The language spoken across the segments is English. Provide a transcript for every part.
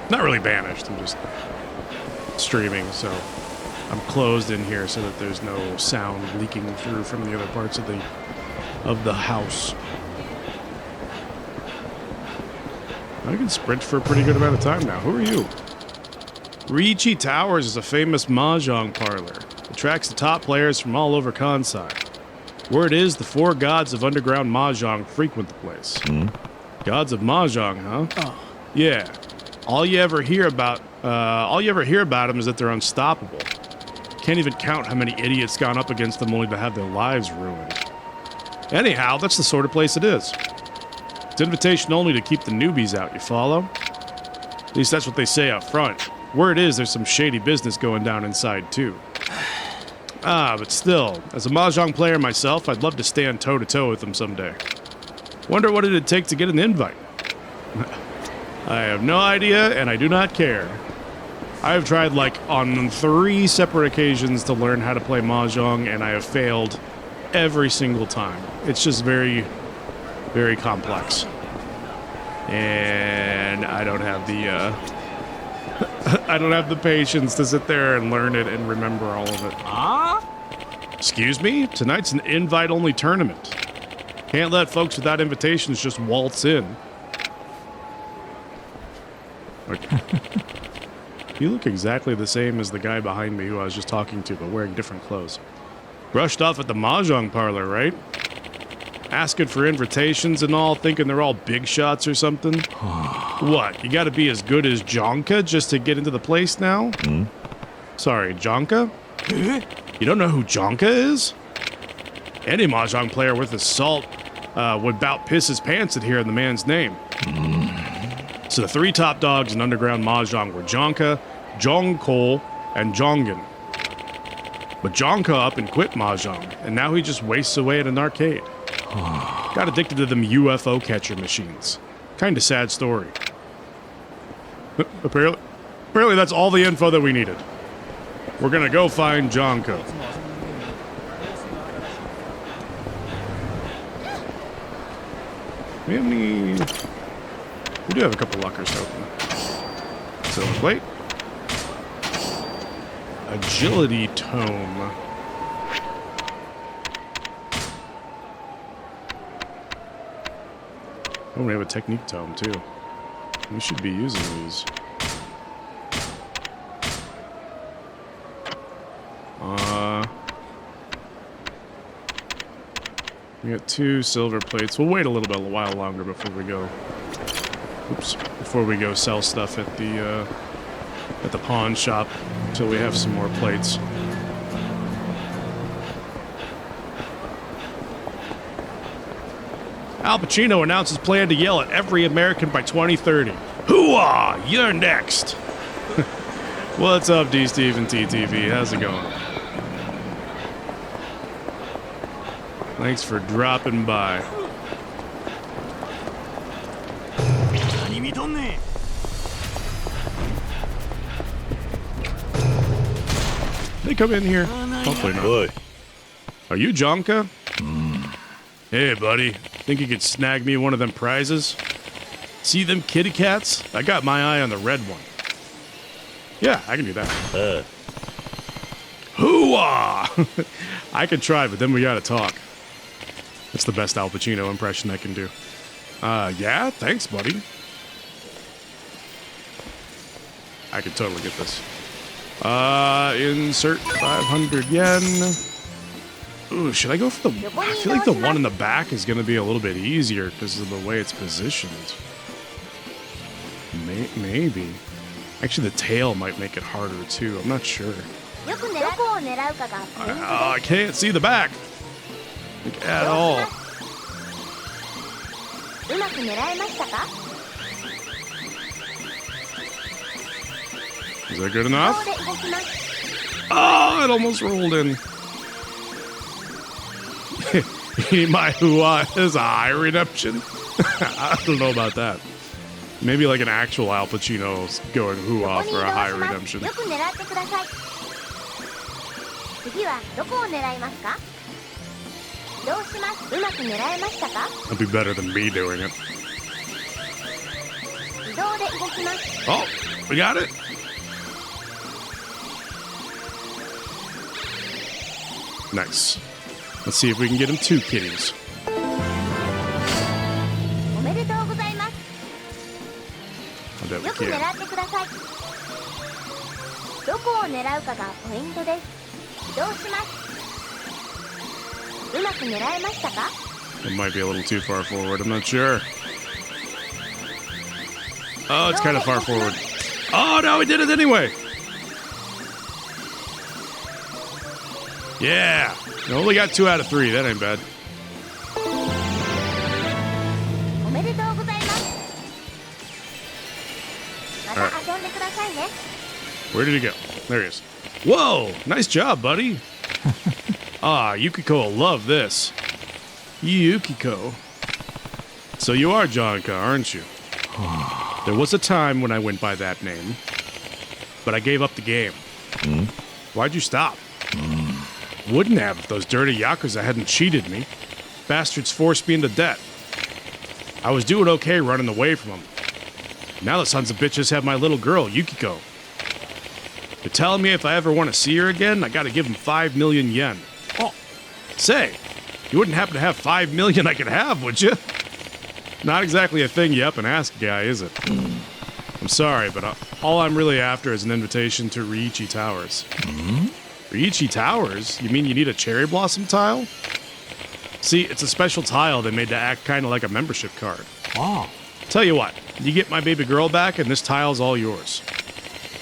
Not really banished, I'm just streaming, so I'm closed in here so that there's no sound leaking through from the other parts of the house. I can sprint for a pretty good amount of time now. Who are you? Riichi Towers is a famous mahjong parlor. Attracts the top players from all over Kansai. Word is the 4 gods of underground mahjong frequent the place. Gods of mahjong, huh? Oh. Yeah. All you ever hear about them is that they're unstoppable. Can't even count how many idiots gone up against them only to have their lives ruined. Anyhow, that's the sort of place it is. It's invitation only to keep the newbies out, you follow? At least that's what they say up front. Word is there's some shady business going down inside, too. But still, as a mahjong player myself, I'd love to stand toe-to-toe with them someday. Wonder what it'd take to get an invite. I have no idea, and I do not care. I have tried, on 3 separate occasions to learn how to play mahjong, and I have failed every single time. It's just very, very complex. And I don't have the, I don't have the patience to sit there and learn it and remember all of it. Excuse me? Tonight's an invite-only tournament. Can't let folks without invitations just waltz in. Okay. You look exactly the same as the guy behind me who I was just talking to, but wearing different clothes. Brushed off at the mahjong parlor, right? Asking for invitations and all, thinking they're all big shots or something? What, you gotta be as good as Jonka just to get into the place now? Sorry, Jonka? You don't know who Jonka is? Any mahjong player worth his salt would bout piss his pants at hearing the man's name. So the 3 top dogs in underground mahjong were Jonka, Jongko, and Jongen. But Jonka up and quit mahjong, and now he just wastes away at an arcade. Got addicted to them UFO catcher machines. Kinda sad story. Apparently that's all the info that we needed. We're gonna go find Jonka. We have any... We do have a couple lockers to open. Silver plate. Agility tome. Oh, we have a technique tome, too. We should be using these. We got 2 silver plates. We'll wait a while longer before we go... Oops. Before we go sell stuff at the pawn shop until we have some more plates. Al Pacino announces plan to yell at every American by 2030. Hoo-ah! You're next! What's up, D-Steve and TTV? How's it going? Thanks for dropping by. They come in here? Hopefully not. Are you Jonka? Hey, buddy. Think you could snag me one of them prizes? See them kitty cats? I got my eye on the red one. Yeah, I can do that. Hoo-ah! I could try, but then we gotta talk. That's the best Al Pacino impression I can do. Yeah? Thanks, buddy. I could totally get this. Insert 500 yen. Ooh, should I go for the... I feel like the one in the back is going to be a little bit easier because of the way it's positioned. Maybe. Actually, the tail might make it harder, too. I'm not sure. I can't see the back. Like, at all. Is that good enough? Oh, it almost rolled in. My hoo-ah is a high redemption. I don't know about that. Maybe like an actual Al Pacino going hoo-ah for a high redemption. That'd be better than me doing it. Oh, We got it? Nice. Let's see if we can get him 2 kitties. おめでとうございます。 I bet we よく can. 狙ってください。どこを狙うかがポイントです。起動します。うまく狙えましたか？ It might be a little too far forward. I'm not sure. Oh, it's kind of far forward. Oh, no, we did it anyway. Yeah. We only got 2 out of 3. That ain't bad. おめでとうございます。また遊んでくださいね。 Where did he go? There he is. Whoa! Nice job, buddy. Ah, Yukiko will love this. Yukiko. So you are Jonka, aren't you? There was a time when I went by that name, but I gave up the game. Why'd you stop? Wouldn't have if those dirty Yakuza hadn't cheated me. Bastards forced me into debt. I was doing okay running away from them. Now the sons of bitches have my little girl, Yukiko. They're telling me if I ever want to see her again, I gotta give them 5 million yen. Oh, say, you wouldn't happen to have 5 million I could have, would you? Not exactly a thing you up and ask guy, is it? I'm sorry, but all I'm really after is an invitation to Riichi Towers. Riichi Towers? You mean you need a cherry blossom tile? See, it's a special tile they made to act kind of like a membership card. Oh. Tell you what, you get my baby girl back and this tile's all yours.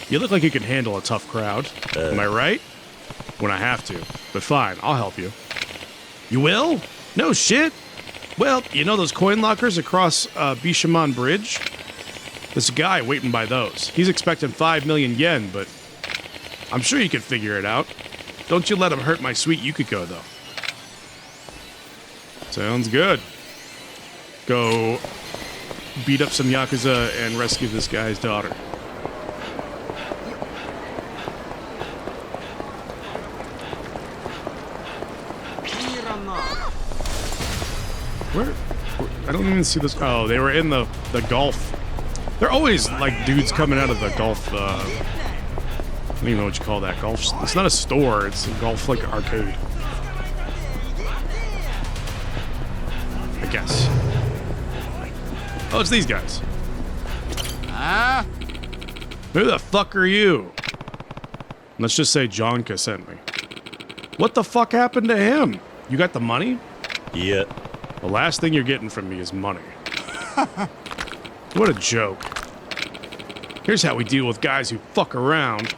You look like you can handle a tough crowd. Am I right? When I have to. But fine, I'll help you. You will? No shit. Well, you know those coin lockers across Bishamon Bridge? There's a guy waiting by those. He's expecting 5 million yen, but I'm sure you can figure it out. Don't you let him hurt my sweet Yukiko, though. Sounds good. Go beat up some Yakuza and rescue this guy's daughter. Where? I don't even see this. Oh, they were in the golf. They're always like dudes coming out of the golf. I don't even know what you call that. Golf. It's not a store. It's a golf like arcade. I guess. Oh, it's these guys. Who the fuck are you? Let's just say Jonka sent me. What the fuck happened to him? You got the money? Yeah. The last thing you're getting from me is money. What a joke. Here's how we deal with guys who fuck around.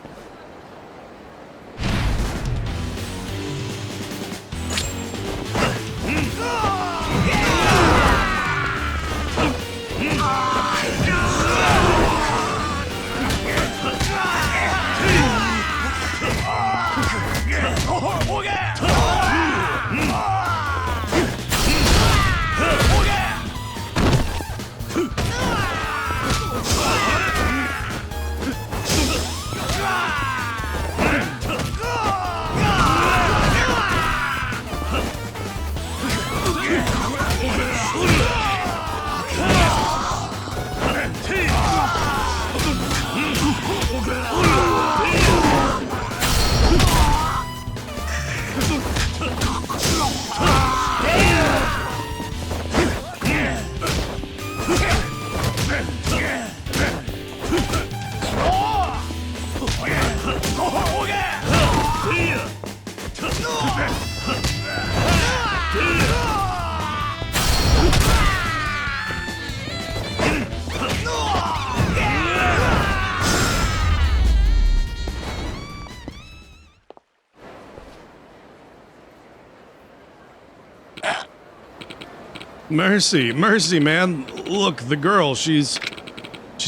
Mercy, mercy, man. Look, the girl, she's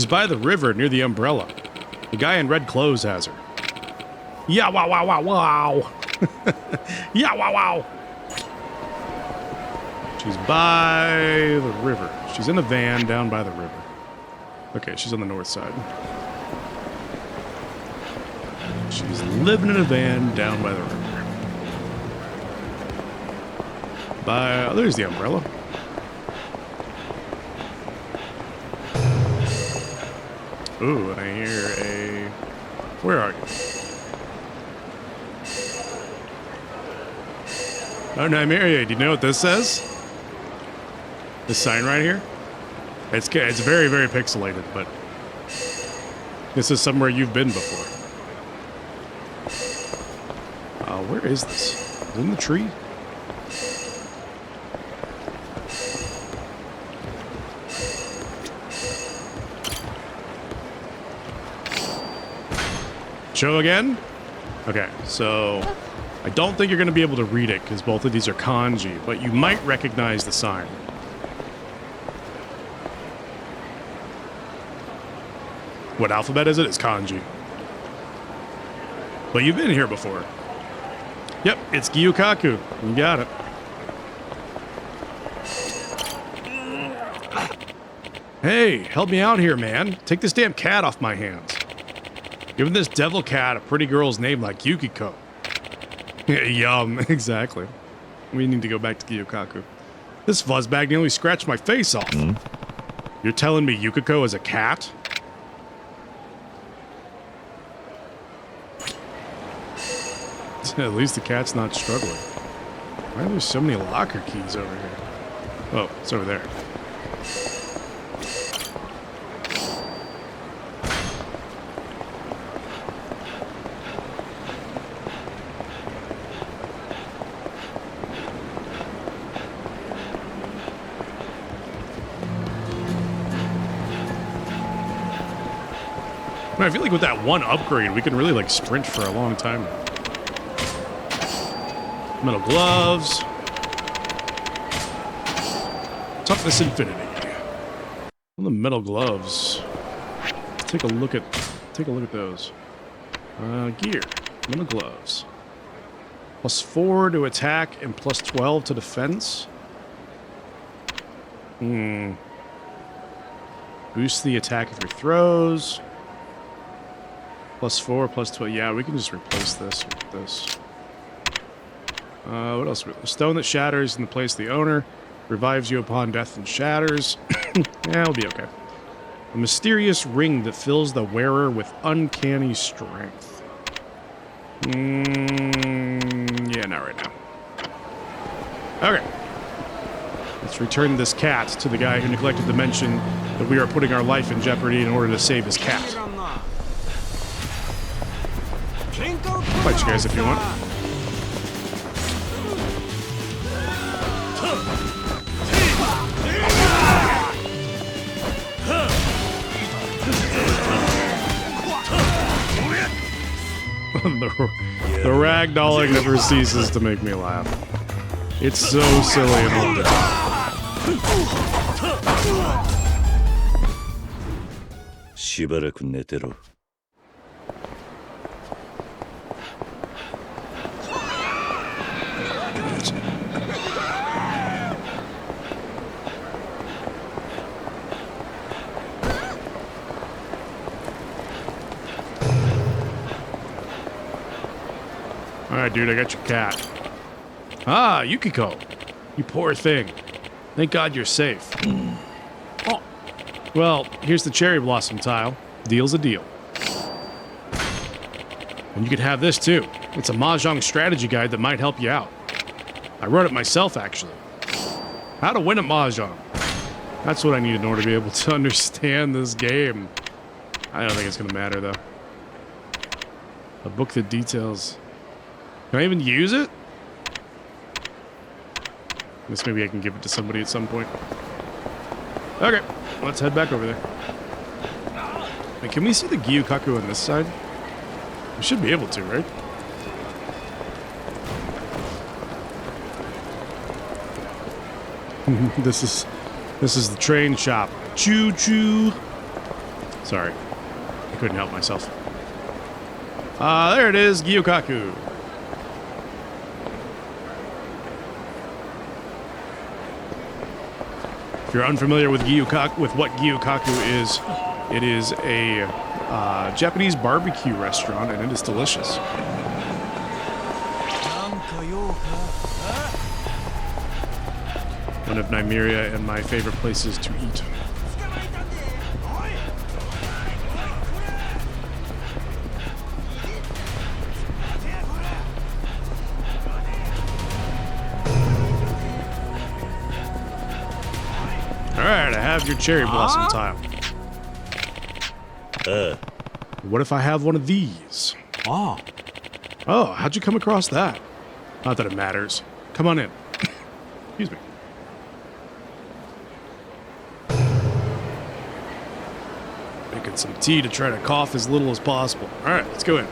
by the river near the umbrella. The guy in red clothes has her. Yeah, wow, wow, wow, wow. Yeah, wow, wow. She's by the river. She's in a van down by the river. Okay, she's on the north side. She's living in a van down by the river. Oh, there's the umbrella. Ooh, and I hear a... Where are you? Oh, Nymeria, do you know what this says? This sign right here? It's very, very pixelated, but... This is somewhere you've been before. Where is this? Is it in the tree? Show again? Okay, so I don't think you're going to be able to read it because both of these are kanji, but you might recognize the sign. What alphabet is it? It's kanji. But you've been here before. Yep, it's Gyukaku. You got it. Hey, help me out here, man. Take this damn cat off my hands. Giving this devil cat a pretty girl's name like Yukiko. Yum, exactly. We need to go back to Gyukaku. This fuzzbag nearly scratched my face off. You're telling me Yukiko is a cat? At least the cat's not struggling. Why are there so many locker keys over here? Oh, it's over there. I feel like with that one upgrade, we can really like sprint for a long time now. Metal gloves. Toughness infinity. Well, the metal gloves. Let's take a look at those. Gear. Metal gloves. +4 to attack and +12 to defense. Boost the attack of your throws. +4, +12. Yeah, we can just replace this with this. What else? Stone that shatters in the place of the owner. Revives you upon death and shatters. Yeah, it'll be okay. A mysterious ring that fills the wearer with uncanny strength. Yeah, not right now. Okay. Let's return this cat to the guy who neglected to mention that we are putting our life in jeopardy in order to save his cat. Fight you guys if you want. The ragdolling never ceases to make me laugh. It's so silly and wonderful. Alright, dude, I got your cat. Ah, Yukiko. You poor thing. Thank God you're safe. Oh. Well, here's the cherry blossom tile. Deal's a deal. And you could have this, too. It's a Mahjong strategy guide that might help you out. I wrote it myself, actually. How to win at Mahjong. That's what I need in order to be able to understand this game. I don't think it's going to matter, though. A book that details... Can I even use it? I guess maybe I can give it to somebody at some point. Okay, let's head back over there. Wait, can we see the Gyukaku on this side? We should be able to, right? This is the train shop. Choo choo. Sorry, I couldn't help myself. There it is, Gyukaku. If you're unfamiliar with what Gyukaku is, it is a Japanese barbecue restaurant, and it is delicious. One of Nymeria and my favorite places to eat. have your cherry blossom tile? What if I have one of these? Oh. Oh, how'd you come across that? Not that it matters. Come on in. Excuse me. Making some tea to try to cough as little as possible. All right, let's go in.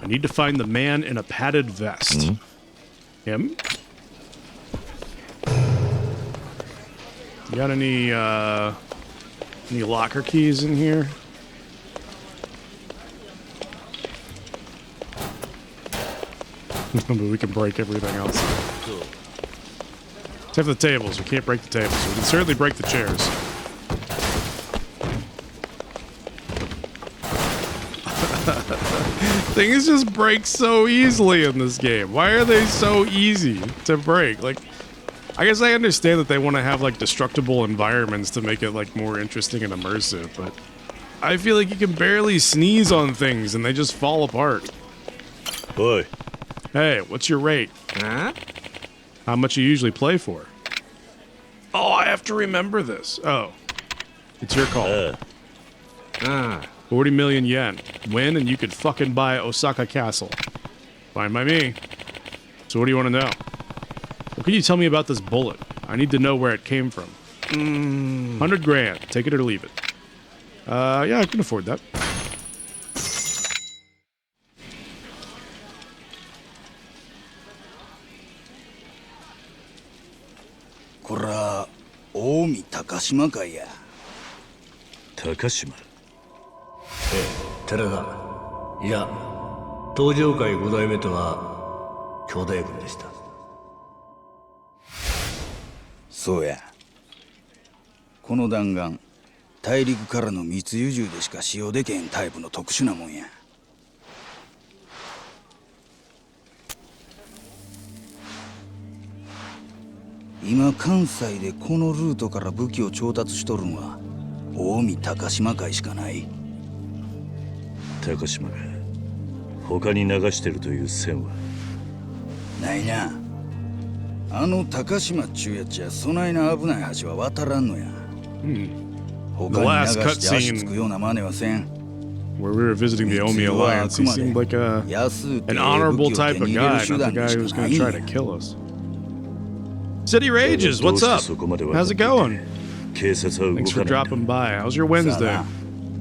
I need to find the man in a padded vest. Him? You got any locker keys in here? But we can break everything else. Except for the tables. We can't break the tables. We can certainly break the chairs. Things just break so easily in this game. Why are they so easy to break? Like, I guess I understand that they want to have, like, destructible environments to make it, like, more interesting and immersive, but I feel like you can barely sneeze on things and they just fall apart. Boy. Hey, what's your rate? Huh? How much you usually play for? Oh, I have to remember this. Oh. It's your call. 40 million yen. Win and you could fucking buy Osaka Castle. Fine by me. So what do you want to know? What can you tell me about this bullet? I need to know where it came from. 100 grand. Take it or leave it. Yeah, I can afford that. Kora, Omi Takashima kaya. Takashima? 寺田。いや、東上界5代目とは兄弟分でした。そうや。この弾丸、大陸からの密輸入でしか使用できへんタイプの特殊なもんや。今関西でこのルートから武器を調達しとるんは近江高島会しかない。高島が他に流してるという線はないな。あの高島っちゅうやつやそないな危ない橋は渡らんのや。他に流して足つくような真似はせん。 Where we were visiting the Omi Alliance, he seemed like an honorable type of guy, not the guy who was going to try to kill us. City Rages, what's up? How's it going? Thanks for dropping by. How's your Wednesday?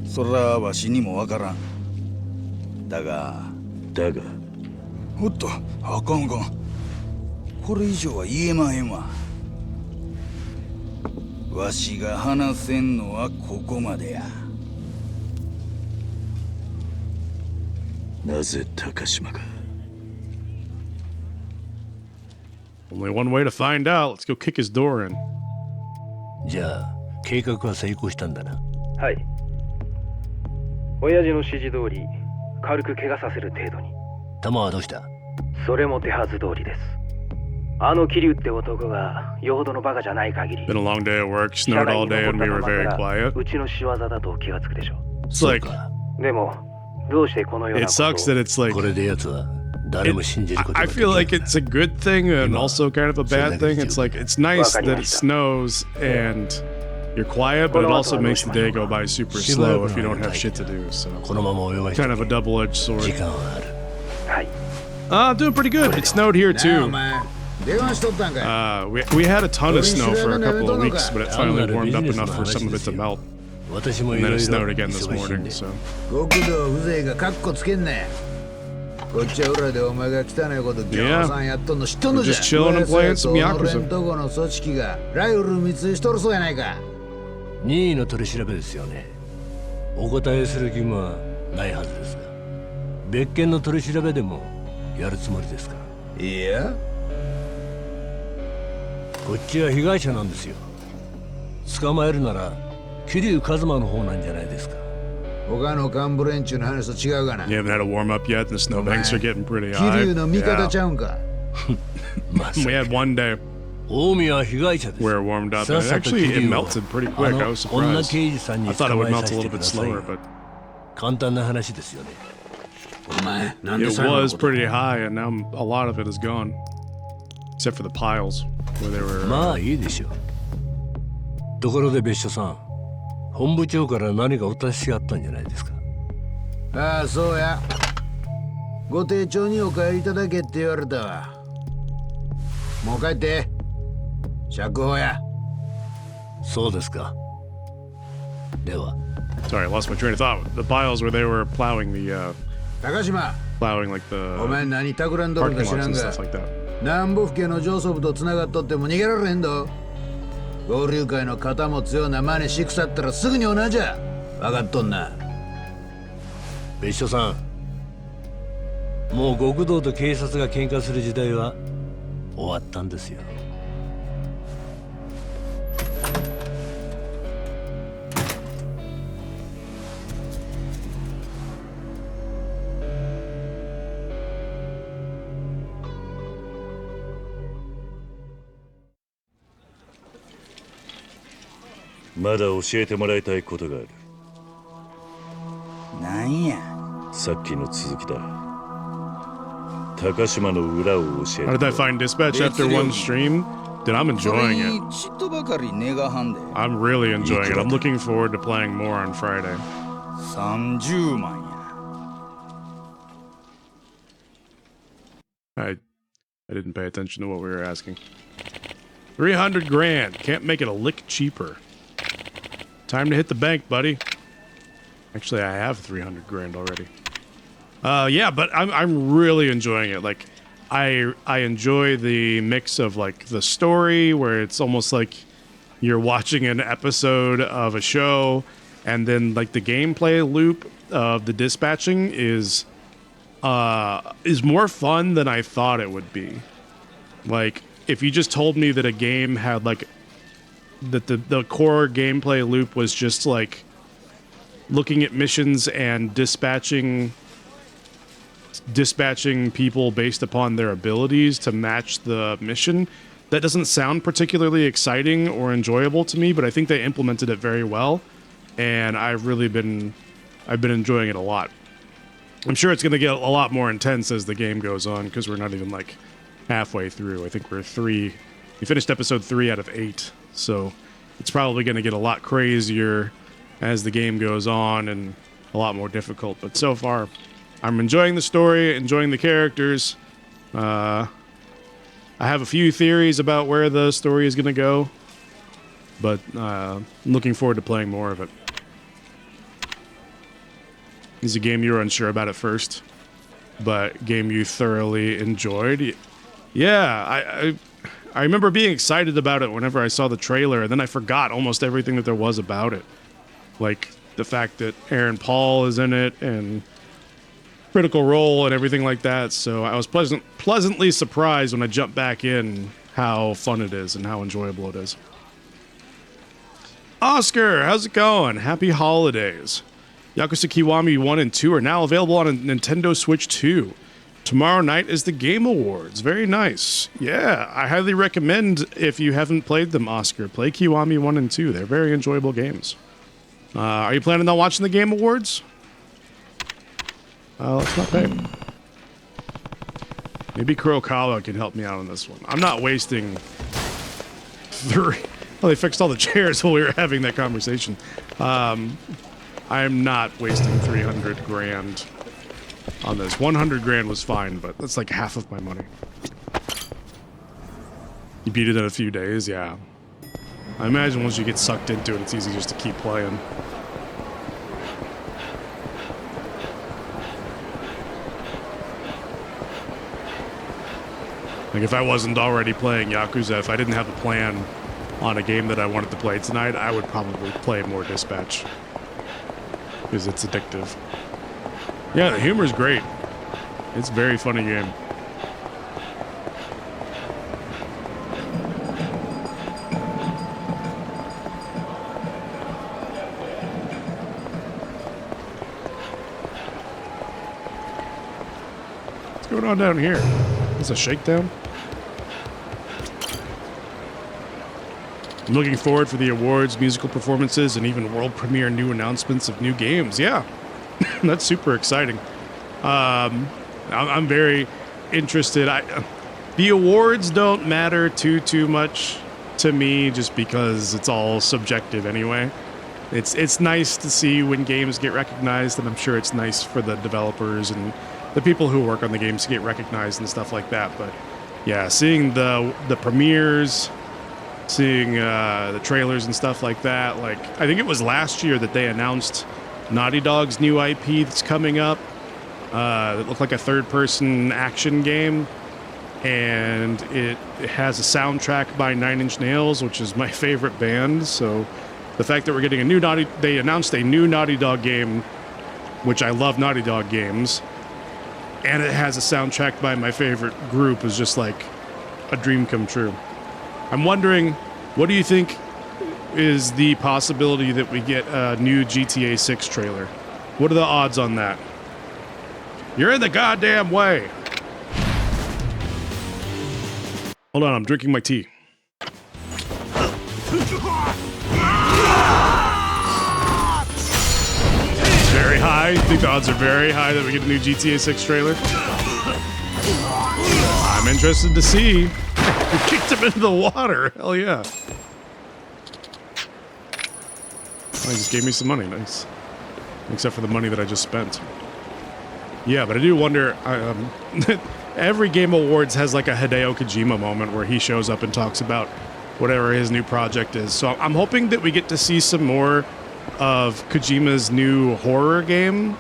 そらわしにもわからん。だがおっと、あかんあかん。これ以上は言えまへんわ。わしが話せんのはここまでや。なぜ高島が Only one way to find out. Let's go kick his door in. じゃあ、計画は成功したんだな。はい。親父の指示通り、軽く怪我させる程度に。弾はどうした？それも手はず通りです。あの桐生って男がよほどのバカじゃない限り。 Been a long day at work, snowed all day, and we were very quiet. うちの仕業だと気がつくでしょう。 It's like, でも、どうしてこのような it ことを sucks that it's like, これで奴は誰も信じることが I できない。 feel like it's a good thing and also kind of a bad thing. It's like, it's nice that it snows and you're quiet, but it also makes the day go by super slow if you don't have shit to do. So, このまま泳がして kind of a double-edged sword. 時間はある。はい。 Doing pretty good. It snowed here too. 電話しとったんかい。 We had a ton of snow for a couple of weeks, but it finally warmed up enough for some of it to melt. 私も And い then ろ it い snowed ろ again this 忙しいん morning, で。 so. 極道風情がカッコつけんねん。こっちは裏でお前が汚いことぎょうさんやっとんの知っとんのじゃ。 Just chilling and playing some Yakuza. 俺んとこの組織がライフル密輸しとるそうやないか。任意の取り調べですよね。お答えする義務はないはずですが、別件の取り調べでもやるつもりですか？いや、こっちは被害者なんですよ。捕まえるなら桐生一馬の方なんじゃないですか。他の幹部連中の話と違うがな。 You haven't had a warm up yet, and the snowbanks are getting pretty 桐 high. 生の味方 Yeah. ちゃうんか。まさ We か had one day 近江は被害者です。 where it warmed up, さっ and さと actually 桐 it 生を melted pretty quick. I was 女 surprised. 刑事さんに I 捕 thought it ま would え melt さ a せて little く bit ださい。 slower, but 簡単な話ですよね。お前、なんで It 最後の was こと pretty high, and now a lot of it is gone. Except for the piles, where they were... まあいいでしょう。ところで別所さん、本部長から何かお達しがあったんじゃないですか。ああ、そうや。ご丁重にお帰りいただけって言われたわ。もう帰って。釈放や。そうですか。では。 Sorry, I lost my train of thought. The piles where they were plowing the, 高島、 plowing like the お前何企んどる parking か知 lots らん and が、 stuff like that. 南部府警の上層部と繋がっとっても逃げられへんど。合流会の肩持つような真似しくさったらすぐに同じゃ。分かっとんな。別所さん、もう極道と警察が喧嘩する時代は終わったんですよ。まだ教えてもらいたいことがある。なんや。さっきの続きだ。高島の裏を教え How て did I find dispatch after one stream? Dude, I'm それ enjoying に it. ちっとばかり根がはんで。 I'm really enjoying it. I'm looking forward to playing more on Friday. 30万や。I didn't pay attention to what we were asking. 300 grand. Can't make it a lick cheaper. Time to hit the bank, buddy. Actually, I have 300 grand already. Yeah, but I'm really enjoying it. Like, I enjoy the mix of like the story where it's almost like you're watching an episode of a show, and then like the gameplay loop of the dispatching is more fun than I thought it would be. Like, if you just told me that a game had like that the core gameplay loop was just like looking at missions and dispatching people based upon their abilities to match the mission, that doesn't sound particularly exciting or enjoyable to me, but I think they implemented it very well, and I've been enjoying it a lot. I'm sure it's going to get a lot more intense as the game goes on, because we're not even like halfway through. I think we finished episode 3 out of 8, so it's probably going to get a lot crazier as the game goes on and a lot more difficult, but so far I'm enjoying the story, enjoying the characters. I have a few theories about where the story is going to go, but I'm looking forward to playing more of it. It's a game you were unsure about at first, but game you thoroughly enjoyed. Yeah, I remember being excited about it whenever I saw the trailer, and then I forgot almost everything that there was about it. Like the fact that Aaron Paul is in it, and Critical Role and everything like that, so I was pleasantly surprised when I jumped back in how fun it is and how enjoyable it is. Oscar, how's it going? Happy holidays. Yakuza Kiwami 1 and 2 are now available on a Nintendo Switch 2. Tomorrow night is the Game Awards. Very nice. Yeah, I highly recommend, if you haven't played them, Oscar, play Kiwami 1 and 2. They're very enjoyable games. Are you planning on watching the Game Awards? Let's not pay. Maybe Kurokawa can help me out on this one. I'm not wasting 3... Well, they fixed all the chairs while we were having that conversation. I'm not wasting 300 grand on this. 100 grand was fine, but that's like half of my money. You beat it in a few days, yeah. I imagine once you get sucked into it, it's easy just to keep playing. Like, if I wasn't already playing Yakuza, if I didn't have a plan on a game that I wanted to play tonight, I would probably play more Dispatch. Because it's addictive. Yeah, the humor's great. It's a very funny game. What's going on down here? Is a shakedown? I'm looking forward for the awards, musical performances, and even world premiere new announcements of new games. Yeah, that's super exciting. I'm very interested. The awards don't matter too much to me, just because it's all subjective anyway. It's nice to see when games get recognized, and I'm sure it's nice for the developers and the people who work on the games to get recognized and stuff like that. But yeah, seeing the premieres, seeing the trailers and stuff like that. Like, I think it was last year that they announced Naughty Dog's new IP that's coming up. It looked like a third-person action game, and it has a soundtrack by Nine Inch Nails, which is my favorite band. So the fact that we're getting a new they announced a new Naughty Dog game, which I love Naughty Dog games, and it has a soundtrack by my favorite group, is just like a dream come true. I'm wondering, what do you think is the possibility that we get a new GTA 6 trailer? What are the odds on that? You're in the goddamn way. Hold on, I'm drinking my tea. Very high. I think the odds are very high that we get a new GTA 6 trailer. I'm interested to see. We kicked him into the water. Hell yeah. Oh, he just gave me some money. Nice. Except for the money that I just spent. Yeah, but I do wonder, every Game Awards has like a Hideo Kojima moment where he shows up and talks about whatever his new project is. So I'm hoping that we get to see some more of Kojima's new horror game.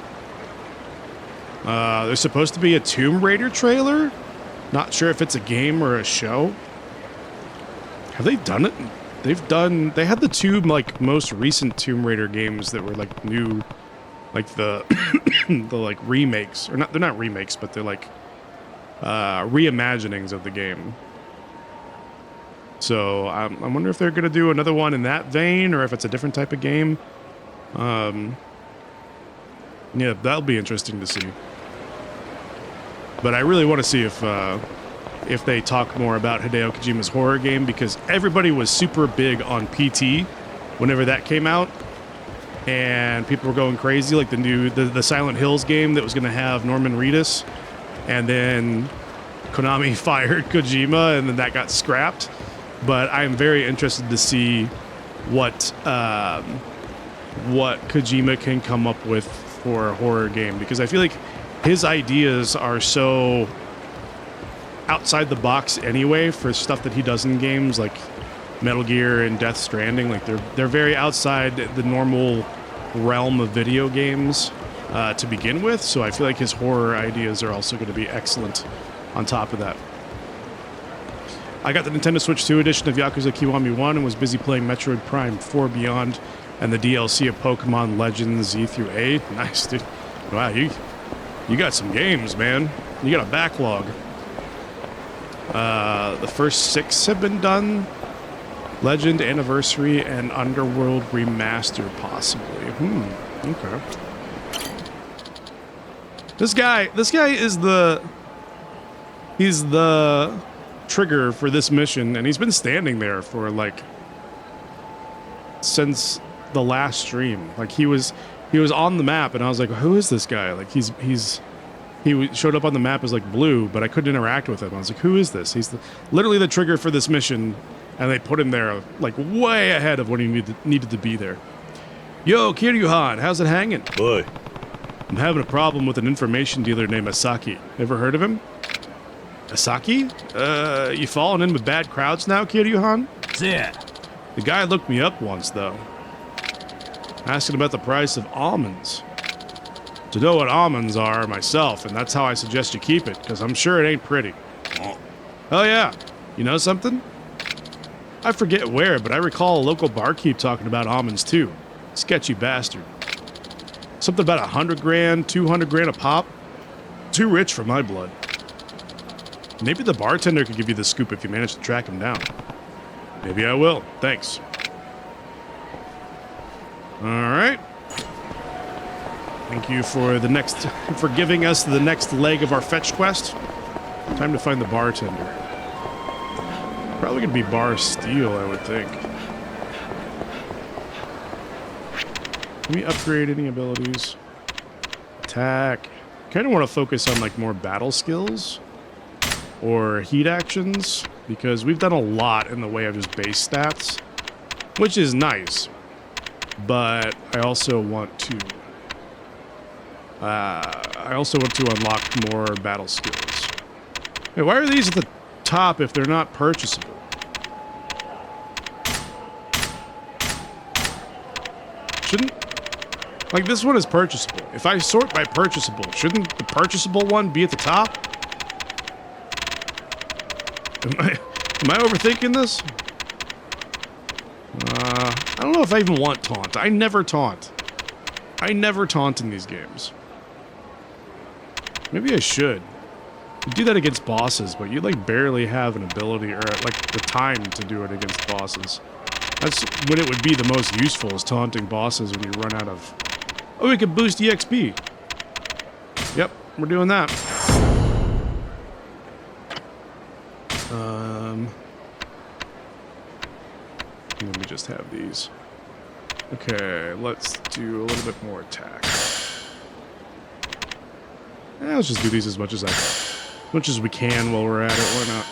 There's supposed to be a Tomb Raider trailer. Not sure if it's a game or a show. Have they done it? They had the two like most recent Tomb Raider games that were like new, like the the like remakes, or not, they're not remakes, but they're like reimaginings of the game. So I wonder if they're gonna do another one in that vein, or if it's a different type of game. Yeah, that'll be interesting to see. But I really want to see if they talk more about Hideo Kojima's horror game, because everybody was super big on PT whenever that came out, and people were going crazy, like the Silent Hills game that was going to have Norman Reedus, and then Konami fired Kojima, and then that got scrapped. But I am very interested to see what Kojima can come up with for a horror game, because I feel like his ideas are so outside the box anyway for stuff that he does in games like Metal Gear and Death Stranding. Like they're very outside the normal realm of video games to begin with. So I feel like his horror ideas are also going to be excellent on top of that. I got the Nintendo Switch 2 edition of Yakuza Kiwami 1 and was busy playing Metroid Prime 4 Beyond and the DLC of Pokemon Legends Z through A. Nice, dude. Wow, you got some games, man. You got a backlog. The first 6 have been done. Legend, Anniversary, and Underworld Remaster, possibly. Okay. This guy is he's the trigger for this mission, and he's been standing there for like since the last stream. Like he was on the map, and I was like, who is this guy? Like he showed up on the map as like blue, but I couldn't interact with him. I was like, who is this? He's literally the trigger for this mission, and they put him there like way ahead of when he needed to be there. Yo, Kiryuhan, how's it hanging? Boy. I'm having a problem with an information dealer named Asaki. Ever heard of him? Asaki? You falling in with bad crowds now, Kiryuhan? Yeah. The guy looked me up once, though. Asking about the price of almonds. To know what almonds are myself, and that's how I suggest you keep it, because I'm sure it ain't pretty. Oh yeah, you know something? I forget where, but I recall a local barkeep talking about almonds too. Sketchy bastard. Something about 100 grand, 200 grand a pop. Too rich for my blood. Maybe the bartender could give you the scoop if you manage to track him down. Maybe I will. Thanks. All right. Thank you for giving us the next leg of our fetch quest. Time to find the bartender. Probably gonna be Bar Steel, I would think. Can we upgrade any abilities? Attack. kind of want to focus on like more battle skills or heat actions, because we've done a lot in the way of just base stats, which is nice. But I also want to unlock more battle skills. Hey, why are these at the top if they're not purchasable? Shouldn't... Like, this one is purchasable. If I sort by purchasable, shouldn't the purchasable one be at the top? Am I overthinking this? I don't know if I even want taunt. I never taunt. I never taunt in these games. Maybe I should. You do that against bosses, but you like barely have an ability or like the time to do it against bosses. That's when it would be the most useful, is taunting bosses when you run out of... Oh, we can boost EXP. Yep, we're doing that. Let me just have these. Okay, let's do a little bit more attack. Let's just do these as much as we can while we're at it. Why not?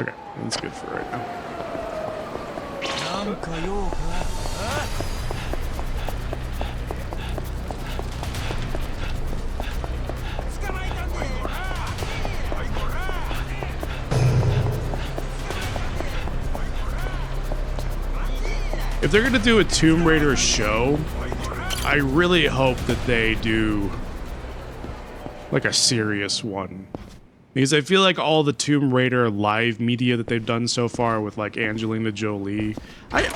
Okay, that's good for right now. If they're gonna do a Tomb Raider show, I really hope that they do like a serious one. Because I feel like all the Tomb Raider live media that they've done so far with like Angelina Jolie... I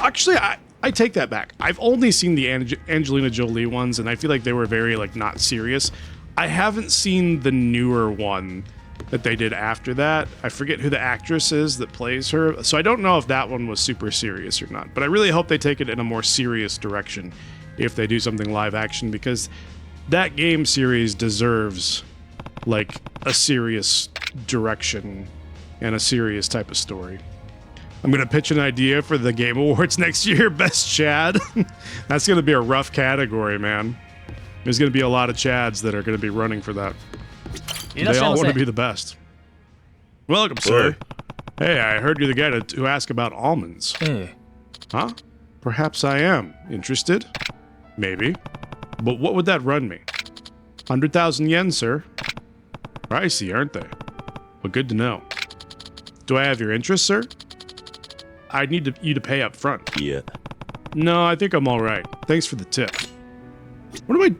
take that back. I've only seen the Angelina Jolie ones, and I feel like they were very like not serious. I haven't seen the newer one that they did after that. I forget who the actress is that plays her, so I don't know if that one was super serious or not. But I really hope they take it in a more serious direction if they do something live action, because that game series deserves like a serious direction and a serious type of story. I'm gonna pitch an idea for the Game Awards next year. Best Chad. That's gonna be a rough category, man. There's gonna be a lot of Chads that are gonna be running for that. They all want to be the best. Welcome, sir. Hey, I heard you're the guy who asked about almonds. Huh? Perhaps I am. Interested? Maybe. But what would that run me? 100,000 yen, sir. Pricey, aren't they? But good to know. Do I have your interest, sir? I'd need you to pay up front. Yeah. No, I think I'm all right. Thanks for the tip. What do I...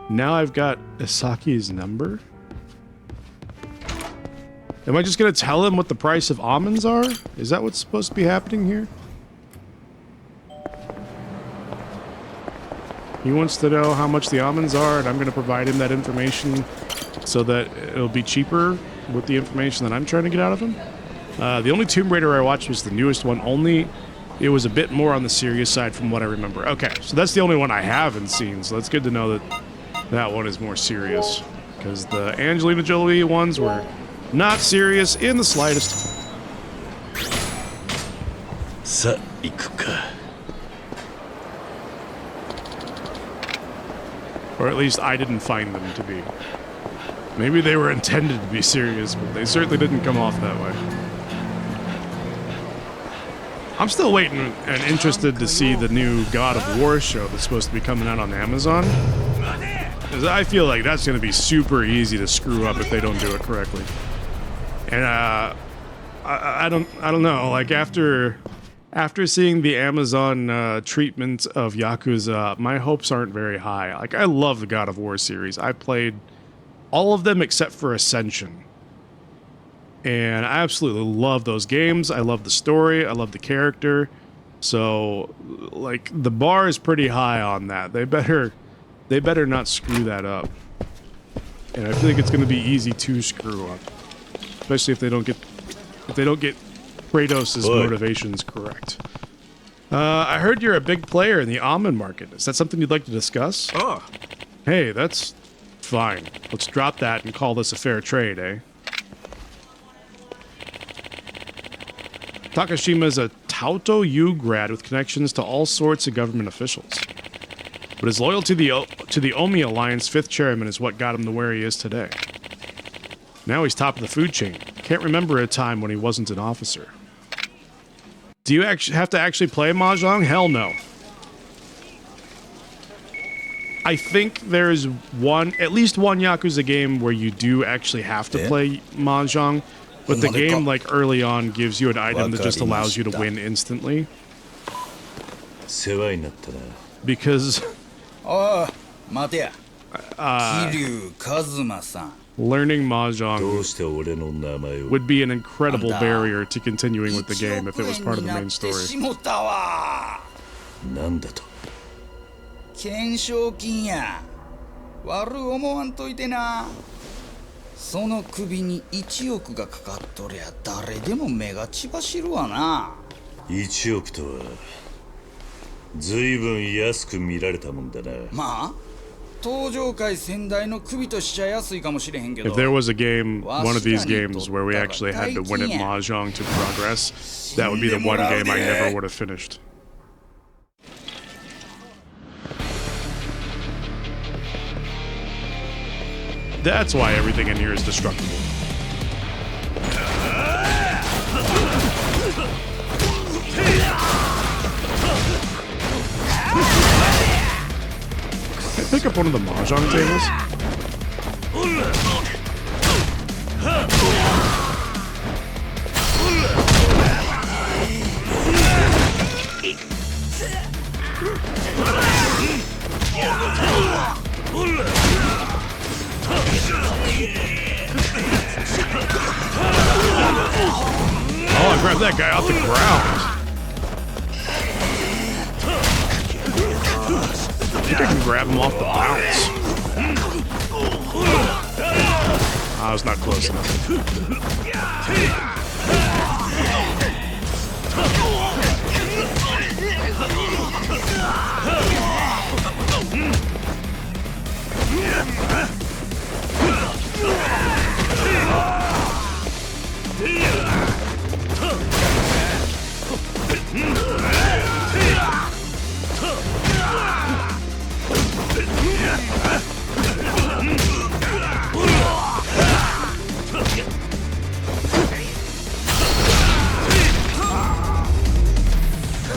Now I've got Isaki's number? Am I just gonna tell him what the price of almonds are? Is that what's supposed to be happening here? He wants to know how much the almonds are, and I'm gonna provide him that information so that it'll be cheaper with the information that I'm trying to get out of him. The only Tomb Raider I watched was the newest one, only it was a bit more on the serious side from what I remember. Okay, so that's the only one I haven't seen, so that's good to know that that one is more serious, because the Angelina Jolie ones were not serious in the slightest. Sa, iku ka. Or at least I didn't find them to be. Maybe they were intended to be serious, but they certainly didn't come off that way. I'm still waiting and interested to see the new God of War show that's supposed to be coming out on Amazon. Because I feel like that's going to be super easy to screw up if they don't do it correctly. And I don't know. Like after seeing the Amazon treatment of Yakuza, my hopes aren't very high. Like I love the God of War series. I played all of them except for Ascension. And I absolutely love those games. I love the story. I love the character. So, like, the bar is pretty high on that. They better not screw that up. And I feel like it's going to be easy to screw up, especially if they don't get Kratos' motivations correct. I heard you're a big player in the almond market. Is that something you'd like to discuss? Oh. Hey, that's fine. Let's drop that and call this a fair trade, eh? Takashima is a Tauto U grad with connections to all sorts of government officials. But his loyalty to the Omi Alliance 5th chairman is what got him to where he is today. Now he's top of the food chain. Can't remember a time when he wasn't an officer. Do you actually have to actually play Mahjong? Hell no. I think there's at least one Yakuza game where you do actually have to play Mahjong, but the game, like, early on gives you an item that just allows you to win instantly. Because... learning Mahjong would be an incredible barrier to continuing with the game if it was part of the main story. 懸賞金や悪思わんといてなその首に1億がかかっとりゃ誰でも目が血走るわな1億とは随分安く見られたもんだなまあ登場界先代の首としちゃ安いかもしれへんけど If there was a game, one of these games where we actually had to win at Mahjong to progress, that would be the one game I never would have finished. That's why everything in here is destructible. Can I pick up one of the Mahjong tables? Oh, I grabbed that guy off the ground. I think I can grab him off the bounce. I was not close enough.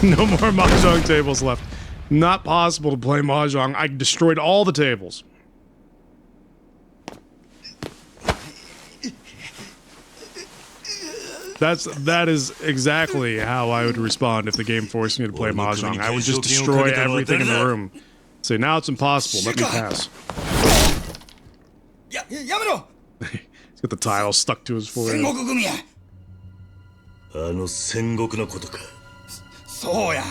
No more Mahjong tables left. Not possible to play Mahjong. I destroyed all the tables. That is exactly how I would respond if the game forced me to play Mahjong. I would just destroy everything in the room. Say, now it's impossible. Let me pass. He's got the tile stuck to his forehead. 戦国のことかそうや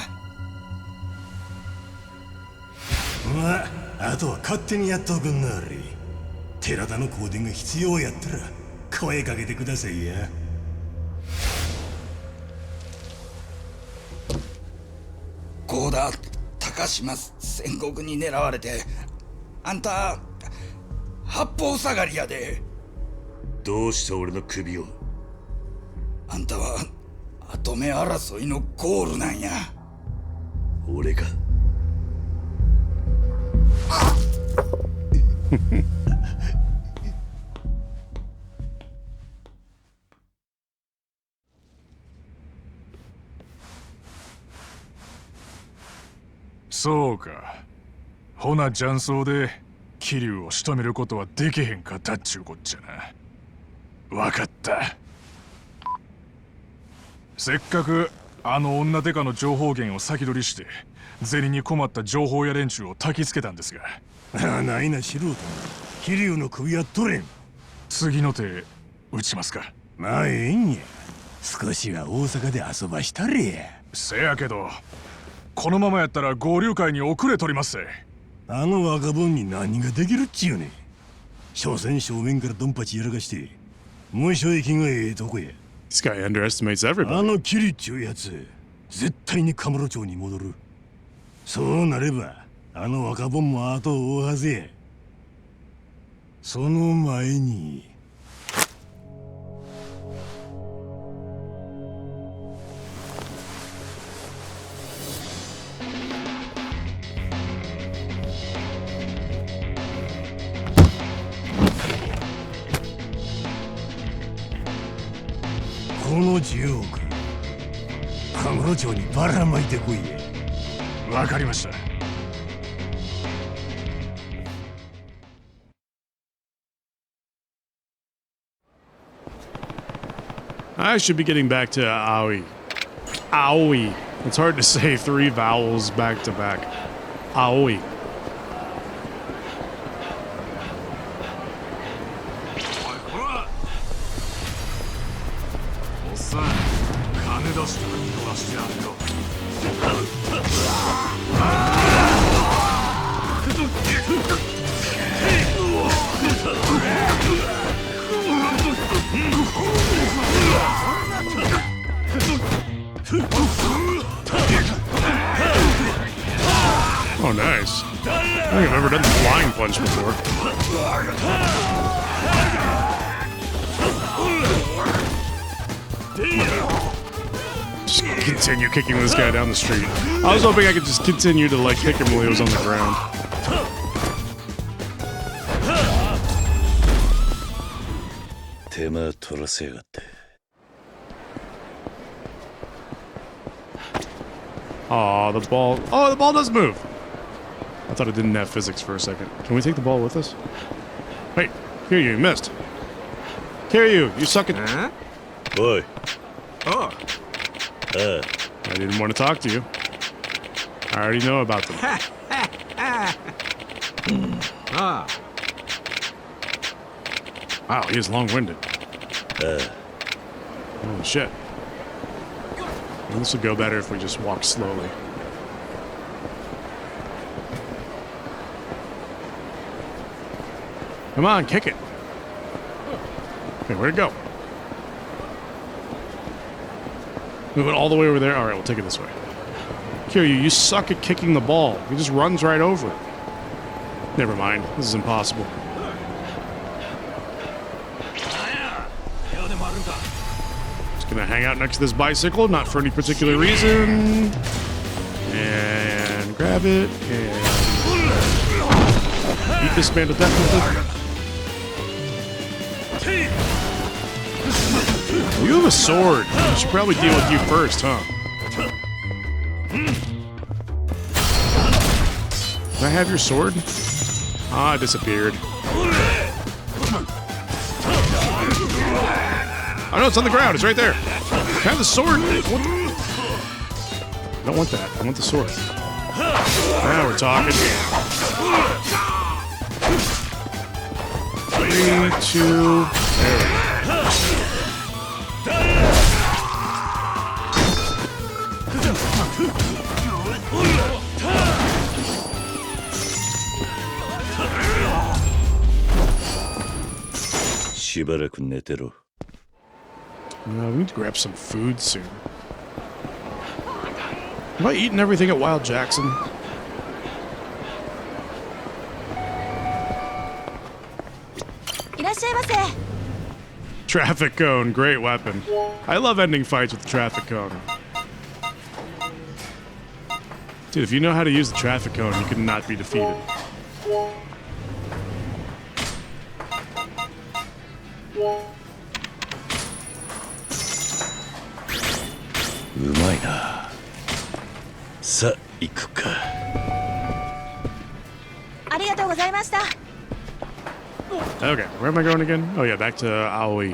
まあ、あとは勝手にやっておくんなり寺田の香典が必要やったら声かけてくださいや郷田高島戦国に狙われてあんた八方下がりやでどうして俺の首をあんたは跡目争いのゴールなんや俺がそうかほな雀荘で桐生を仕留めることはできへんかったっちゅうこっちゃなわかったせっかくあの女デカの情報源を先取りして銭に困った情報屋連中を焚きつけたんですがあないな素人桐生の首は取れん次の手打ちますかまあええんや少しは大阪で遊ばしたれやせやけどこのままやったら合流会に遅れ取りますあの若者に何ができるっちゅうねん所詮正面からドンパチやらかして無所行きがええとこや This guy underestimates everybody. あのキリっちゅうやつ絶対にカムロ町に戻るそうなればあの若者も後を追うはずやその前にの10億カムロ町にばらまいてこいや。わかりました。I should be getting back to Aoi. Aoi. It's hard to say 3 vowels back to back. Aoi. おっさん、金出したら見逃してやるよ。Oh, nice. I don't think I've ever done the flying punch before. Just continue kicking this guy down the street. I was hoping I could just continue to, like, kick him while he was on the ground. Aw, the ball. Oh, the ball does move. I thought it didn't have physics for a second. Can we take the ball with us? Wait, here you missed. Kiryu, you suck at. Boy. Oh. I didn't want to talk to you. I already know about them. Wow, he is long-winded. Holy shit. This would go better if we just walk slowly. Come on, kick it. Okay, where'd it go? We went all the way over there? Alright, we'll take it this way. Kiryu, you suck at kicking the ball. He just runs right over it. Never mind. This is impossible. Just gonna hang out next to this bicycle, not for any particular reason. And grab it, and beat this man to death. You have a sword. I should probably deal with you first, huh? Can I have your sword? Ah, it disappeared. Oh no, it's on the ground. It's right there. Can I have the sword? I don't want that. I want the sword. Now we're talking. 3, 2, there we go. We need to grab some food soon. Have I eaten everything at Wild Jackson? Traffic cone, great weapon. I love ending fights with the traffic cone. Dude, if you know how to use the traffic cone, you can not be defeated. Okay, where am I going again? Oh yeah, back to Aoi.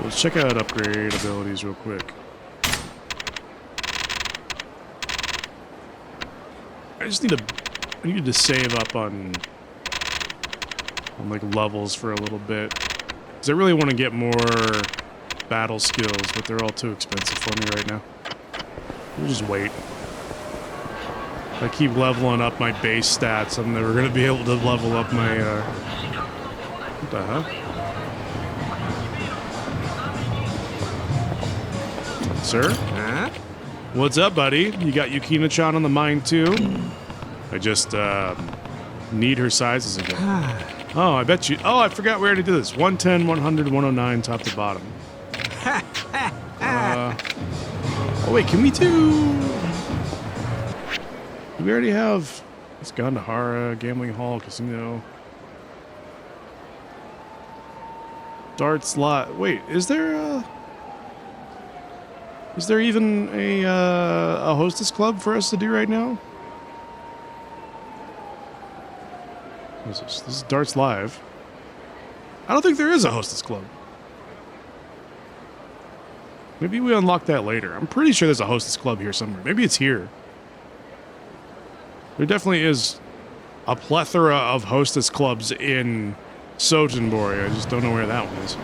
Let's check out upgrade abilities real quick. I just need I need to save up on like levels for a little bit. Because I really want to get more battle skills, but they're all too expensive for me right now. We'll just wait. If I keep leveling up my base stats, I'm never going to be able to level up my, what the hell? Sir? Huh? What's up, buddy? You got Yukina-chan on the mind, too? I just, need her sizes again. Oh, I bet you... Oh, I forgot we already did this. 110, 100, 109, top to bottom. Oh, wait, can we do... We already have... It's Gandahara, Gambling Hall, Casino... Darts lot. Wait, is there even a hostess club for us to do right now? What is this? This is Darts Live. I don't think there is a hostess club. Maybe we unlock that later. I'm pretty sure there's a hostess club here somewhere. Maybe it's here. There definitely is a plethora of hostess clubs in Sotenbori. I just don't know where that one is.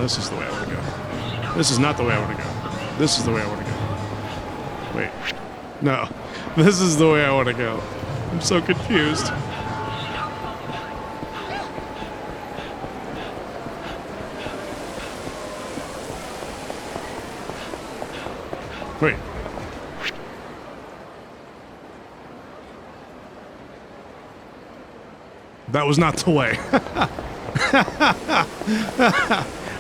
This is the way I want to go. This is not the way I want to go. This is the way I want to go. Wait. No. This is the way I want to go. I'm so confused. Wait. That was not the way.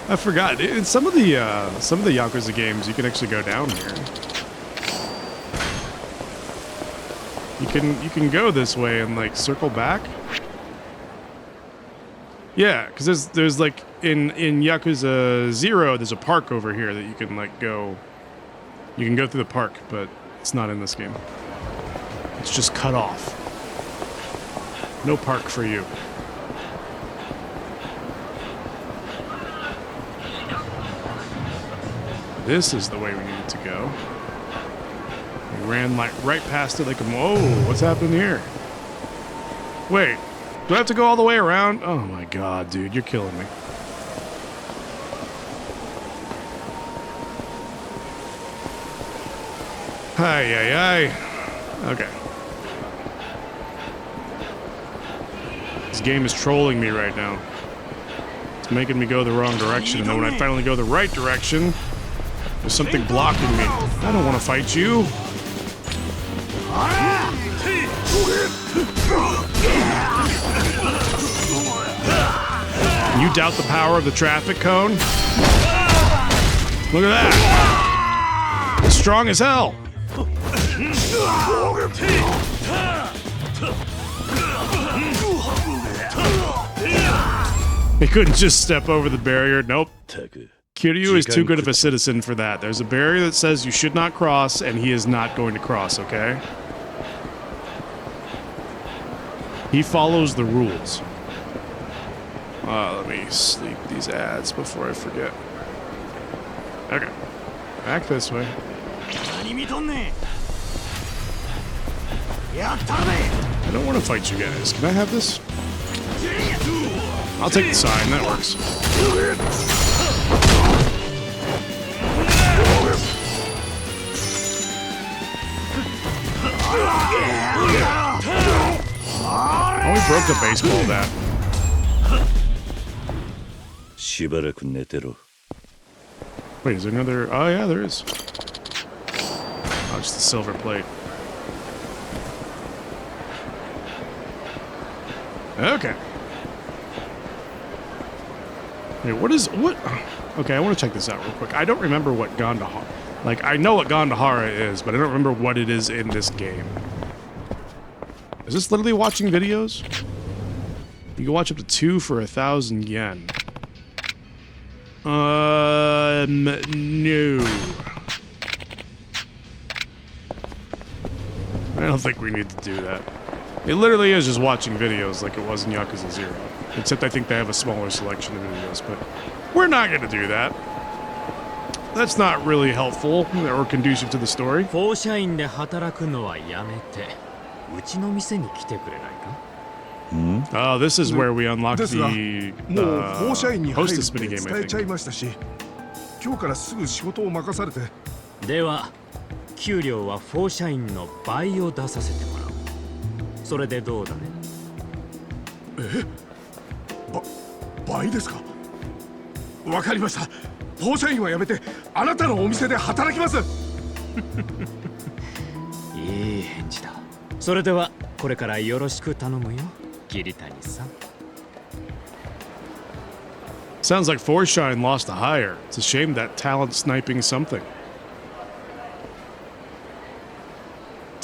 I forgot. In some of the Yakuza games, you can actually go down here. You can go this way and like circle back. Yeah, because there's like in Yakuza 0, there's a park over here that you can like go. You can go through the park, but it's not in this game. It's just cut off. No park for you. This is the way we needed to go. We ran like right past it like a... Whoa, what's happening here? Wait, do I have to go all the way around? Oh my god, dude, you're killing me. Hi. Okay. This game is trolling me right now. It's making me go the wrong direction, and then when I finally go the right direction, there's something blocking me. I don't want to fight you. You doubt the power of the traffic cone? Look at that. It's strong as hell. He couldn't just step over the barrier. Nope. Kiryu is too good of a citizen for that. There's a barrier that says you should not cross, and he is not going to cross, okay? He follows the rules. Let me sleep these ads before I forget. Okay. Back this way. I don't want to fight you guys. Can I have this? I'll take the sign. That works. Oh, we broke the baseball bat. Wait, is there another? Oh yeah, there is. Oh, just the silver plate. Okay. Wait, what? Okay, I want to check this out real quick. I don't remember what Gandahara... Like, I know what Gandahara is, but I don't remember what it is in this game. Is this literally watching videos? You can watch up to 2 for 1,000 yen. No. I don't think we need to do that. It literally is just watching videos like it was in Yakuza 0. Except I think they have a smaller selection of videos, but we're not going to do that. That's not really helpful or conducive to the story. Oh, this is where we unlock the hostess minigame, I think. 今日からすぐ仕事を任されて。では、給料はフォー社員の倍を出させてもらう。それでどうだね。倍ですか。わかりました。フォー社員はやめて、あなたのお店で働きます。いい返事だ。それではこれからよろしく頼むよ、桐谷さん。 Sounds like Forshine lost a hire. It's a shame that talent sniping something.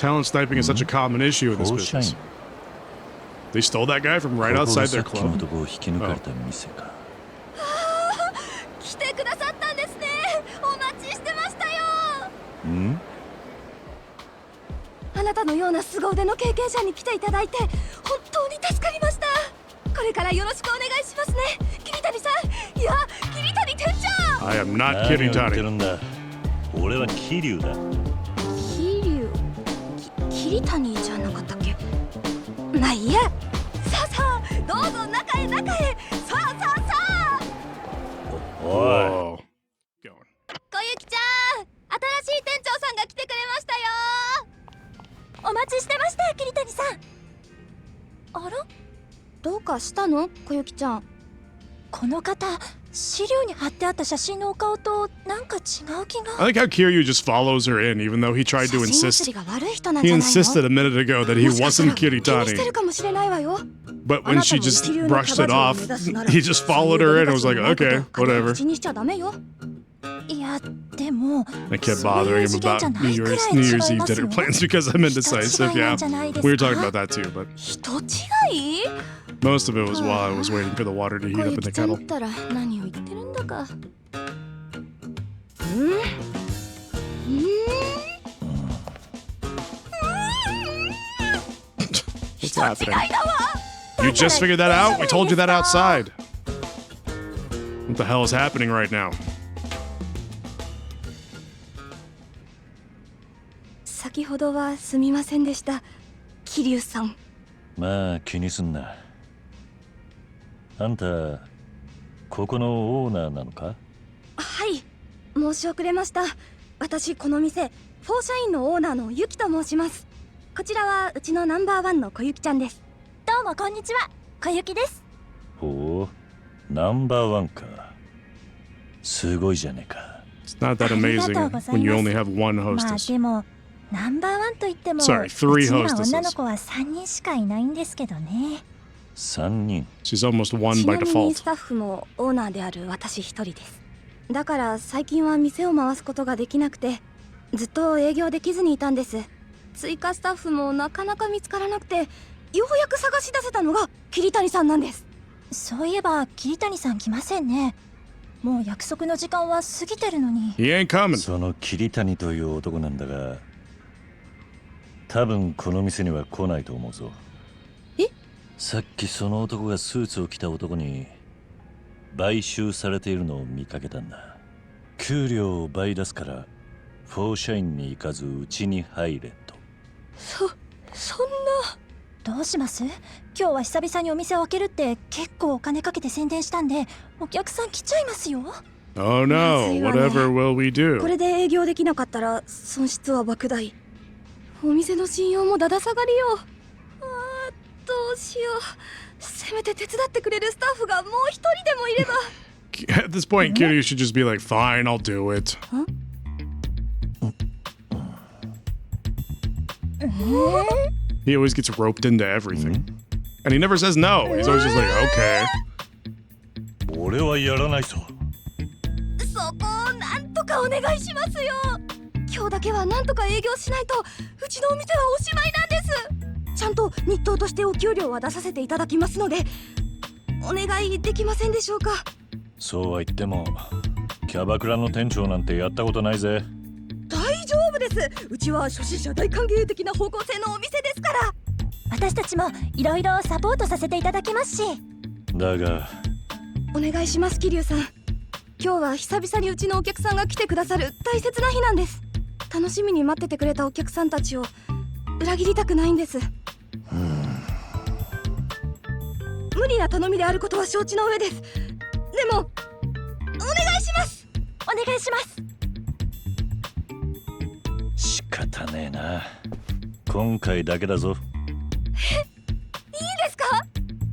Talent sniping is such a common issue in this フォーシャイ business. ン They stole that guy from right ここが outside さ their っきの club. 男を引き抜かれた店か。来てくださったんですね。お待ちしてましたよ。ん？あなたのような凄腕の経験者に来ていただいて本当に助かりました。これからよろしくお願いしますね、桐谷さん。いや、桐谷店長。 I am not 何を kidding, 言って Tony. るんだ。俺は桐生だ。桐生、桐谷じゃなかったっけ。まあいいや。さあさあ、どうぞ中へ中へ。さあさあさあ。お Whoa. Going. 小雪ちゃん、新しい店長さんが来てくれましたよ。お待ちしてました、桐谷さん。あら、どうかしたの、小雪ちゃん。この方、資料に貼ってあった写真のお顔となんか違う気が。 I like how Kiryu just follows her in, even though he tried to 写真 insist. 写りが悪い人なんじ He ゃないの。 insisted a minute ago that he もしかしたら wasn't 気にして Kiritani. るかもしれないわよ。 But when she just brushed it off, he just followed her in and was like, okay, whatever. 口にしちゃダメよ。いや、でも I kept bothering him about New Year's Eve dinner plans because I'm indecisive. Yeah, we were talking about that too, but 人違い。 most of it was while I was waiting for the water to heat 小 up in 雪 the ちゃん kettle. ったら何を言ってるんだか。What's happening? You just figured that out? We told you that outside. What the hell is happening right now? 先ほどはすみませんでした、桐生さん。まあ気にすんな。あんたここのオーナーなのか？はい、申し遅れました。私この店フォーシャインのオーナーのゆきと申します。こちらはうちのナンバーワンの小雪ちゃんです。どうもこんにちは、小雪です。ほう、ナンバーワンか。すごいじゃねえか。 It's not that amazing when you only have one まあ hostess. でもナンバーワンといっても Sorry, う three ちには hostesses. 女の子は3人しかいないんですけどね。3人。 She's almost one ち by なみに default. スタッフもオーナーである私一人です。だから最近は店を回すことができなくてずっと営業できずにいたんです。追加スタッフもなかなか見つからなくてようやく探し出せたのが桐谷さんなんです。そういえば桐谷さん来ませんね。もう約束の時間は過ぎてるのに。 He ain't coming. その桐谷という男なんだが、多分この店には来ないと思うぞ。え？さっきその男がスーツを着た男に買収されているのを見かけたんだ。給料を倍出すからフォーシャインに行かずうちに入れと。そんな。どうします？今日は久々にお店を開けるって結構お金かけて宣伝したんでお客さん来ちゃいますよ。 Oh no, whatever will we こ do? れで営業できなかったら損失は莫大。お店の信用もだだ下がりよ。どうしよう。せめて手伝ってくれるスタッフがもう一人でもいれば。At this point, Kiryu should just be like, fine, I'll do it. He always gets roped into everything. And he never says no. He's always just like, okay. 俺はやらないぞ。そこをなんとかお願いしますよ。今日だけはなんとか営業しないとうちのお店はおしまいなんです。ちゃんと日当としてお給料は出させていただきますのでお願いできませんでしょうか。そうは言ってもキャバクラの店長なんてやったことないぜ。大丈夫です。うちは初心者大歓迎的な方向性のお店ですから。私たちもいろいろサポートさせていただきますし。だがお願いします桐生さん。今日は久々にうちのお客さんが来てくださる大切な日なんです。楽しみに待っててくれたお客さんたちを裏切りたくないんです。無理な頼みであることは承知の上です。でもお願いします。お願いします。仕方ねえな。今回だけだぞ。いいんですか？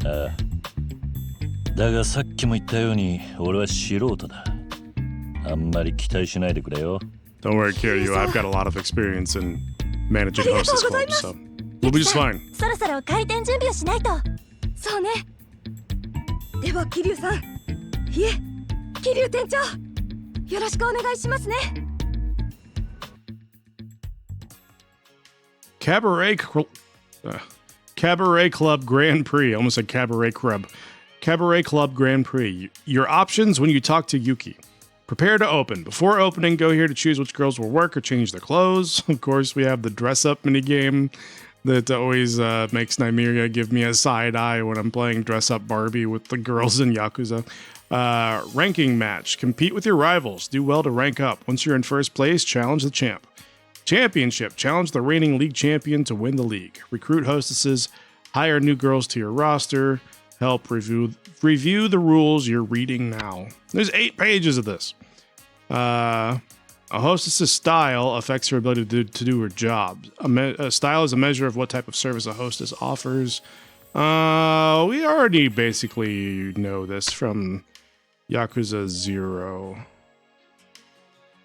ああ。だがさっきも言ったように俺は素人だ。あんまり期待しないでくれよ。Don't worry, Kiryu. I've got a lot of experience in managing hostess clubs, so we'll be just fine. そろそろ開店準備をしないと。そうね。では桐生さん、いえ桐生店長、よろしくお願いしますね。Cabaret Club Grand Prix. I almost said Cabaret Club. Cabaret Club Grand Prix. Your options when you talk to Yuki. Prepare to open. Before opening, go here to choose which girls will work or change their clothes. Of course, we have the dress-up minigame that always makes Nymeria give me a side eye when I'm playing dress-up Barbie with the girls in Yakuza. Ranking match. Compete with your rivals. Do well to rank up. Once you're in first place, challenge the champ. Championship. Challenge the reigning league champion to win the league. Recruit hostesses. Hire new girls to your roster. Help review the rules you're reading now. There's 8 pages of this. A hostess's style affects her ability to do her job. A style is a measure of what type of service a hostess offers. We already basically know this from Yakuza 0.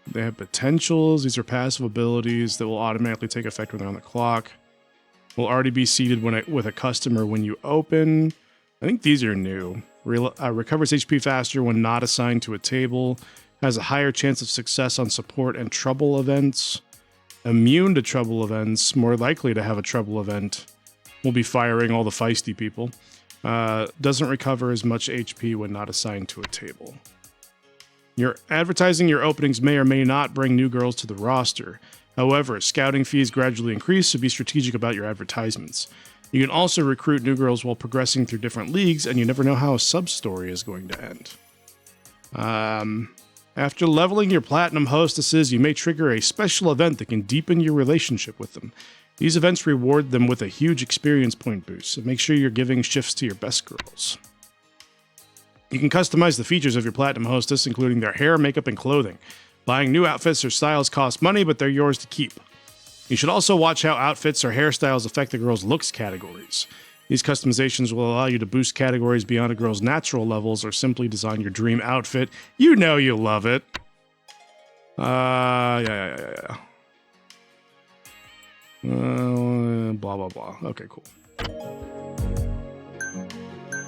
They have potentials. These are passive abilities that will automatically take effect when they're on the clock. Will already be seated with a customer when you open. I think these are new. Recovers HP faster when not assigned to a table. Has a higher chance of success on support and trouble events. Immune to trouble events. More likely to have a trouble event. Will be firing all the feisty people. Doesn't recover as much HP when not assigned to a table. Your advertising your openings may or may not bring new girls to the roster. However, scouting fees gradually increase, so be strategic about your advertisements. You can also recruit new girls while progressing through different leagues, and you never know how a sub-story is going to end. After leveling your platinum hostesses, you may trigger a special event that can deepen your relationship with them. These events reward them with a huge experience point boost, so make sure you're giving shifts to your best girls. You can customize the features of your platinum hostess, including their hair, makeup, and clothing. Buying new outfits or styles cost money, but they're yours to keep. You should also watch how outfits or hairstyles affect the girl's looks categories. These customizations will allow you to boost categories beyond a girl's natural levels or simply design your dream outfit. You know you love it. Yeah. Blah, blah, blah. Okay, cool.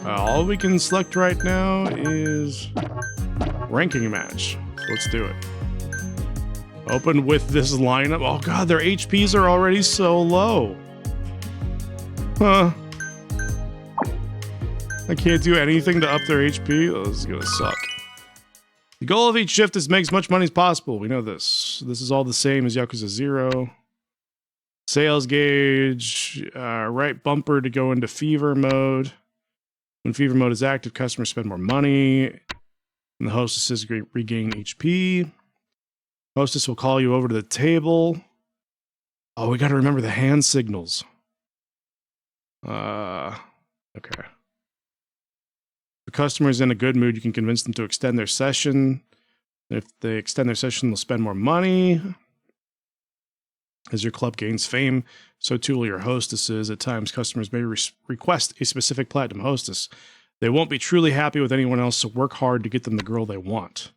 All we can select right now is ranking match. So let's do it. Open with this lineup. Oh god, their HPs are already so low. Huh. I can't do anything to up their HP. Oh, this is gonna suck. The goal of each shift is to make as much money as possible. We know this. This is all the same as Yakuza 0. Sales gauge. Right bumper to go into fever mode. When fever mode is active, customers spend more money. And the hostesses regain HP. Hostess will call you over to the table. Oh, we got to remember the hand signals. Okay. If the customer's in a good mood, you can convince them to extend their session. If they extend their session, they'll spend more money. As your club gains fame, so too will your hostesses. At times, customers may request a specific platinum hostess. They won't be truly happy with anyone else, so work hard to get them the girl they want.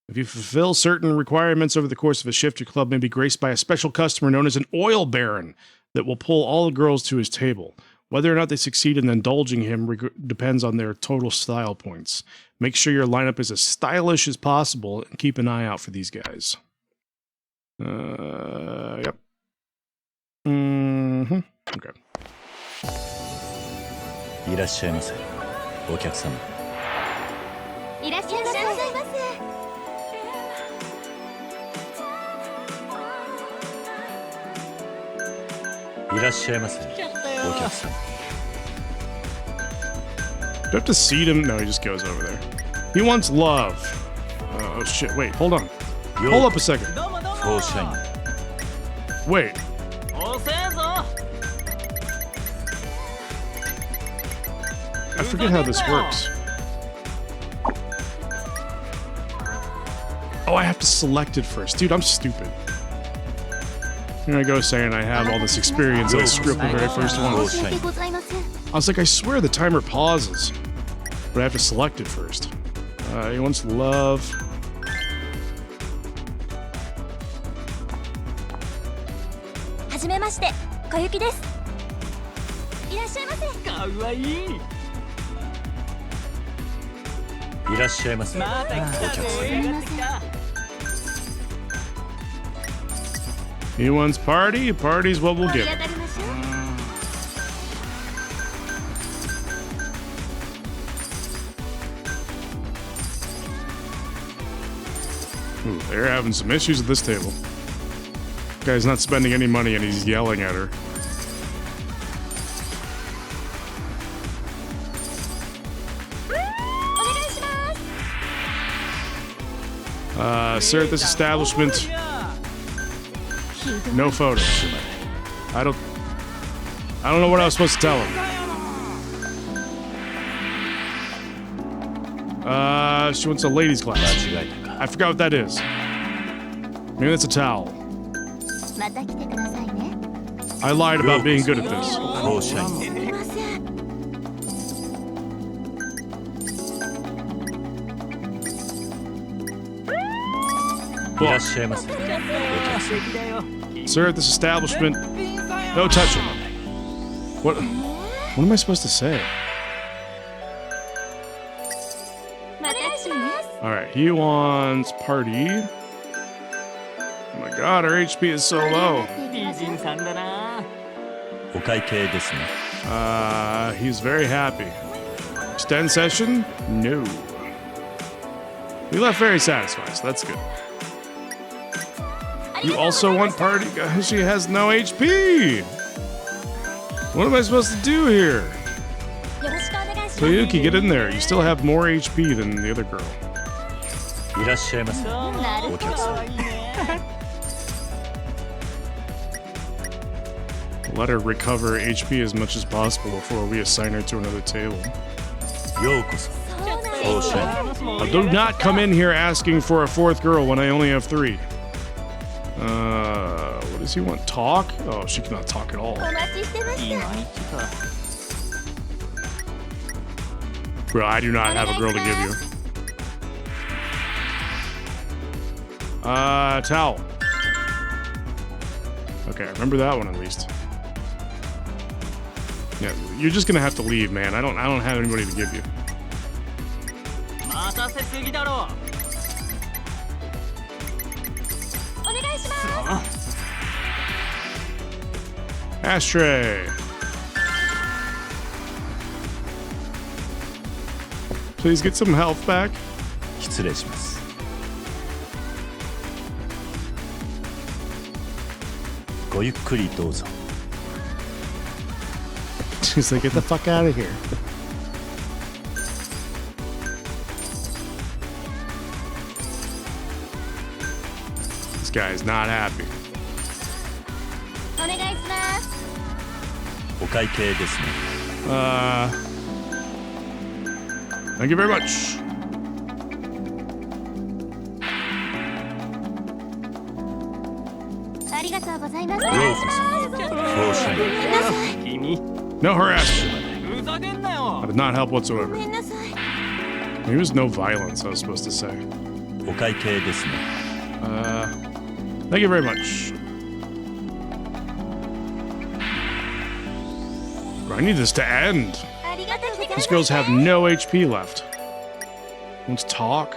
If you fulfill certain requirements over the course of a shift, your club may be graced by a special customer known as an oil baron that will pull all the girls to his table. Whether or not they succeed in indulging him depends on their total style points. Make sure your lineup is as stylish as possible and keep an eye out for these guys. Yep. Okay. いらっしゃいませ、お客様。いらっしゃいませ。いらっしゃいませ、お客様。 Do I have to seat him? No, he just goes over there. He wants love. Oh shit, wait, hold on. Hold up a second. Wait. I forget how this works. Oh, I have to select it first. Dude, I'm stupid. Here I go saying I have all this experience and I screw up the very first one. I was like, I swear the timer pauses. But I have to select it first. He wants love. Koyuki desu. いらっしゃいませ。かわいい。いらっしゃいませ、お客様。He wants party. Party's what we'll 盛り give 上 him. がりましょう。 Ooh, they're having some issues at this table. Guy's not spending any money and he's yelling at her. Sir, at this establishment, no photos. I don't know what I was supposed to tell him. She wants a ladies' class. I forgot what that is. Maybe that's a towel. また来てくださいね。 I lied about being good at this. すみません。 Sir, at this establishment, no touching. What am I supposed to say? また来てね。 Alright, he wants party. Oh my god, our HP is so low. 美人さんだな。お会計ですね。 He's very happy. Extend session? No. He left very satisfied, so that's good. You also want party? She has no HP! What am I supposed to do here? よろしくお願いします。 Toyuki, get in there. You still have more HP than the other girl. いらっしゃいませ。なるほお客様。 Let her recover HP as much as possible before we assign her to another table. ようこそ。フォーシャイン。 Now, do not come in here asking for a fourth girl when I only have 3. What does he want? Talk? Oh, she cannot talk at all. お待ちしてました。 Bro, I do not have a girl to give you. Towel. Okay, remember that one at least. Yeah, you're just gonna have to leave, man. I don't have anybody to give you. 待たせすぎだろ。お願いします。 Ashtray. Please get some health back. 失礼します。ごゆっくりどうぞ。 She's like, get the fuck out of here. This guy is not happy. お願いします。お会計ですね。 Thank you very much. ありがとうございます。ようこそ。フォーシャイン。君、 No harassment. ふざけんなよ That。did not help whatsoever. ごめんなさい。 There was no violence, I was supposed to say. お会計ですね。 Thank you very much. I need this to end. ありがとうございま These す。 girls have no HP left. Let's talk.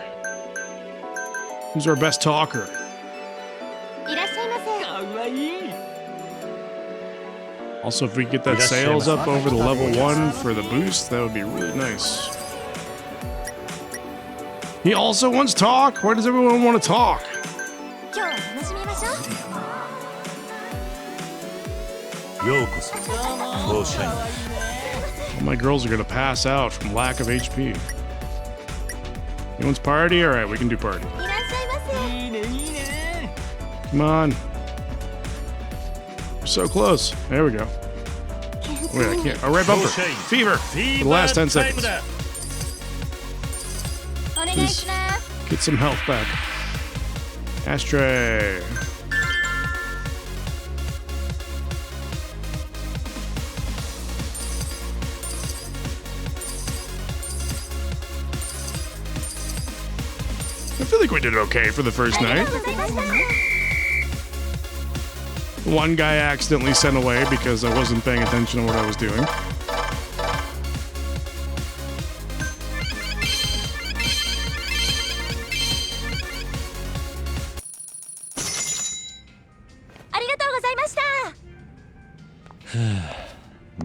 Who's our best talker? いらっしゃいませ。かわいい。 Also, if we get that sales up over to level 1 for the boost, that would be really nice. He also wants talk? Why does everyone want to talk? 今日は楽しみましょう。ようこそ。フォーシャイン。 All my girls are gonna pass out from lack of HP. He wants party? Alright, we can do party. いらっしゃいませ。いいねいいね。 Come on. We're so close. There we go. Wait, I can't. Oh, red bumper. Fever. For the last 10 seconds. お願いします。 Get some health back. Ashtray. I feel like we did okay for the first ありが night. とうございました。 One guy accidentally sent away because I wasn't paying attention to what I was doing.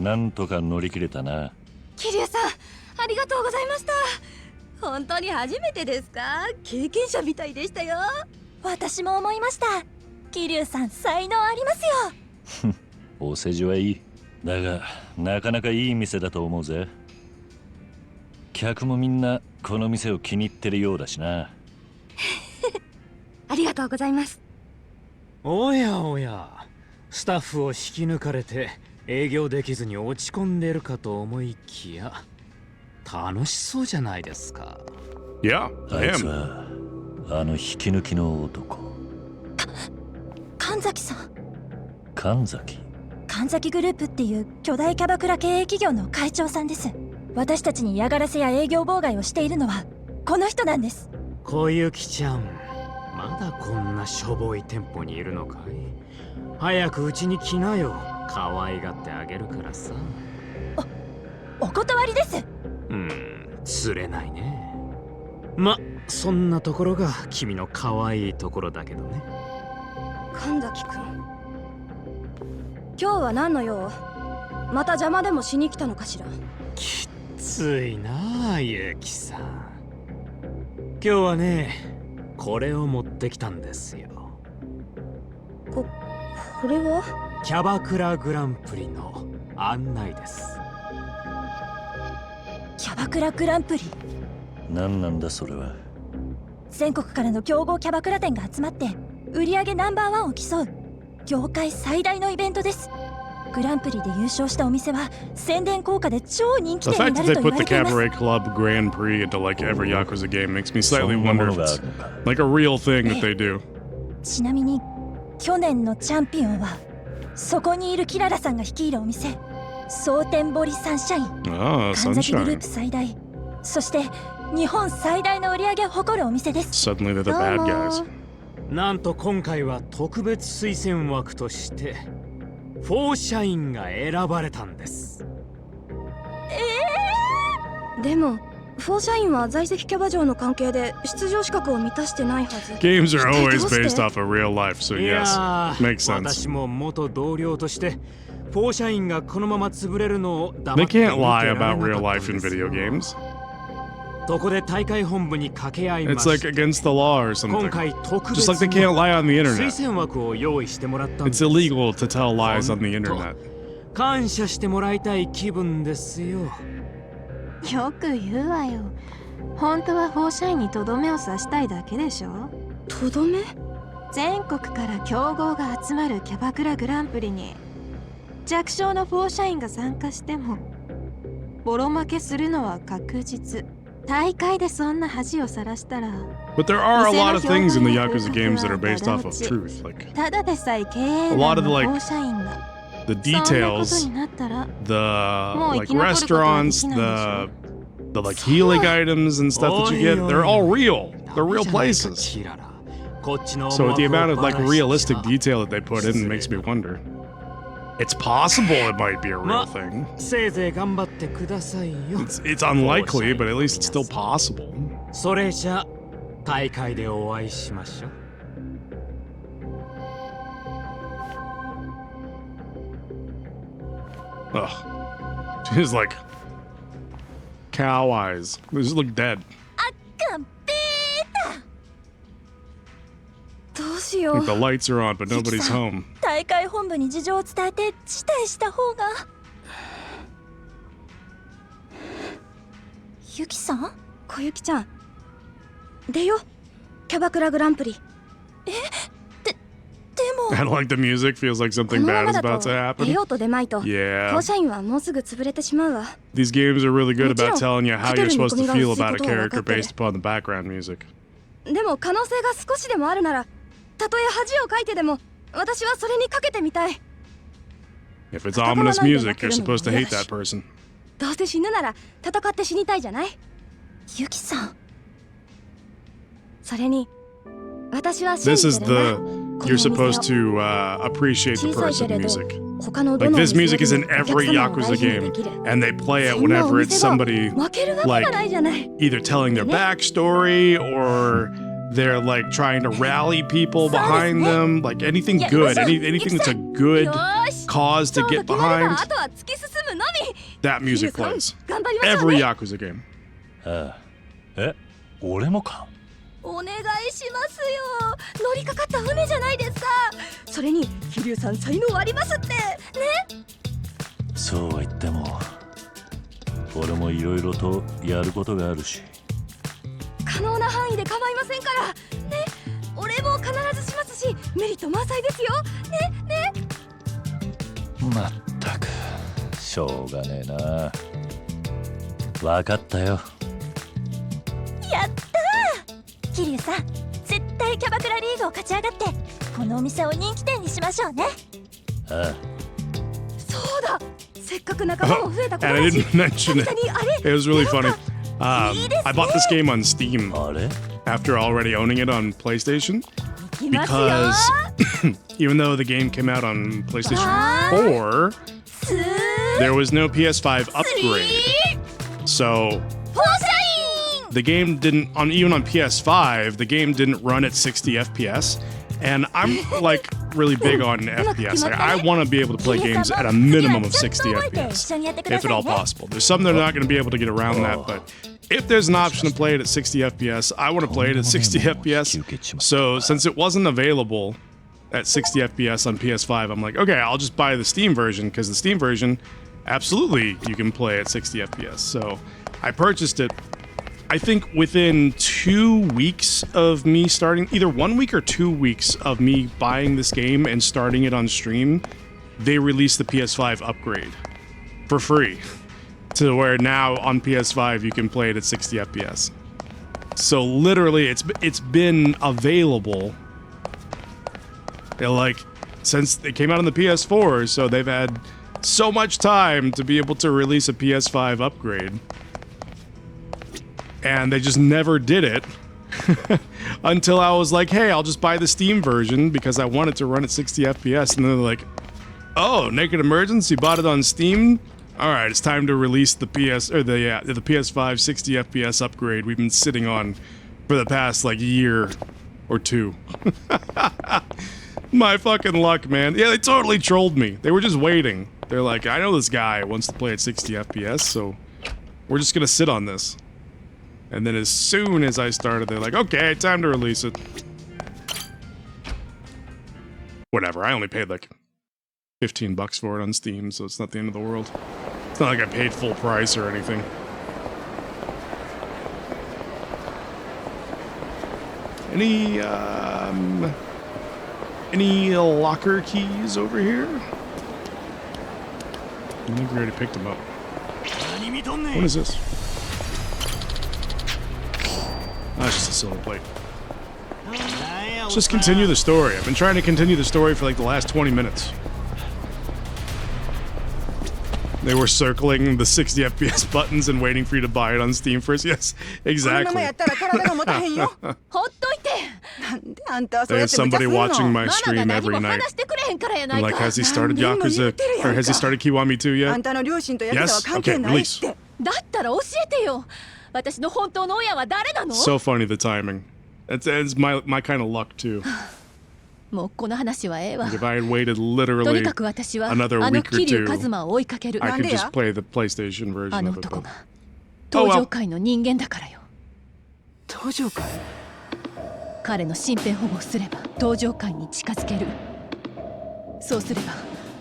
なんとか乗り切れたな。桐生さん、ありがとうございました。本当に初めてですか？経験者みたいでしたよ。私も思いました。桐生さん才能ありますよ。お世辞はいい。だがなかなかいい店だと思うぜ。客もみんなこの店を気に入ってるようだしな。ありがとうございます。おやおや、スタッフを引き抜かれて営業できずに落ち込んでるかと思いきや、楽しそうじゃないですか。Yeah, あいつ him. はあの引き抜きの男。神崎さん。神崎。神崎グループっていう巨大キャバクラ経営企業の会長さんです。私たちに嫌がらせや営業妨害をしているのはこの人なんです。小雪ちゃん、まだこんなしょぼい店舗にいるのかい？早くうちに来なよ。可愛がってあげるからさ。お断りです。釣れないね。ま、そんなところが君の可愛いところだけどね。神崎くん、今日は何の用？また邪魔でもしに来たのかしら？きついなあ、ゆきさん。今日はね、これを持ってきたんですよ。これは？キャバクラグランプリの案内です。キャバクラグランプリ。何なんだそれは。全国からの強豪キャバクラ店が集まって売上ナンバーワンを競う業界最大のイベントです。グランプリで優勝したお店は宣伝効果で超人気 The 店に fact な that る they と言 put わ the れています。 Cabaret Club Grand Prix into like every Yakuza game makes me そ slightly んなも wonder の if があ it's るのか。 like a real thing that they do. ちなみに去年のチャンピオンはそこにいるキララさんが率いるお店、蒼天堀サンシャイン。 Ah, 神崎グルー sunshine. プ最大、そして日本最大の売り上げを誇るお店です。 Suddenly they're the bad guys. なんと今回は特別推薦枠としてフォーシャインが選ばれたんです。でもフォーシャインは在籍キャバ嬢の関係で出場資格を満たしてないはず。 Games are always どうして？ based off of real life, so い yes, や makes ー、 sense. 私も元同僚としてフォーシャインがこのまま潰れるのを They 黙って見て can't lie られな about か real ったん life in ですよ。 video games. そこで大会本部に掛け合いま It's し like て、 against the law or 今 something. 回特 Just 別 like they can't に lie on the 推 internet. 薦枠を用意してもらったんで It's す。 illegal to tell lies on the internet. 感謝してもらいたい気分ですよ。よく言うわよ。本当はフォーシャインにとどめを刺したいだけでしょ。とどめ？全国から強豪が集まるキャバクラグランプリに弱小のフォーシャインが参加してもボロ負けするのは確実。大会でそんな恥をさらしたら But there are a lot of things in the Yakuza games that are based off of truth. Like ただでさえ経営 a lot of の the フォ like ーシャインが the そんなこと details, になったら the like 生き残ることはで restaurants, きないでしょ。 the like healing items and stuff that you get, they're all real. They're real places. So the amount of like realistic detail that they put in makes me wonder. It's possible it might be a real thing. せいぜい頑張ってくださいよ。 It's unlikely, but at least it's still possible. それじゃ大会でお会いしましょう。Ugh. She's like cow eyes. They just look dead. カンペータ。どうしよ Like う。 the lights are on, but nobody's home. 大会本部に事情を伝えて辞退した方が。ゆきさん？小雪ちゃん、出よ。キャバクラグランプリ。でも I don't like the music. Feels like こ something のま bad ま is だ about と to 出 happen. ようと出まいと。フォ Yeah. ーシャインはもうすぐ潰れてしまうわ。 These games are really good about Mochiro, telling you how you're supposed to Kakeru feel ni about a komi ga character usui based upon the background music. でも可能性が少しでもあるなら、たとえ恥をかいてでも私はそれにかけてみたい。 If it's ominous music, you're supposed to hate that person. どうせ死ぬなら戦って死にたいじゃない？ゆきさん。それに私は信 This じ is てるんだ。 the you're supposed to appreciate the 小さいけ person れど music. 他のど Like の this music is in お客 every 様を Yakuza 大事に game, できる。 and they play it そんなお whenever it's 店が somebody 負けるわけがないじゃない。 either telling their backstory or they're like trying to rally people behind them, like anything Yeah, good, listen, anything that's a good よーし、 cause to そうと get 決まれば behind. あとは突き進むの that music plays. 頑張りましょう Every ね Yakuza game. ああ。え、俺もか。お願いしますよ。乗りかかった船じゃないですか。それに桐生さん才能ありますってね。そうは言っても俺もいろいろとやることがあるし。可能な範囲で構いませんからね。俺も必ずしますし、メリット満載ですよね。まったくしょうがねえな。わかったよ。やったー。桐生さん、絶対キャバクラリーグを勝ち上がってこのお店を人気店にしましょうね。ああ。そうだ。せっかく仲間も増えたこと And だ I し、 didn't mention it. 久々にあれ It was really やろう funny. か。I bought this game on Steam あれ after already owning it on PlayStation いきますよ because even though the game came out on PlayStation 4, there was no PS5 upgrade. So the game didn't even on PS5, the game didn't run at 60 FPS. And I'm like really big on FPS. Like, I want to be able to play games at a minimum of 60 FPS, if at all possible. There's some that are not going to be able to get around that, but if there's an option to play it at 60 FPS, I want to play it at 60 FPS. So since it wasn't available at 60 FPS on PS5, I'm like, okay, I'll just buy the Steam version, because the Steam version, absolutely, you can play at 60 FPS. So I purchased it. I think within 2 weeks of me starting, either 1 week or 2 weeks of me buying this game and starting it on stream, they released the PS5 upgrade for free to where now on PS5 you can play it at 60 FPS. So literally it's been available like since it came out on the PS4, so they've had so much time to be able to release a PS5 upgrade. And they just never did it until I was like, hey, I'll just buy the Steam version because I want it to run at 60 FPS. And then they're like, oh, Naked Emergence, you bought it on Steam? All right, it's time to release the the PS5 60 FPS upgrade we've been sitting on for the past like year or two. My fucking luck, man. Yeah, they totally trolled me. They were just waiting. They're like, I know this guy wants to play at 60 FPS, so we're just gonna sit on this. And then as soon as I started, they're like, okay, time to release it. Whatever, I only paid like $15 for it on Steam, so it's not the end of the world. It's not like I paid full price or anything. Any locker keys over here? I think we already picked them up. What is this? That's just a silver plate. Let's just continue the story. I've been trying to continue the story for like the last 20 minutes. They were circling the 60 FPS buttons and waiting for you to buy it on Steam first. Yes, exactly. There's somebody watching my stream every night. I'm like, has he started Yakuza, or has he started Kiwami 2 yet? Yes? Okay, release. So funny, the timing. It's my kind of luck, too. Like if I had waited literally another week or two, I could just play the PlayStation version of it. But... Oh well. 彼の身辺保護をすれば登場界に近づける。そうすれば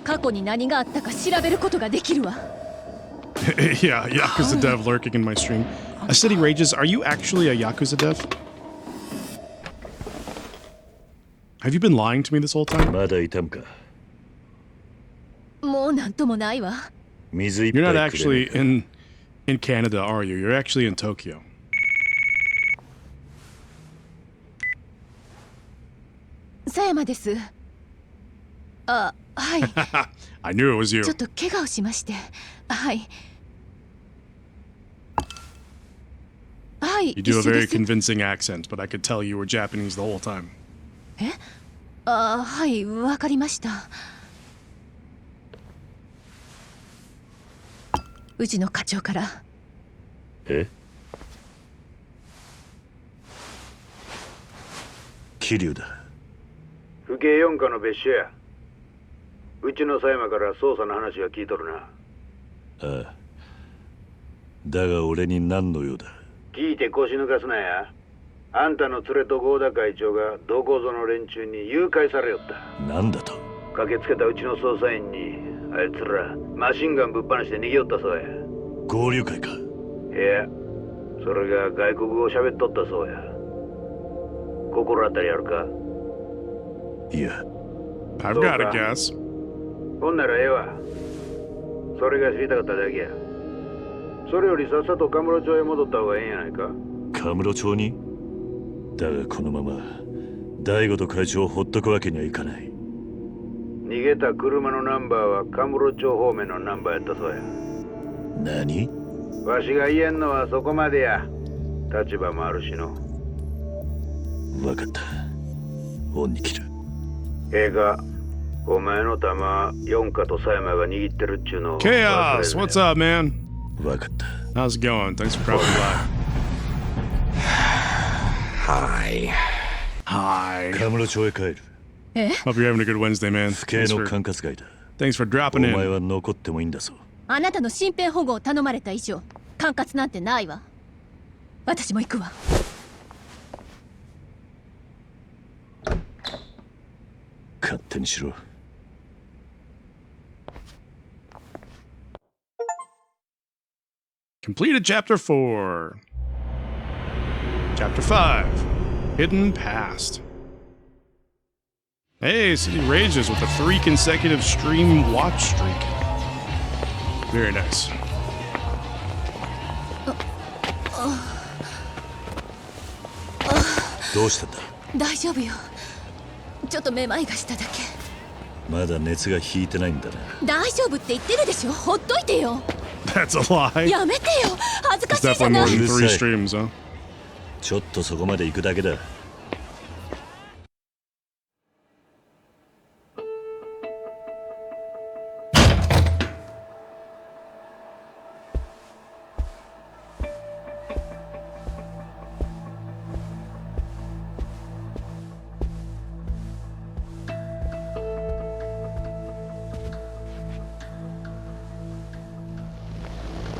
過去に何があったか調べることができるわ。Yeah, Yakuza dev lurking in my stream. A City Rages, are you actually a Yakuza dev? Have you been lying to me this whole time? まだいたんか。もうなんともないわ。水いっ You're ぱ not いくれ actually in Canada, are you? You're actually in Tokyo. 佐山です。あ、はい。I knew it was you. ちょっと怪我をしまして。はい。はい。 You do a 一緒で very す。 convincing accent, but I could tell you were Japanese the whole time. え？あ、はい、わかりました。うちの課長から。え？桐生だ。府警四課の別所や。うちの佐山から捜査の話は聞いとるな。ああ、だが俺に何の用だ。聞いて腰抜かすなや。あんたの連れと合田会長がどこぞの連中に誘拐されよった。なんだと。駆けつけたうちの捜査員にあいつらマシンガンぶっ放して逃げよったそうや。合流会か。いや、それが外国語喋っとったそうや。心当たりあるか？いや。I've got a guess. ほんならええわ。それが知りたかっただけや。それよりさっさとカムロ町へ戻った方がええんやないか。カムロ町に？だがこのまま大悟と会長をほっとくわけにはいかない。逃げた車のナンバーはカムロ町方面のナンバーやったそうや。何？わしが言えんのはそこまでや。立場もあるしの。わかった。恩に切る。ええか、お前の弾四課と狭山が握ってるっちゅうのを。Chaos, what's up, man? わかった。How's it going? Thanks for dropping by. Hi. Hi. カムロ町へ帰る。Hope you're having a good Wednesday, man. 府警の管轄外だ。Thanks for dropping お前 in. は残ってもいいんだぞ。あなたの身辺保護を頼まれた以上管轄なんてないわ。私も行くわ。勝手にしろ。Completed Chapter 4. Chapter 5. Hidden Past. Hey, City Rages with a 3 consecutive stream watch streak. Very nice. どうしたんだ？大丈夫よ。ちょっとめまいがしただけ。まだ熱が引いてないんだな。大丈夫って言ってるでしょ。ほっといてよ。That's a lie. やめてよ。恥ずか It's しいじゃ definitely な more い。 than 3 streams, huh? ちょっとそこまで行くだけだ。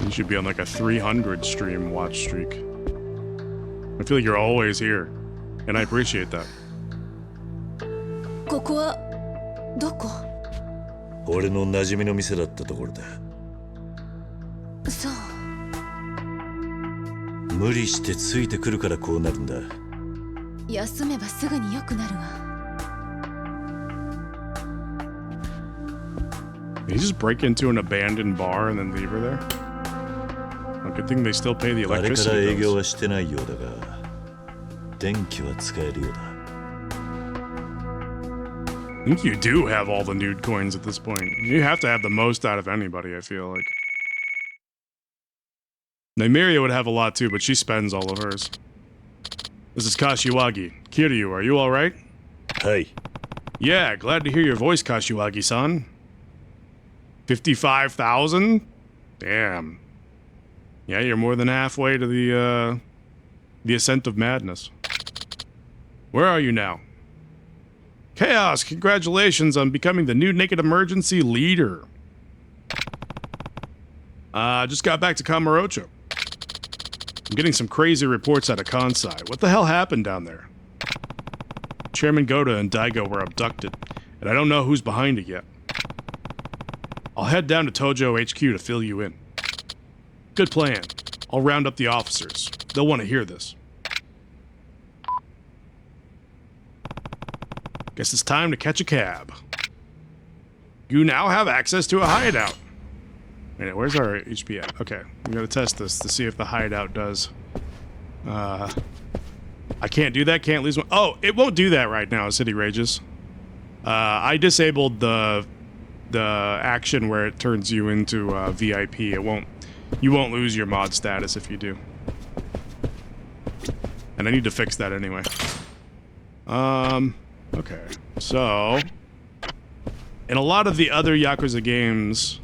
You should be on like a 300 stream watch streak. I feel like you're always here, and I appreciate that. ここはどこ？俺の馴染みの店だったところだ。そう。無理してついてくるからこうなるんだ。休めばすぐに良くなるわ。Did you just break into an abandoned bar and then leave her there? Well, good thing they still pay the あれから electricity 営業 bills. はしてないようだが、電気は使えるようだ。I think you do have all the nude coins at this point. You have to have the most out of anybody, I feel like. Nymeria would have a lot too, but she spends all of hers. This is Kashiwagi. Kiryu, are you alright? Hey. Yeah, glad to hear your voice, Kashiwagi-san. 55,000? Damn. Yeah, you're more than halfway to the Ascent of Madness. Where are you now? Chaos, congratulations on becoming the new Naked Emergency leader. Just got back to Kamurocho. I'm getting some crazy reports out of Kansai. What the hell happened down there? Chairman Goda and Daigo were abducted, and I don't know who's behind it yet. I'll head down to Tojo HQ to fill you in. Good plan. I'll round up the officers. They'll want to hear this. Guess it's time to catch a cab. You now have access to a hideout. Wait, where's our HP at? Okay, I'm gonna test this to see if the hideout does. I can't do that, can't lose one. Oh, it won't do that right now, City Rages. I disabled the action where it turns you into VIP. You won't lose your mod status if you do. And I need to fix that anyway. Okay, so in a lot of the other Yakuza games,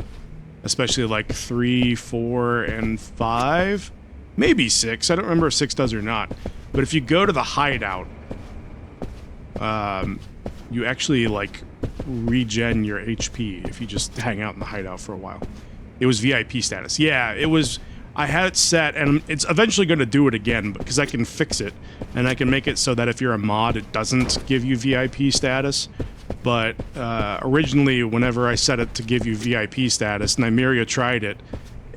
especially like 3, 4, and 5, maybe 6, I don't remember if 6 does or not, but if you go to the hideout, you actually like regen your HP if you just hang out in the hideout for a while. It was VIP status. Yeah, it was I had it set, and it's eventually going to do it again because I can fix it, and I can make it so that if you're a mod, it doesn't give you VIP status. But originally, whenever I set it to give you VIP status, Nymeria tried it,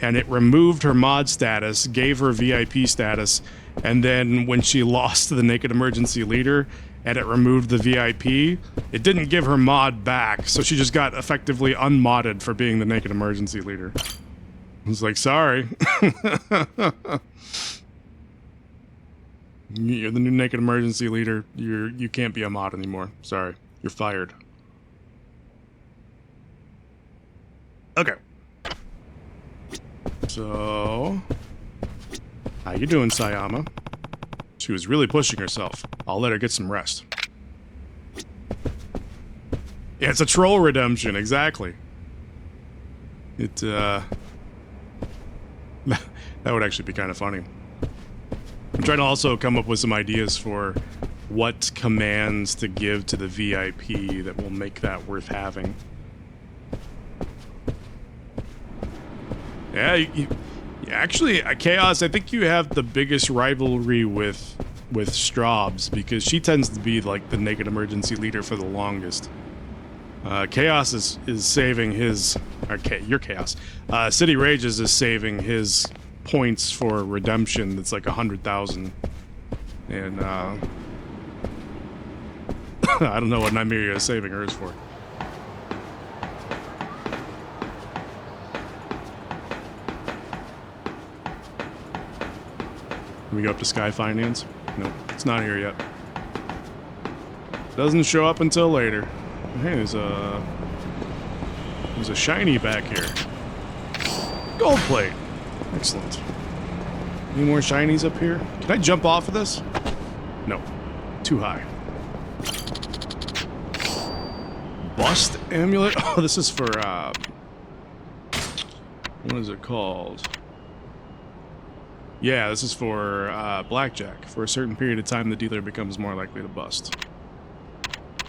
and it removed her mod status, gave her VIP status, and then when she lost to the Naked Emergency Leader, and it removed the VIP, it didn't give her mod back, so she just got effectively unmodded for being the Naked Emergency Leader. I was like, sorry. You're the new Naked Emergency Leader. You can't be a mod anymore. Sorry. You're fired. Okay. So... how you doing, Sayama? She was really pushing herself. I'll let her get some rest. Yeah, it's a troll redemption, exactly. That would actually be kind of funny. I'm trying to also come up with some ideas for what commands to give to the VIP that will make that worth having. Yeah, actually, Chaos, I think you have the biggest rivalry with Straubs, because she tends to be like the Naked Emergency Leader for the longest. Chaos is saving his... okay, you're Chaos. City Rages is saving his points for redemption that's like 100,000. And, I don't know what Nymeria is saving hers for. Can we go up to Sky Finance? Nope, it's not here yet. Doesn't show up until later. Hey, there's a shiny back here. Gold plate. Excellent. Any more shinies up here? Can I jump off of this? No. Too high. Bust amulet? Oh, this is for, what is it called? Yeah, this is for, blackjack. For a certain period of time, the dealer becomes more likely to bust.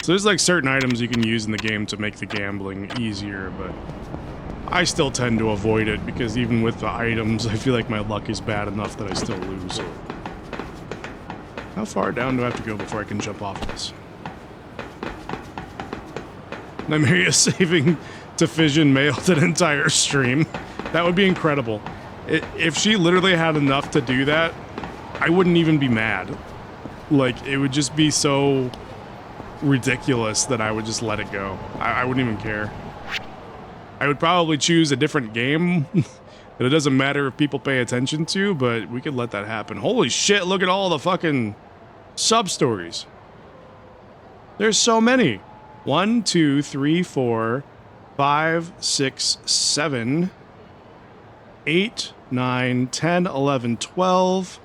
So there's like certain items you can use in the game to make the gambling easier, but I still tend to avoid it because even with the items, I feel like my luck is bad enough that I still lose. How far down do I have to go before I can jump off of this? Nymeria saving to Fission mailed an entire stream. That would be incredible. If she literally had enough to do that, I wouldn't even be mad. Like, it would just be so ridiculous that I would just let it go. I wouldn't even care. I would probably choose a different game that it doesn't matter if people pay attention to, but we could let that happen. Holy shit, look at all the fucking sub-stories. There's so many. 1, 2, 3, 4, 5, 6, 7, 8, 9, 10, 11, 12,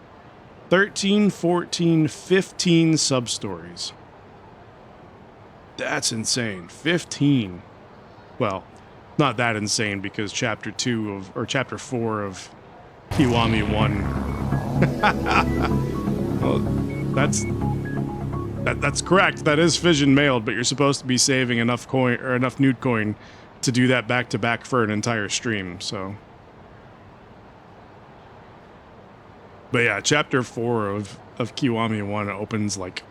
13, 14, 15 sub-stories. That's insane. 15. Well, not that insane because chapter 2 of, or chapter 4 of Kiwami 1. Well, that's correct. That is fission mailed, but you're supposed to be saving enough coin or enough nude coin to do that back to back for an entire stream, so. But yeah, chapter 4 of Kiwami 1 opens like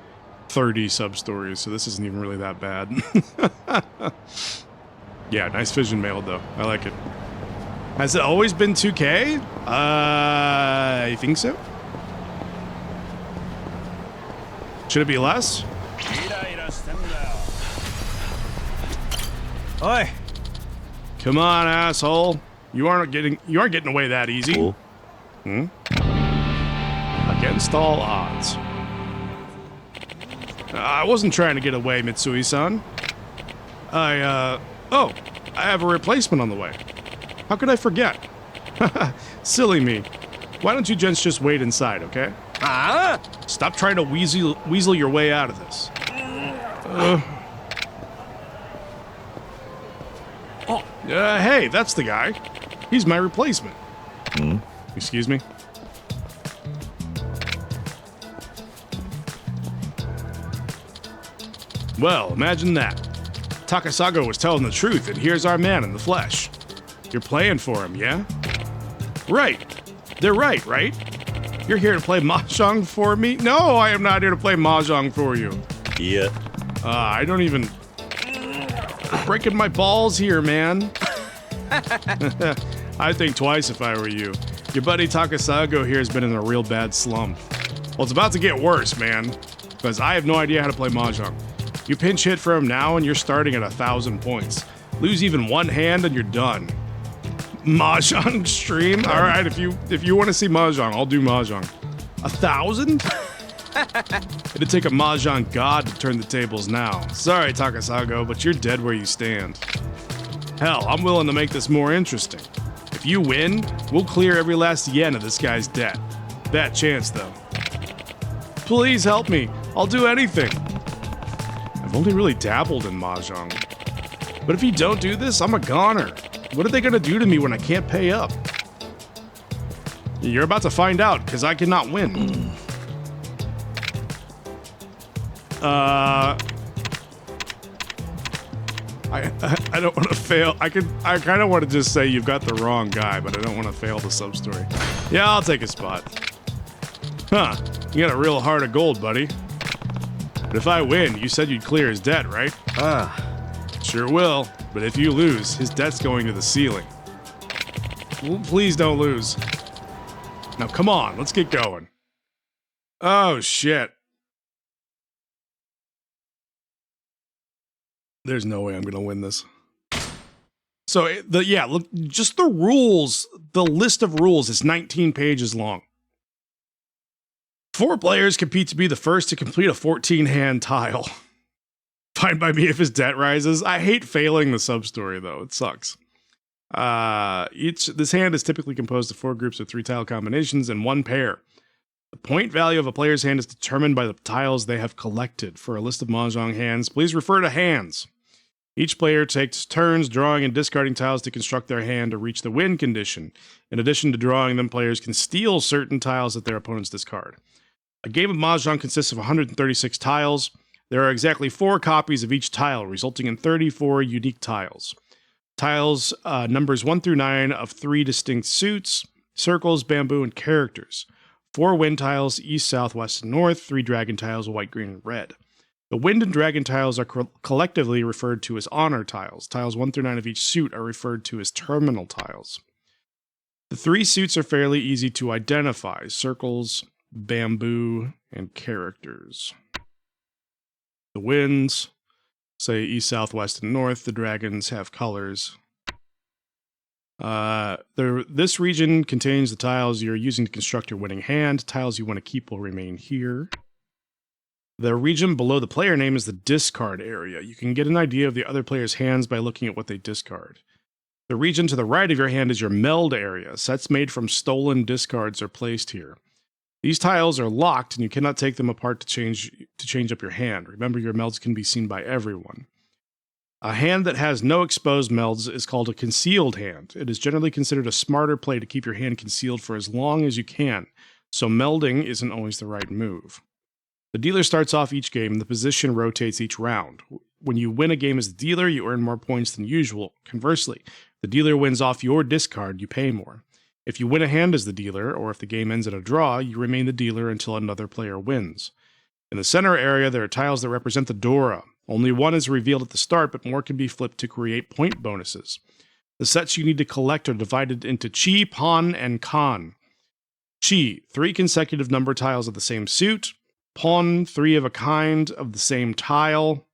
30 sub-stories, so this isn't even really that bad. Yeah, nice fission mailed though. I like it. Has it always been 2K? I think so. Should it be less? Oi! Come on, asshole. You aren't getting away that easy. Cool. Against all odds. I wasn't trying to get away, Mitsui-san. Oh, I have a replacement on the way. How could I forget? Silly me. Why don't you gents just wait inside, okay? Ah! Stop trying to weasel your way out of this. Hey, that's the guy. He's my replacement. Excuse me? Well, imagine that. Takasago was telling the truth, and here's our man in the flesh. You're playing for him, yeah? Right. They're right, right? You're here to play Mahjong for me? No, I am not here to play Mahjong for you. Yeah. I don't even... breaking my balls here, man. I'd think twice if I were you. Your buddy Takasago here has been in a real bad slump. Well, it's about to get worse, man, because I have no idea how to play Mahjong. You pinch hit for him now and you're starting at 1,000 points. Lose even one hand and you're done. Mahjong stream? Alright, if you want to see Mahjong, I'll do Mahjong. 1,000? It'd take a Mahjong god to turn the tables now. Sorry, Takasago, but you're dead where you stand. Hell, I'm willing to make this more interesting. If you win, we'll clear every last yen of this guy's debt. Bad chance, though. Please help me. I'll do anything. I've only really dabbled in Mahjong. But if you don't do this, I'm a goner. What are they gonna do to me when I can't pay up? You're about to find out, because I cannot win. I don't want to fail. I kind of want to just say you've got the wrong guy, but I don't want to fail the sub-story. Yeah, I'll take a spot. Huh, you got a real heart of gold, buddy. But if I win, you said you'd clear his debt, right? Sure will, but if you lose, his debt's going to the ceiling. Well, please don't lose. Now come on, let's get going. Oh, shit. There's no way I'm gonna win this. So, look, just the rules, the list of rules is 19 pages long. 4 players compete to be the first to complete a 14-hand tile. Fine by me if his debt rises. I hate failing the sub-story, though. It sucks. This hand is typically composed of 4 groups of 3 tile combinations and 1 pair. The point value of a player's hand is determined by the tiles they have collected. For a list of Mahjong hands, please refer to hands. Each player takes turns drawing and discarding tiles to construct their hand to reach the win condition. In addition to drawing them, players can steal certain tiles that their opponents discard. A game of Mahjong consists of 136 tiles. There are exactly 4 copies of each tile, resulting in 34 unique tiles. Tiles numbers 1 through 9 of 3 distinct suits, circles, bamboo, and characters. 4 wind tiles, east, south, west, and north. 3 dragon tiles, white, green, and red. The wind and dragon tiles are collectively referred to as honor tiles. Tiles 1 through 9 of each suit are referred to as terminal tiles. The 3 suits are fairly easy to identify: circles, bamboo, and characters. The winds say east, south, west, and north. The dragons have colors. This region contains the tiles you're using to construct your winning hand. Tiles you want to keep will remain here. The region below the player name is the discard area. You can get an idea of the other player's hands by looking at what they discard. The region to the right of your hand is your meld area. Sets made from stolen discards are placed here. These tiles are locked and you cannot take them apart to change up your hand. Remember, your melds can be seen by everyone. A hand that has no exposed melds is called a concealed hand. It is generally considered a smarter play to keep your hand concealed for as long as you can, so melding isn't always the right move. The dealer starts off each game, and the position rotates each round. When you win a game as the dealer, you earn more points than usual. Conversely, if the dealer wins off your discard, you pay more. If you win a hand as the dealer, or if the game ends in a draw, you remain the dealer until another player wins. In the center area, there are tiles that represent the Dora. Only one is revealed at the start, but more can be flipped to create point bonuses. The sets you need to collect are divided into Chi, Pawn, and Kan. Chi, 3 consecutive number tiles of the same suit. Pawn, 3 of a kind of the same tile.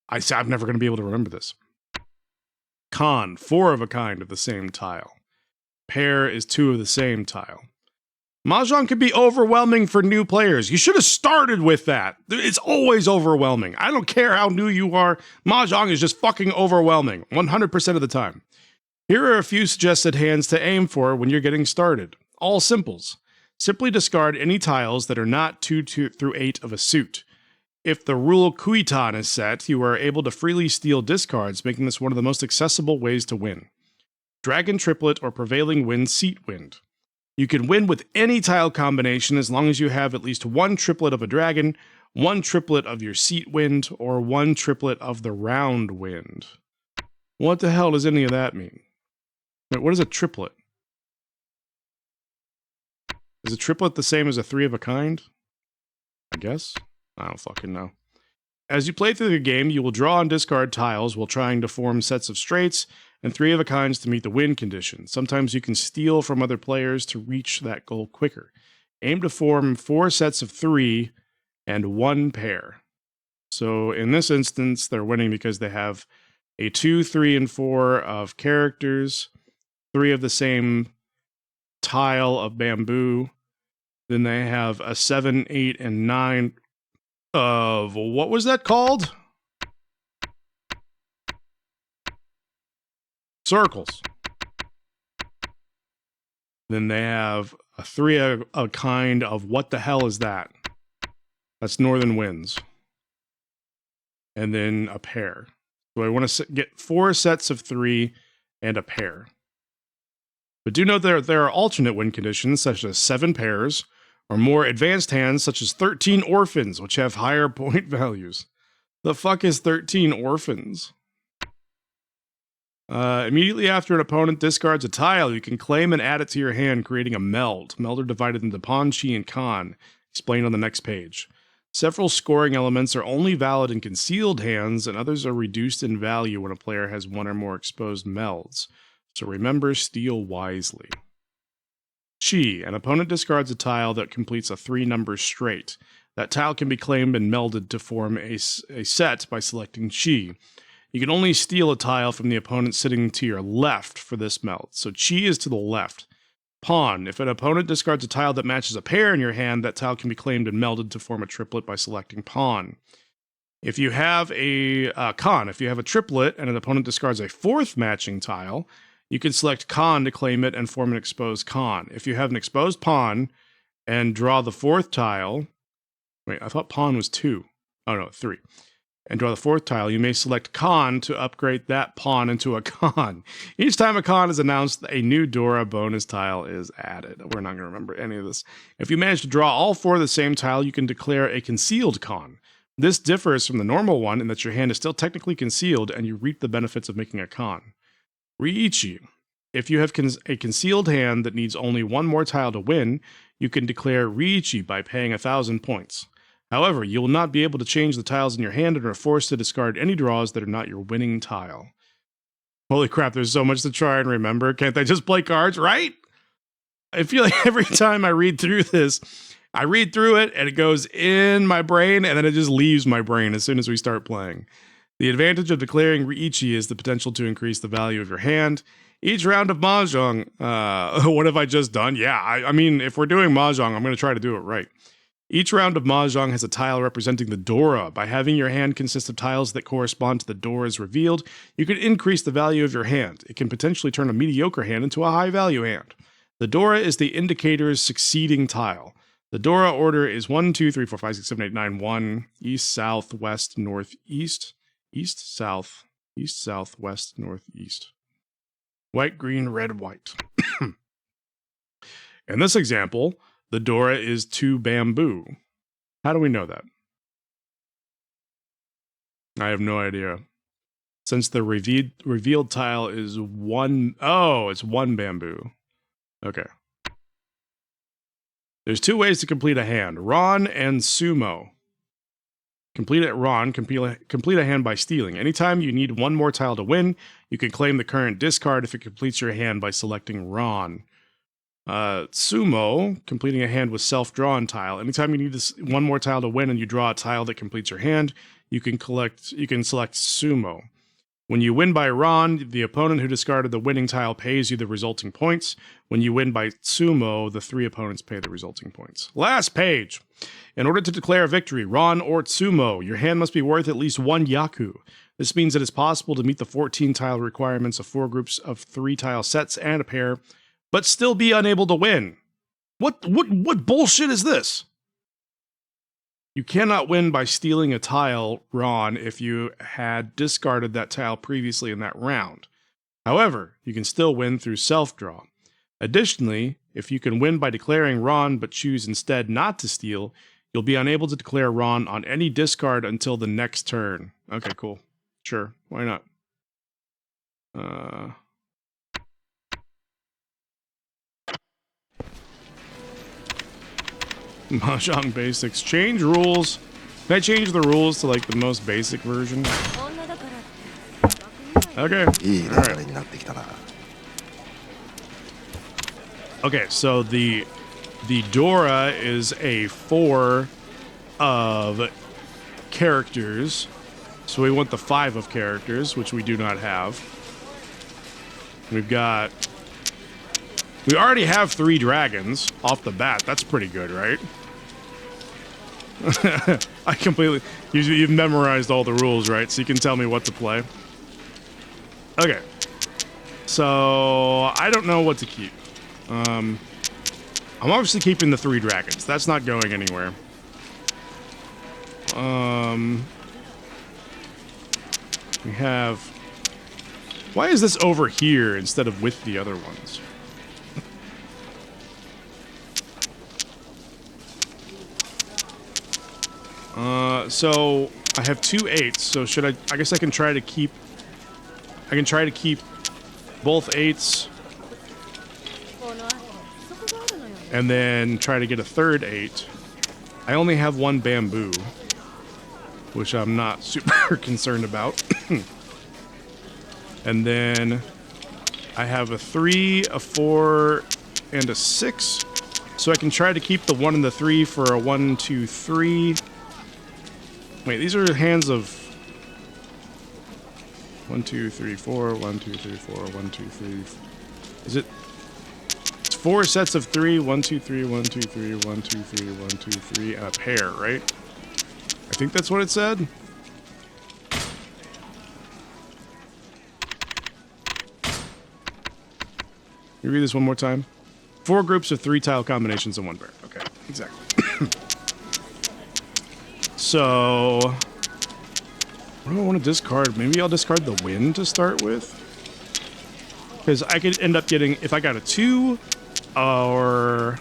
I'm never going to be able to remember this. Kan, 4 of a kind of the same tile. Pair is 2 of the same tile. Mahjong can be overwhelming for new players. You should have started with that. It's always overwhelming. I don't care how new you are. Mahjong is just fucking overwhelming, 100% of the time. Here are a few suggested hands to aim for when you're getting started. All simples. Simply discard any tiles that are not 2 through 8 of a suit. If the rule Kuitan is set, you are able to freely steal discards, making this one of the most accessible ways to win. Dragon Triplet or Prevailing Wind Seat Wind. You can win with any tile combination as long as you have at least 1 triplet of a dragon, 1 triplet of your seat wind, or 1 triplet of the round wind. What the hell does any of that mean? Wait, what is a triplet? Is a triplet the same as a three of a kind? I guess? I don't fucking know. As you play through the game, you will draw and discard tiles while trying to form sets of straights and three of a kinds to meet the win condition. Sometimes you can steal from other players to reach that goal quicker. Aim to form 4 sets of 3 and 1 pair. So in this instance, they're winning because they have a 2, 3, and 4 of characters, 3 of the same tile of bamboo. Then they have a 7, 8, and 9 of, what was that called? Circles. Then they have a 3 of a kind of, what the hell is that? That's northern winds. And then a pair. So I want to get 4 sets of 3 and a pair. But do note there are alternate win conditions, such as 7 pairs, or more advanced hands, such as 13 orphans, which have higher point values. The fuck is 13 orphans? Immediately after an opponent discards a tile, you can claim and add it to your hand, creating a meld. Meld are divided into pawn, chi, and con, explained on the next page. Several scoring elements are only valid in concealed hands, and others are reduced in value when a player has 1 or more exposed melds. So remember, steal wisely. Chi. An opponent discards a tile that completes a 3-number straight. That tile can be claimed and melded to form a set by selecting Chi. You can only steal a tile from the opponent sitting to your left for this meld. So Chi is to the left. Pawn. If an opponent discards a tile that matches a pair in your hand, that tile can be claimed and melded to form a triplet by selecting pawn. If you have a con, if you have a triplet and an opponent discards a 4th matching tile, you can select con to claim it and form an exposed con. If you have an exposed pawn and draw the 4th tile, wait, I thought pawn was 2. Oh no, 3. And draw the 4th tile, you may select con to upgrade that pawn into a con. Each time a con is announced, a new Dora bonus tile is added. We're not going to remember any of this. If you manage to draw all 4 of the same tile, you can declare a concealed con. This differs from the normal one in that your hand is still technically concealed and you reap the benefits of making a con. Riichi. If you have a concealed hand that needs only 1 more tile to win, you can declare Riichi by paying 1,000 points. However, you will not be able to change the tiles in your hand and are forced to discard any draws that are not your winning tile. Holy crap, there's so much to try and remember. Can't they just play cards, right? I feel like every time I read through this, I read through it and it goes in my brain and then it just leaves my brain as soon as we start playing. The advantage of declaring Riichi is the potential to increase the value of your hand. Each round of Mahjong, what have I just done? Yeah, I mean, if we're doing Mahjong, I'm going to try to do it right. Each round of Mahjong has a tile representing the Dora. By having your hand consist of tiles that correspond to the Doras revealed, you can increase the value of your hand. It can potentially turn a mediocre hand into a high-value hand. The Dora is the indicator's succeeding tile. The Dora order is 1, 2, 3, 4, 5, 6, 7, 8, 9, 1, east, south, west, north, east, east, south, west, north, east. White, green, red, white. In this example, the Dora is 2 bamboo. How do we know that? I have no idea. Since the revealed tile is 1... Oh, it's 1 bamboo. Okay. There's 2 ways to complete a hand. Ron and Sumo. Complete a hand by stealing. Anytime you need 1 more tile to win, you can claim the current discard if it completes your hand by selecting Ron. Sumo, completing a hand with self-drawn tile. Anytime you need 1 more tile to win and you draw a tile that completes your hand, you can select Sumo. When you win by Ron, the opponent who discarded the winning tile pays you the resulting points. When you win by Sumo, the 3 opponents pay the resulting points. Last page. In order to declare a victory, Ron or Sumo, your hand must be worth at least 1 Yaku. This means it is possible to meet the 14 tile requirements of 4 groups of 3 tile sets and a pair, but still be unable to win. What bullshit is this? You cannot win by stealing a tile, Ron, if you had discarded that tile previously in that round. However, you can still win through self-draw. Additionally, if you can win by declaring Ron but choose instead not to steal, you'll be unable to declare Ron on any discard until the next turn. Okay, cool. Sure, why not? Mahjong basics. Change rules. Can I change the rules to like the most basic version? Okay. Alright. Okay, so the Dora is a 4 of characters. So we want the 5 of characters, which we do not have. We already have 3 dragons off the bat. That's pretty good, right? I completely... You've memorized all the rules, right? So you can tell me what to play. Okay. So, I don't know what to keep. I'm obviously keeping the 3 dragons. That's not going anywhere. We have... Why is this over here instead of with the other ones? So I have 2 8s, so should I guess I can try to keep both 8s and then try to get a 3rd 8. I only have 1 bamboo, which I'm not super concerned about. And then I have a 3, a 4, and a 6. So I can try to keep the 1 and the 3 for a 1, 2, 3. Wait, these are hands of 1, 2, 3, 4, 1, 2, 3, 4, 1, 2, 3. Is it? It's 4 sets of 3, 1, 2, 3, 1, 2, 3, 1, 2, 3, 1, 2, 3, and a pair, right? I think that's what it said. You read this one more time? 4 groups of 3 tile combinations in 1 pair. Okay, exactly. So, what do I want to discard? Maybe I'll discard the wind to start with. Because I could end up getting, if I got a 2 or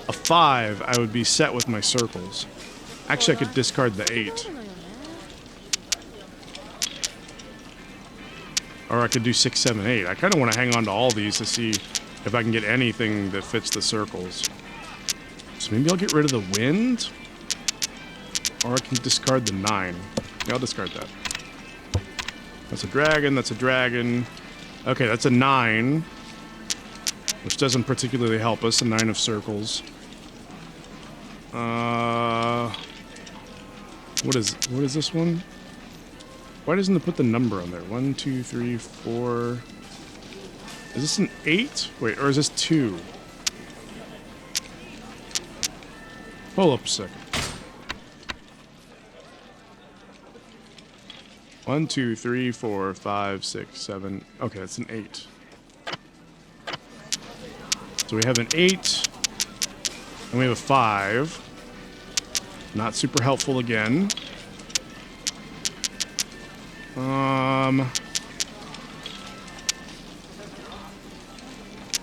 a 5, I would be set with my circles. Actually, I could discard the 8. Or I could do 6, 7, 8. I kind of want to hang on to all these to see if I can get anything that fits the circles. So maybe I'll get rid of the wind? Or I can discard the 9. Yeah, I'll discard that. That's a dragon, that's a dragon. Okay, that's a 9. Which doesn't particularly help us, a 9 of circles. What is this one? Why doesn't it put the number on there? 1, 2, 3, 4... Is this an 8? Wait, or is this 2? Hold up a second. 1, 2, 3, 4, 5, 6, 7. Okay, that's an 8. So we have an 8. And we have a 5. Not super helpful again.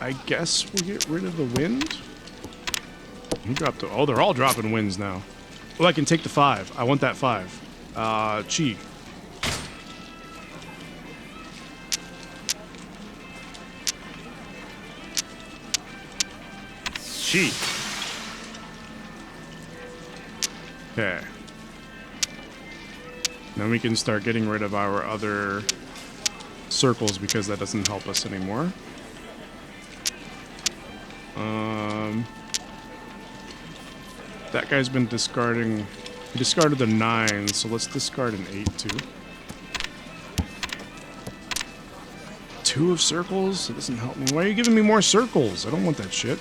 I guess we'll get rid of the wind. He dropped the... Oh, they're all dropping winds now. Well, I can take the 5. I want that 5. Chi. Chi. Okay. Then we can start getting rid of our other circles because that doesn't help us anymore. That guy's been discarding... He discarded the 9, so let's discard an 8 too. 2 of circles? It doesn't help me. Why are you giving me more circles? I don't want that shit.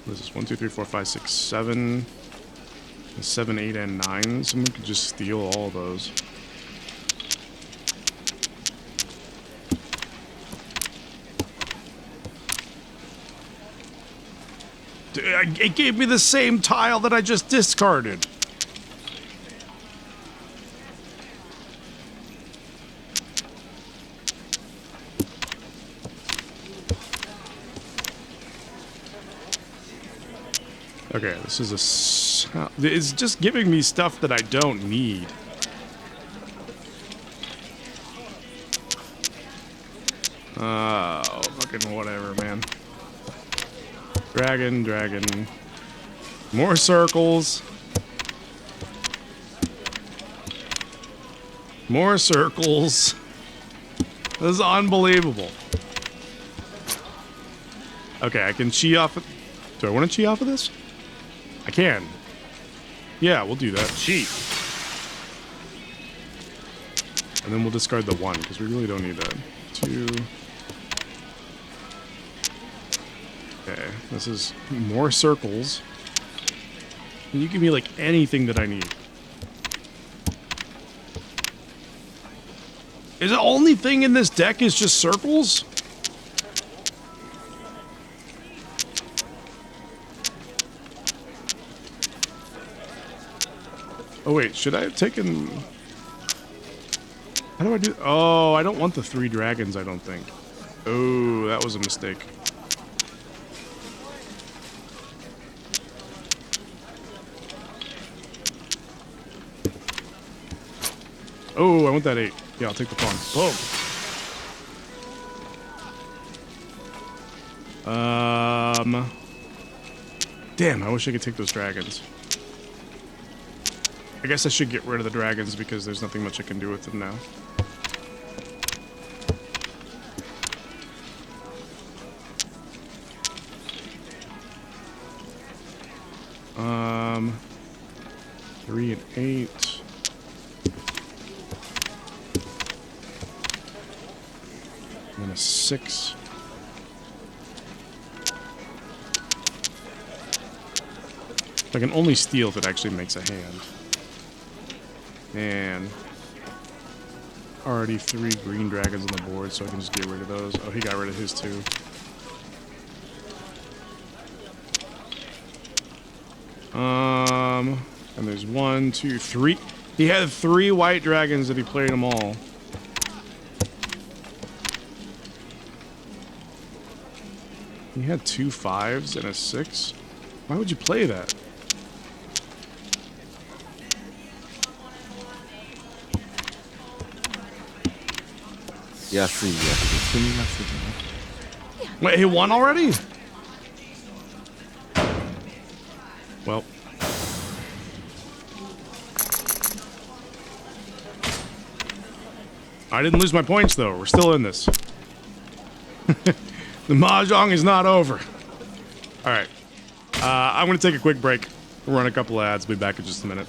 What is this? 1, 2, 3, 4, 5, 6, 7. 7, 8, and 9. Someone could just steal all those. It gave me the same tile that I just discarded. Okay, this is a... It's just giving me stuff that I don't need. Fucking whatever, man. Dragon. More circles. More circles. This is unbelievable. Okay, I can chi off. Do I want to chi off of this? I can. Yeah, we'll do that. Chi. And then we'll discard the 1, because we really don't need that. 2. Okay, this is more circles. Can you give me, like, anything that I need? Is the only thing in this deck is just circles? Oh wait, should I have taken... How do I do... Oh, I don't want the 3 dragons, I don't think. Oh, that was a mistake. Oh, I want that 8. Yeah, I'll take the pawn. Boom. Damn, I wish I could take those dragons. I guess I should get rid of the dragons because there's nothing much I can do with them now. Um, 3 and 8. And then a 6. I can only steal if it actually makes a hand. And already 3 green dragons on the board, so I can just get rid of those. Oh, he got rid of his too. And there's 1, 2, 3. He had 3 white dragons that he played them all. He had 2 5s and a 6. Why would you play that? Wait, he won already? Well. I didn't lose my points, though. We're still in this. The mahjong is not over. Alright. I'm going to take a quick break. We'll run a couple ads. Be back in just a minute.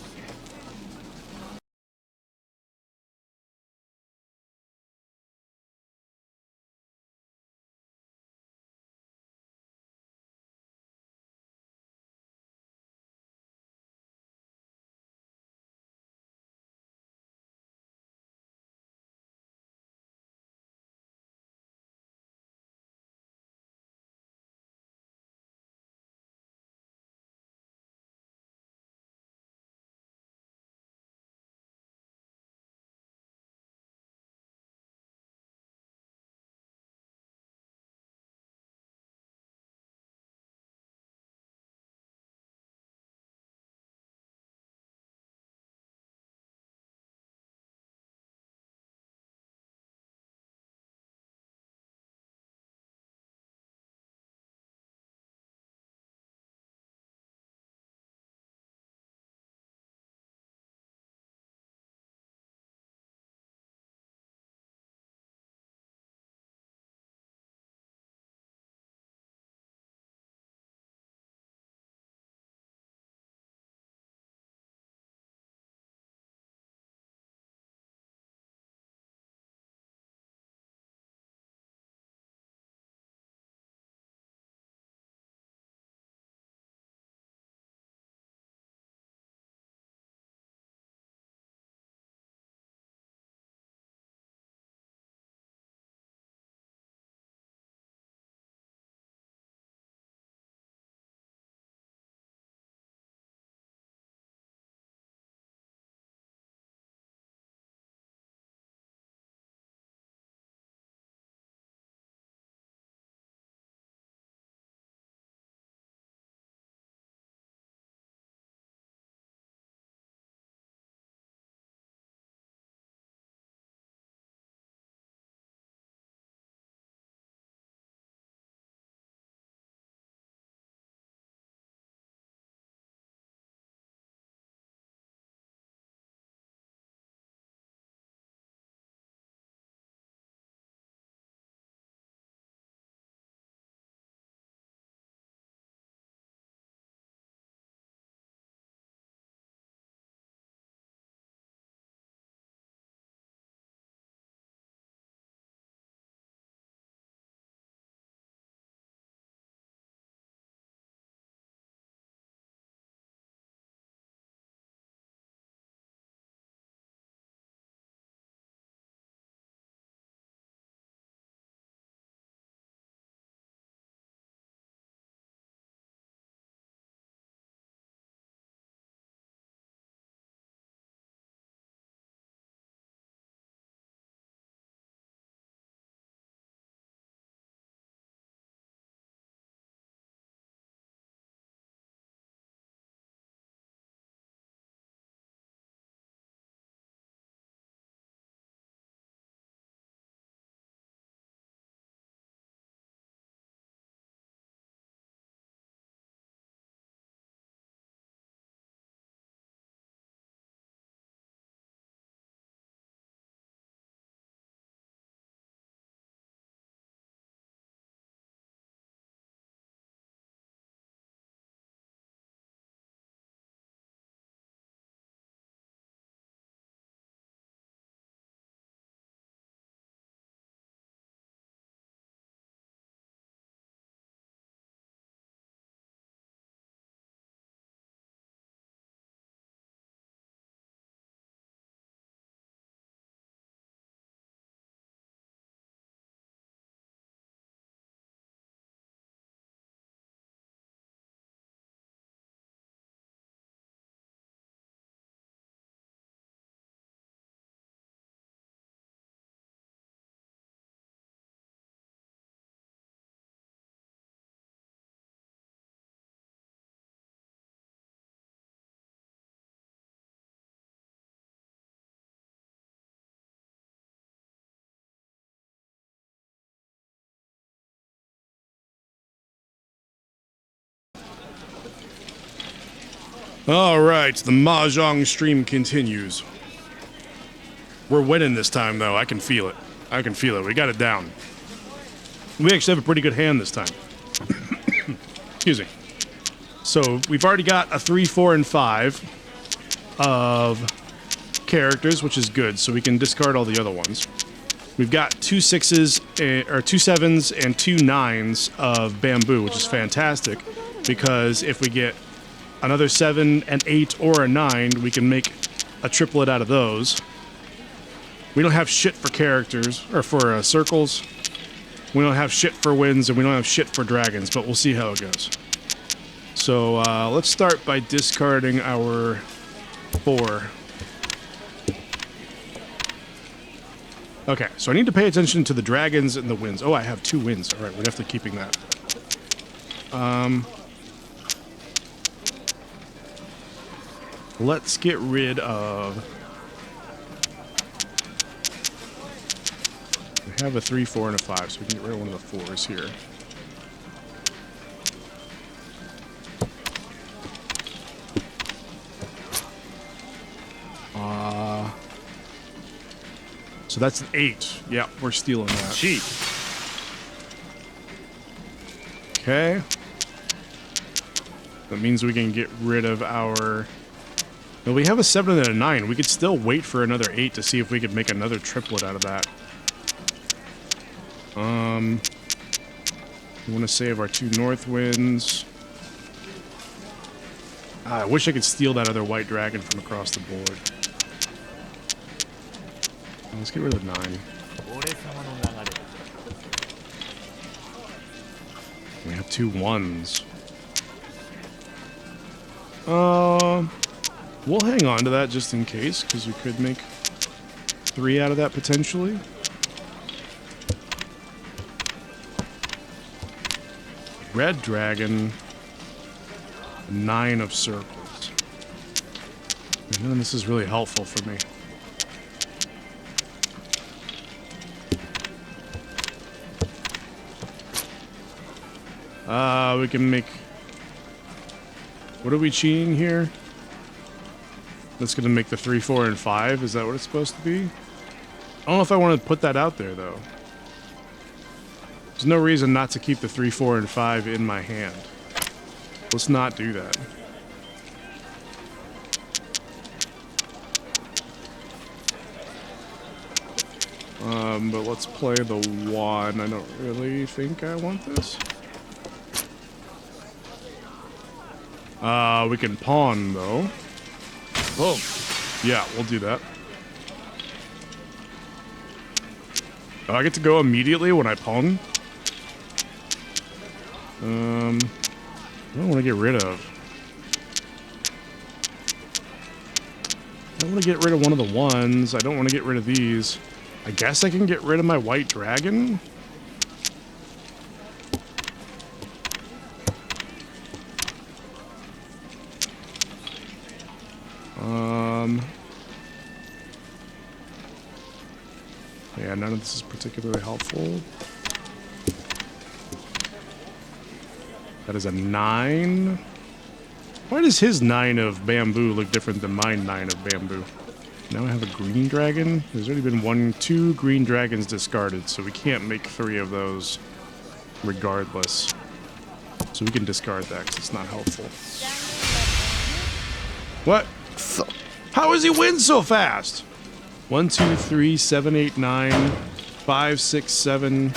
All right, the Mahjong stream continues. We're winning this time, though. I can feel it. I can feel it. We got it down. We actually have a pretty good hand this time. Excuse me. So we've already got a 3, 4, and 5 of characters, which is good. So we can discard all the other ones. We've got 2 6s, or 2 7s, and 2 9s of bamboo, which is fantastic because if we get another 7, an 8, or a 9, we can make a triplet out of those. We don't have shit for characters, or for circles. We don't have shit for winds, and we don't have shit for dragons, but we'll see how it goes. So let's start by discarding our 4. Okay, so I need to pay attention to the dragons and the winds. Oh, I have 2 winds. All right, we're definitely keeping that. Let's get rid of... We have a 3, 4, and a 5, so we can get rid of one of the 4s here. So that's an 8. Yeah, we're stealing that. Cheap. Okay. That means we can get rid of our... No, we have a 7 and a 9. We could still wait for another 8 to see if we could make another triplet out of that. We want to save our 2 north winds. I wish I could steal that other white dragon from across the board. Let's get rid of the 9. We have 2 1s. We'll hang on to that just in case, because we could make 3 out of that potentially. Red dragon, 9 of circles. And this is really helpful for me. We can make... What are we cheating here? That's gonna make the 3, 4, and 5. Is that what it's supposed to be? I don't know if I want to put that out there, though. There's no reason not to keep the 3, 4, and 5 in my hand. Let's not do that. But let's play the 1. I don't really think I want this. We can pawn, though. Oh, yeah, we'll do that. Oh, I get to go immediately when I pawn? I don't want to get rid of. I don't want to get rid of one of the 1s. I don't want to get rid of these. I guess I can get rid of my white dragon? Yeah, none of this is particularly helpful. That is a 9. Why does his 9 of bamboo look different than my 9 of bamboo? Now I have a green dragon. There's already been 2 green dragons discarded, so we can't make 3 of those regardless. So we can discard that because it's not helpful. What? How does he win so fast? 1, 2, 3, 7, 8, 9, 5, 6, 7.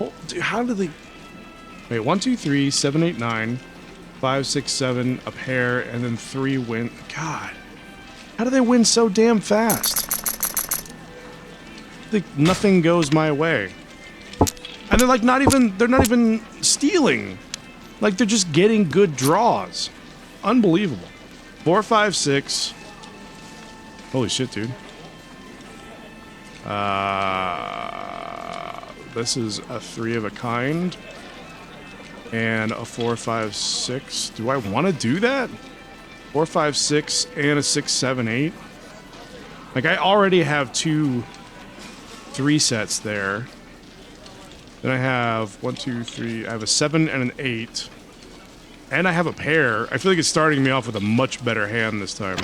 Oh, dude, how do they... Wait, 1, 2, 3, 7, 8, 9, 5, 6, 7, a pair, and then 3 win. God. How do they win so damn fast? Like, nothing goes my way. And they're like they're not even stealing. Like, they're just getting good draws. Unbelievable. 4, 5, 6. Holy shit, dude. This is a 3 of a kind. And a 4, 5, 6. Do I want to do that? 4, 5, 6, and a 6, 7, 8. Like, I already have 2 3 sets there. Then I have 1, 2, 3. I have a 7 and an 8. And I have a pair. I feel like it's starting me off with a much better hand this time.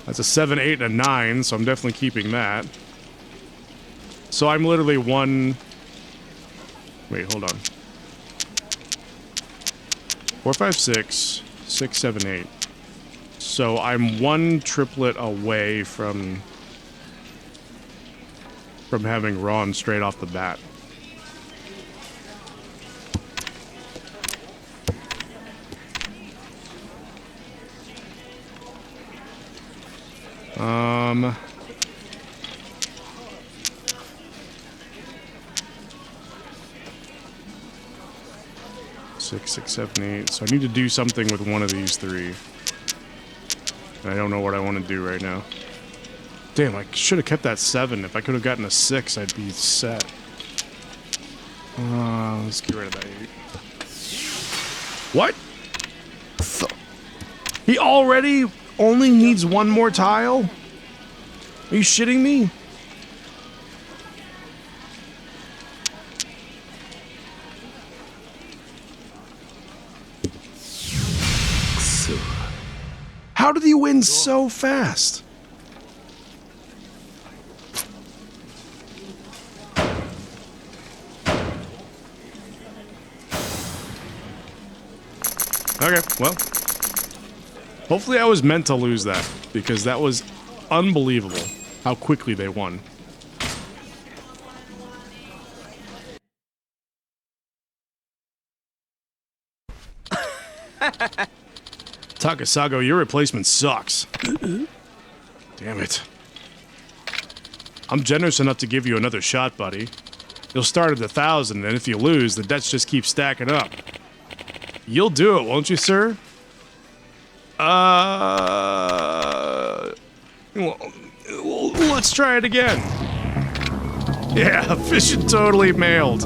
That's a 7, 8, and a 9, so I'm definitely keeping that. So I'm literally one... Wait, hold on. 4, 5, 6, 6, 7, 8. So I'm one triplet away from having Ron straight off the bat. Six, 6, 7, 8. So I need to do something with one of these three. And I don't know what I want to do right now. Damn, I should have kept that 7. If I could have gotten a 6, I'd be set. Let's get rid of that 8. What? He already only needs one more tile? Are you shitting me? How did he win so fast? Okay, well. Hopefully I was meant to lose that, because that was unbelievable how quickly they won. Takasago, your replacement sucks. Damn it. I'm generous enough to give you another shot, buddy. You'll start at 1,000, and if you lose, the debts just keep stacking up. You'll do it, won't you, sir? Let's try it again. Yeah, Fishin totally mailed.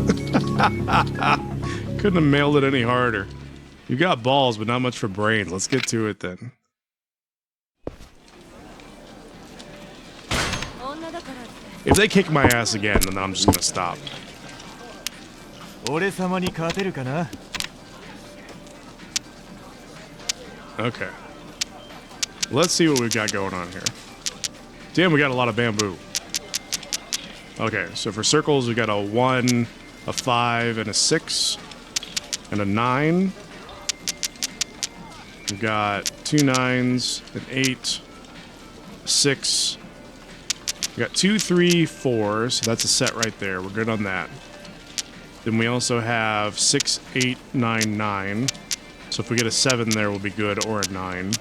Couldn't have mailed it any harder. You got balls, but not much for brains. Let's get to it then. If they kick my ass again, then I'm just gonna stop. Okay. Let's see what we've got going on here. Damn, we got a lot of bamboo. Okay, so for circles, we got a 1, a 5, and a 6, and a 9. We've got 2 9s, an 8, a 6. We got 2, 3, 4, so that's a set right there. We're good on that. Then we also have 6, 8, 9, 9. So if we get a 7 there, we'll be good, or a 9.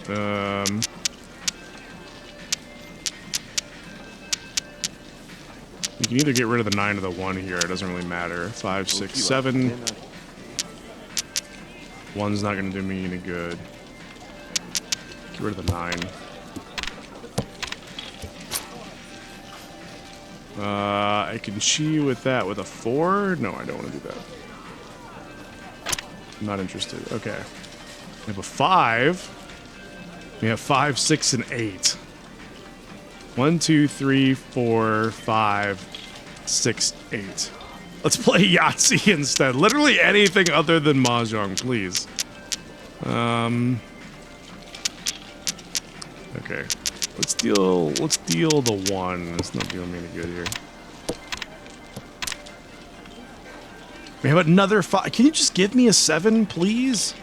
You can either get rid of the 9 or the 1 here. It doesn't really matter. 5, 6, 7. 1's not going to do me any good. Get rid of the 9. I can chi with that with a 4? No, I don't want to do that. I'm not interested. Okay. We have a 5. We have 5, 6, and 8. 1, 2, 3, 4, 5, 6, 8. Let's play Yahtzee instead. Literally anything other than Mahjong, please. Okay. Let's deal the 1. It's not doing me any good here. We have another 5. Can you just give me a 7, please?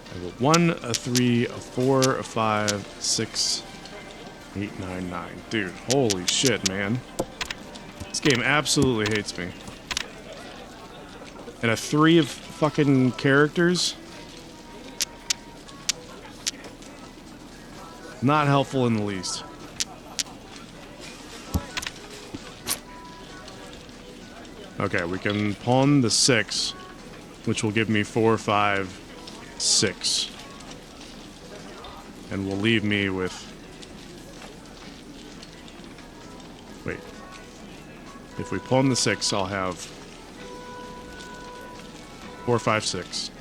I have a 1, a 3, a 4, a 5, 6, 8, 9, 9. Dude, holy shit, man. This game absolutely hates me. And a 3 of fucking characters? Not helpful in the least. Okay, we can pawn the 6, which will give me 4, 5, 6. And will leave me with... Wait. If we pawn the 6, I'll have 4, 5, 6.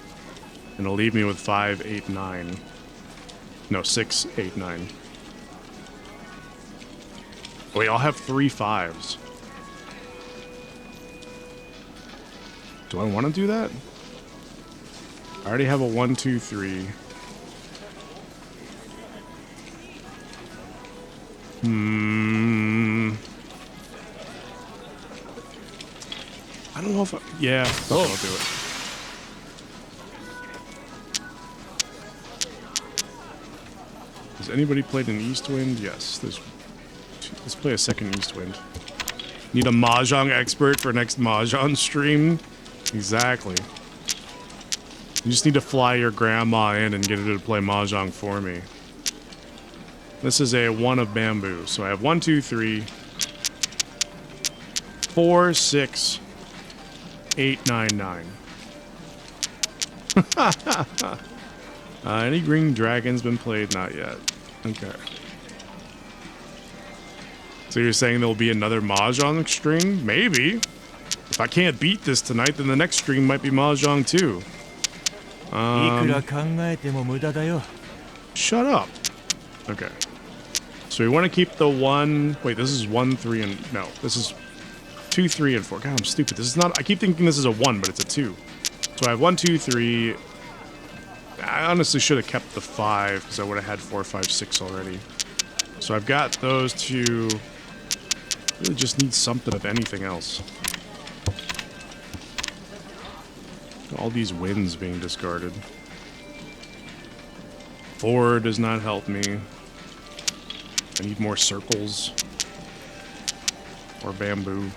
And it'll leave me with 5, 8, 9. No, 6, 8, 9. Wait, I'll have 3 5s. Do I want to do that? I already have a 1, 2, 3. I don't know if I... Yeah, okay, I'll do it. Has anybody played an East Wind? Yes. Let's play a second East Wind. Need a Mahjong expert for next Mahjong stream? Exactly. You just need to fly your grandma in and get her to play Mahjong for me. This is a 1 of bamboo. So I have 1, 2, 3, 4, 6, 8, 9, 9. Any green dragons been played? Not yet. Okay. So you're saying there'll be another Mahjong stream? Maybe. If I can't beat this tonight, then the next stream might be Mahjong too. Shut up. Okay. So we want to keep the 1... Wait, this is 1, 3, and... No, this is 2, 3, and 4. God, I'm stupid. This is not... I keep thinking this is a 1, but it's a 2. So I have 1, 2, 3... I honestly should have kept the 5, because I would have had 4, 5, 6 already. So I've got those two... Really just need something of anything else. All these wins being discarded. 4 does not help me. I need more circles. Or bamboo.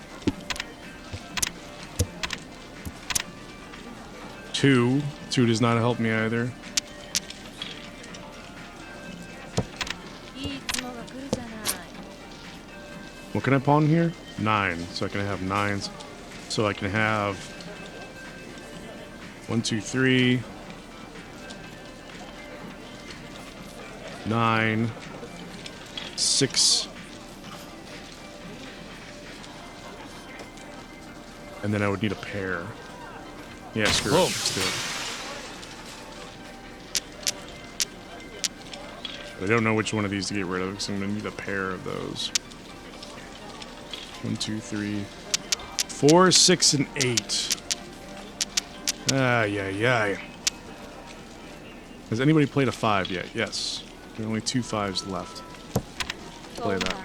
2 does not help me either. What can I pawn here? 9. So I can have 9s. So I can have 1, 2, 3, 9, 6, and then I would need a pair. Yeah, screw it. Let's do it. I don't know which one of these to get rid of because I'm going to need a pair of those. 1, 2, 3, 4, 6, and 8. Ay. Has anybody played a 5 yet? Yes. There are only 2 5s left. Play that.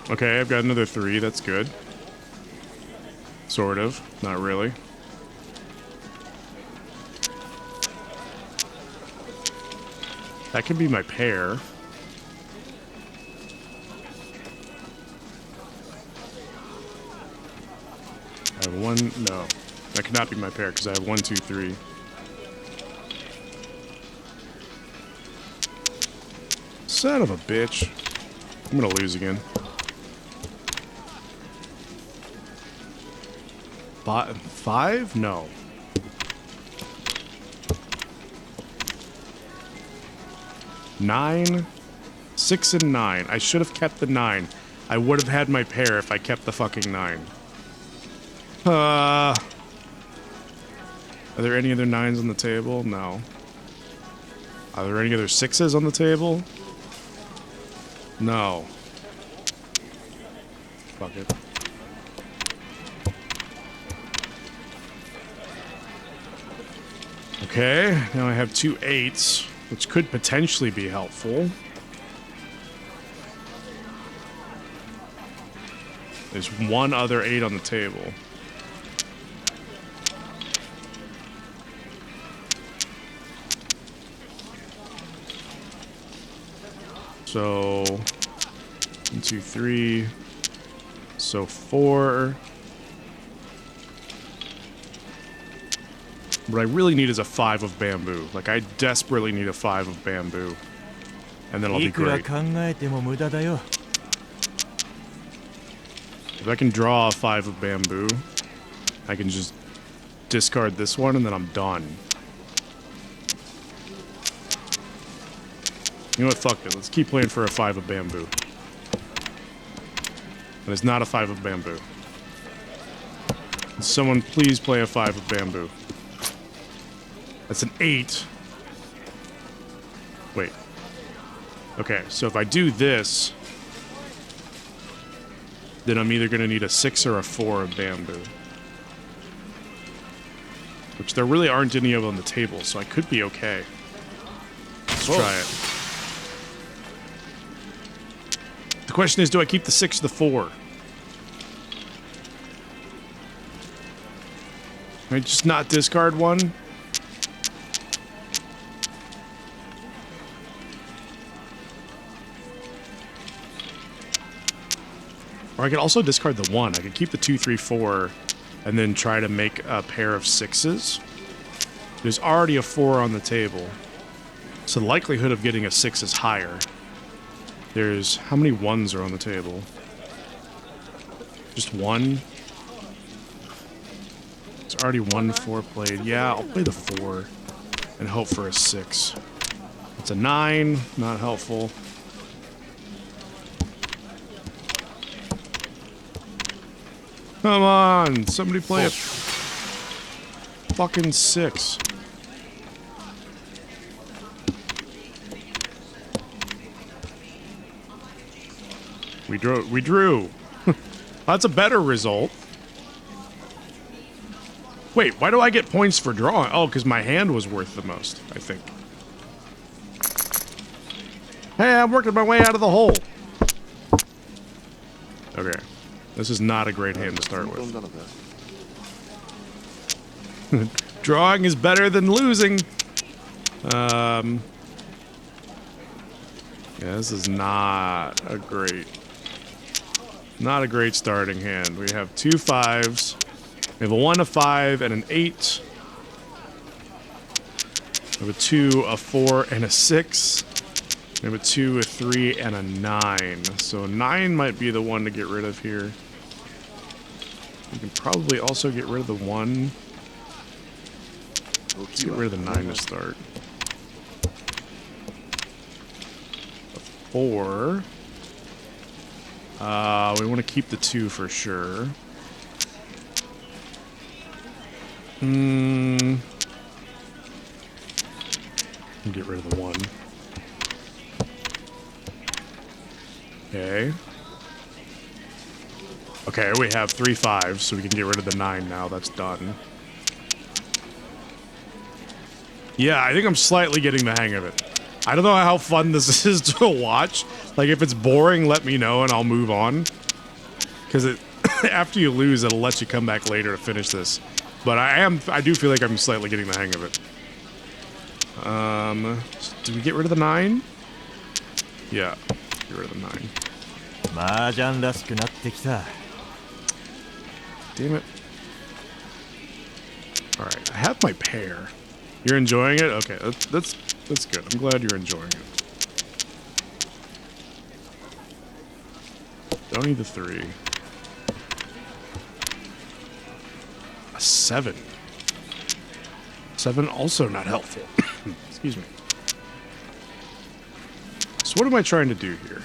Okay, I've got another 3. That's good. Sort of. Not really. That could be my pair. I have 1... No. That cannot be my pair because I have 1, 2, 3. Son of a bitch. I'm gonna lose again. 5? No. 9, 6, and 9. I should have kept the 9. I would have had my pair if I kept the fucking 9. Are there any other 9s on the table? No. Are there any other 6s on the table? No. Fuck it. Okay, now I have 2 8s, which could potentially be helpful. There's 1 other 8 on the table. So 1, 2, 3. So 4. What I really need is a 5 of bamboo. Like, I desperately need a 5 of bamboo. And then I'll be great. If I can draw a 5 of bamboo, I can just discard this one and then I'm done. You know what? Fuck it. Let's keep playing for a 5 of bamboo. And it's not a 5 of bamboo. Can someone please play a 5 of bamboo? That's an 8. Wait. Okay, so if I do this, then I'm either going to need a 6 or a 4 of bamboo. Which there really aren't any of on the table, so I could be okay. Let's try it. The question is, do I keep the 6 or the 4? Can I just not discard one? Or I could also discard the 1. I could keep the 2, 3, 4, and then try to make a pair of 6s. There's already a 4 on the table, so the likelihood of getting a 6 is higher. There's... how many 1s are on the table? Just 1? There's already 1 4 played. Yeah, I'll play the 4 and hope for a 6. It's a 9, not helpful. Come on, somebody play a fucking 6. We drew. That's a better result. Wait, why do I get points for drawing? Oh, because my hand was worth the most, I think. Hey, I'm working my way out of the hole. Okay. This is not a great hand to start with. Drawing is better than losing. Yeah, this is not a great starting hand. We have 2 5s. We have a 1, a 5, and an 8. We have a 2, a 4, and a 6. We have a 2, a 3, and a 9. So 9 might be the one to get rid of here. We can probably also get rid of the 1. Let's get rid of the 9 to start. The 4. We want to keep the 2 for sure. Get rid of the 1. Okay. Okay, we have 3 5s, so we can get rid of the 9 now. That's done. Yeah, I think I'm slightly getting the hang of it. I don't know how fun this is to watch. Like, if it's boring, let me know and I'll move on. Because after you lose, it'll let you come back later to finish this. But I do feel like I'm slightly getting the hang of it. Did we get rid of the 9? Yeah, get rid of the 9. Damn it. Alright, I have my pair. You're enjoying it? Okay, that's good. I'm glad you're enjoying it. Don't need the 3. A 7. 7 also not helpful. Excuse me. So what am I trying to do here?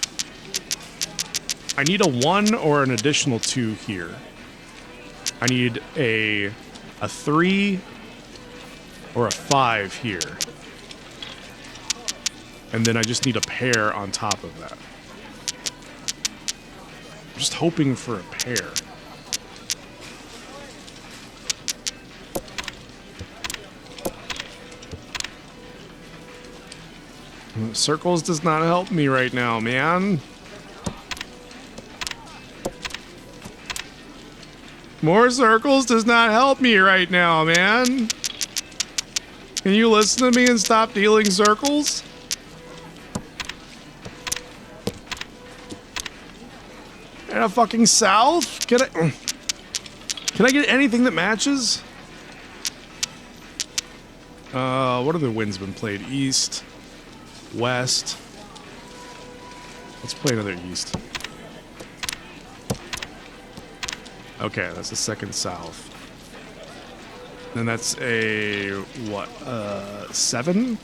I need a 1 or an additional 2 here. I need a 3 or a 5 here. And then I just need a pair on top of that. I'm just hoping for a pair. Circles does not help me right now, man. More circles does not help me right now, man. Can you listen to me and stop dealing circles? And a fucking south? Can I get anything that matches? What are the winds been played? East, west. Let's play another east. Okay, that's the second south. And that's a, what, 7?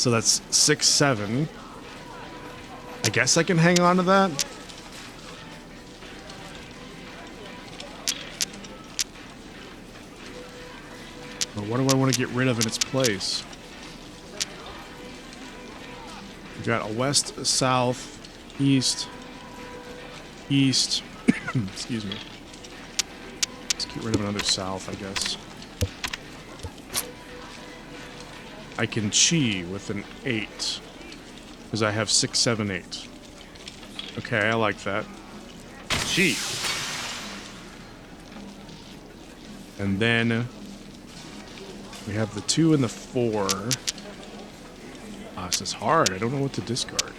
So that's 6, 7. I guess I can hang on to that. But what do I want to get rid of in its place? We've got a west, a south, east, east. Excuse me. Let's get rid of another south, I guess. I can chi with an 8. Because I have 6, 7, 8. Okay, I like that. Chi. And then we have the 2 and the 4. Ah, this is hard. I don't know what to discard.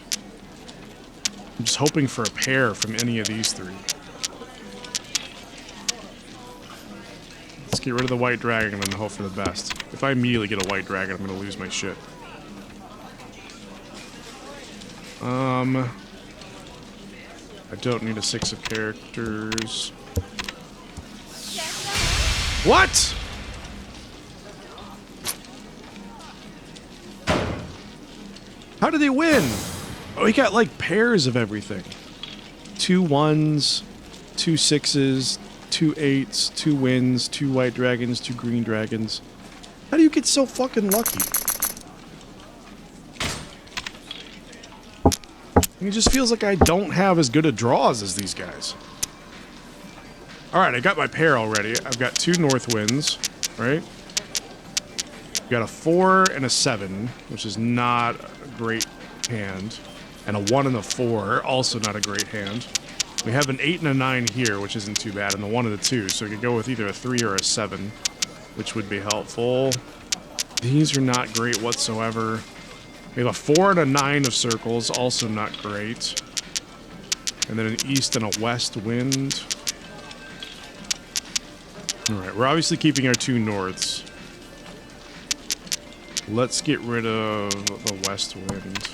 I'm just hoping for a pair from any of these 3. Let's get rid of the white dragon and hope for the best. If I immediately get a white dragon, I'm going to lose my shit. I don't need a 6 of characters. What? How did they win? Oh, he got like pairs of everything. 2 1s, 2 6s, 2 8s, 2 wins, 2 white dragons, 2 green dragons. How do you get so fucking lucky? It just feels like I don't have as good a draws as these guys. Alright, I got my pair already. I've got 2 north winds, right? I've got a 4 and a 7, which is not a great hand. And a 1 and a 4, also not a great hand. We have an 8 and a 9 here, which isn't too bad, and the 1 and the 2, so we could go with either a 3 or a 7, which would be helpful. These are not great whatsoever. We have a 4 and a 9 of circles, also not great. And then an east and a west wind. Alright, we're obviously keeping our 2 norths. Let's get rid of the west wind.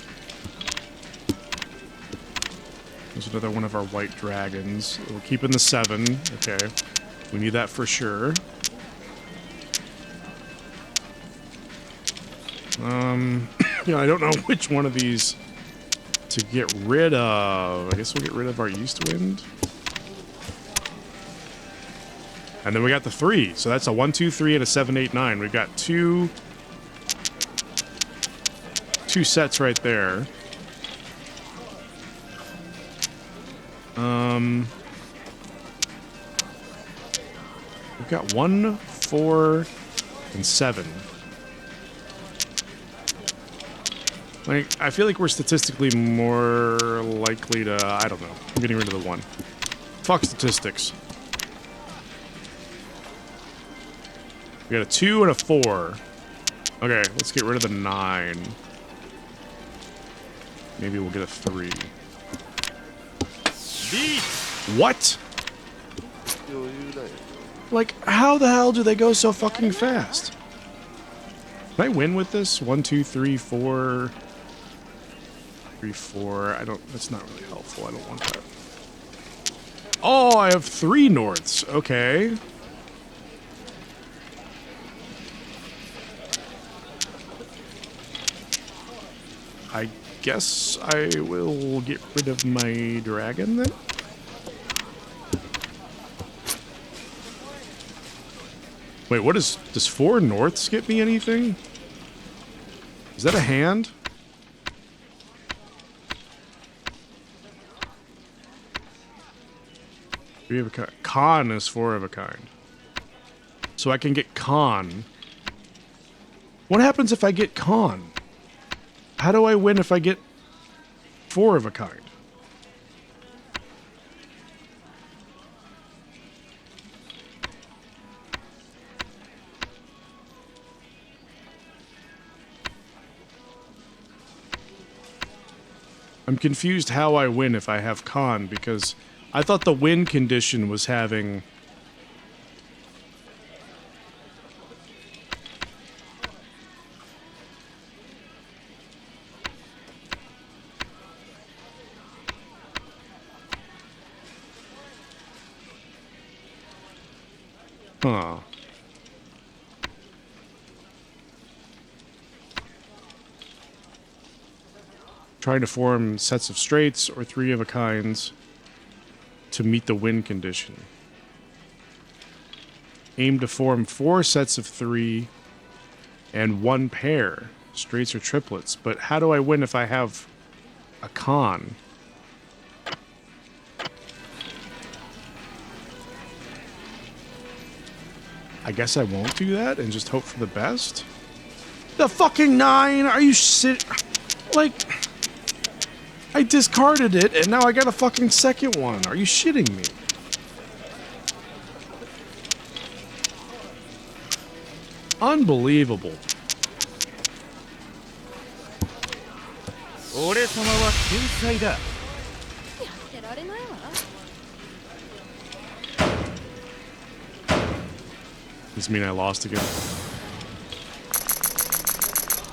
There's another one of our white dragons. We're keeping the 7. Okay. We need that for sure. You know, I don't know which one of these to get rid of. I guess we'll get rid of our east wind. And then we got the 3. So that's a 1, 2, 3, and a 7, 8, 9. We've got two sets right there. We've got 1, 4, and 7. Like, I feel like we're statistically more likely to... I don't know. I'm getting rid of the 1. Fuck statistics. We got a 2 and a 4. Okay, let's get rid of the 9. Maybe we'll get a 3. What? Like, how the hell do they go so fucking fast? Can I win with this? 1, 2, 3, 4... 3, 4. I don't... That's not really helpful. I don't want that. Oh, I have 3 norths. Okay. I guess I will get rid of my dragon then. Wait, what is... Does 4 norths get me anything? Is that a hand? We have a kind. Con is 4 of a kind. So I can get con. What happens if I get con? How do I win if I get 4 of a kind? I'm confused how I win if I have con, because I thought the win condition was having... Huh. Trying to form sets of straights or three of a kinds to meet the win condition. Aim to form 4 sets of 3 and 1 pair, straights or triplets. But how do I win if I have a con? I guess I won't do that and just hope for the best? The fucking 9! Are you shit? Like, I discarded it and now I got a fucking second one. Are you shitting me? Unbelievable. Does this mean I lost again?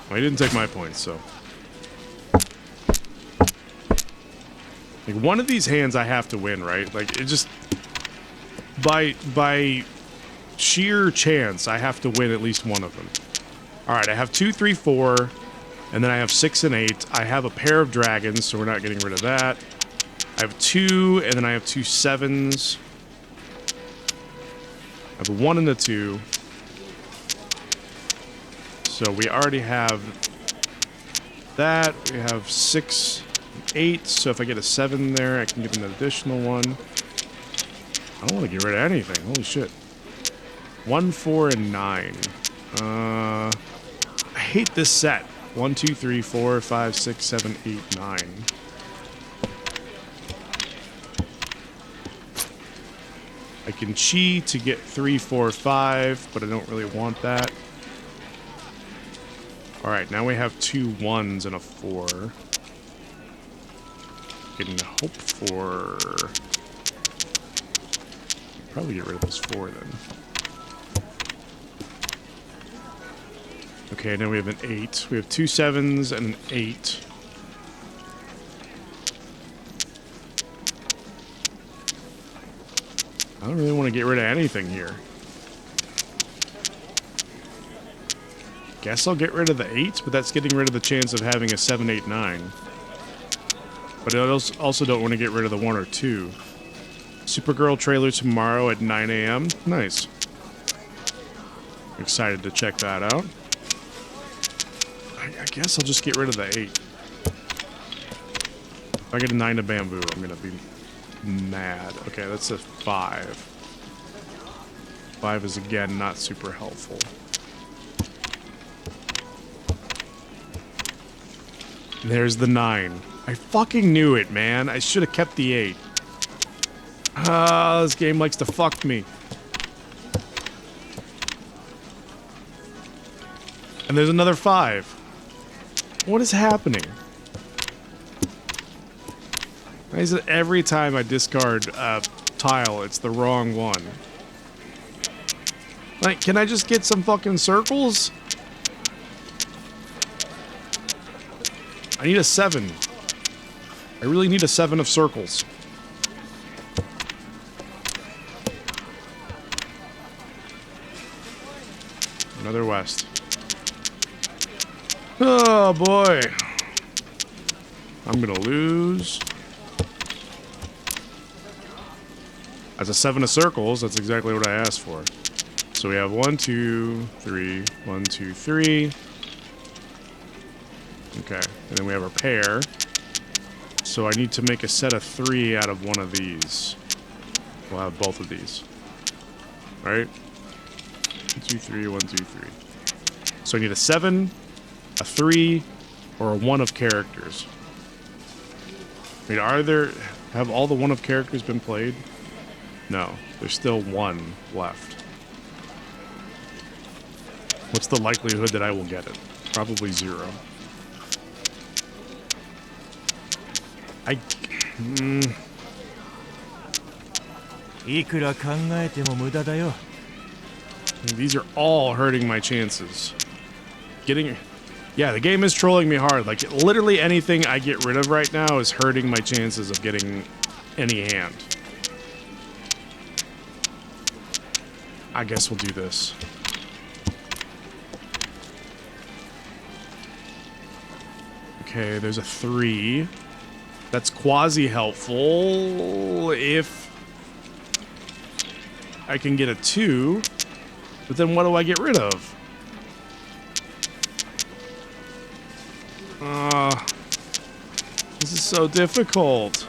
Well, he didn't take my points, so. Like, one of these hands I have to win, right? Like, it just... By sheer chance, I have to win at least one of them. Alright, I have 2, 3, 4, and then I have 6 and 8. I have a pair of dragons, so we're not getting rid of that. I have 2, and then I have 2 7s. I have a 1 and a 2. So we already have that. We have 6 and 8. So if I get a 7 there, I can get an additional one. I don't want to get rid of anything. Holy shit. 1, 4, and 9. I hate this set. 1, 2, 3, 4, 5, 6, 7, 8, 9. I can chi to get 3, 4, 5, but I don't really want that. Alright, now we have 2 1s and a 4. Can hope for... Probably get rid of this 4 then. Okay, now we have an 8. We have 2 7s and an 8. I don't really want to get rid of anything here. Guess I'll get rid of the 8, but that's getting rid of the chance of having a 7, 8, 9. But I also don't want to get rid of the 1 or 2. Supergirl trailer tomorrow at 9 a.m. Nice. Excited to check that out. I guess I'll just get rid of the 8. If I get a 9 of bamboo, I'm going to be mad. Okay, that's a 5. 5 is, again, not super helpful. There's the 9. I fucking knew it, man. I should have kept the 8. Ah, this game likes to fuck me. And there's another 5. What is happening? Why is it every time I discard a tile, it's the wrong one? Like, can I just get some fucking circles? I need a 7. I really need a 7 of circles. Another west. Oh boy. I'm gonna lose. That's a 7 of circles. That's exactly what I asked for. So we have 1, 2, 3. 1, 2, 3. Okay. And then we have our pair. So I need to make a set of 3 out of one of these. We'll have both of these. Right? 1, 2, 3. 1, 2, 3. So I need a 7, a 3, or a 1 of characters. I mean, have all the 1 of characters been played? No, there's still 1 left. What's the likelihood that I will get it? Probably 0. These are all hurting my chances. Yeah, the game is trolling me hard. Like, literally anything I get rid of right now is hurting my chances of getting any hand. I guess we'll do this. Okay, there's a 3. That's quasi-helpful if I can get a 2. But then what do I get rid of? This is so difficult.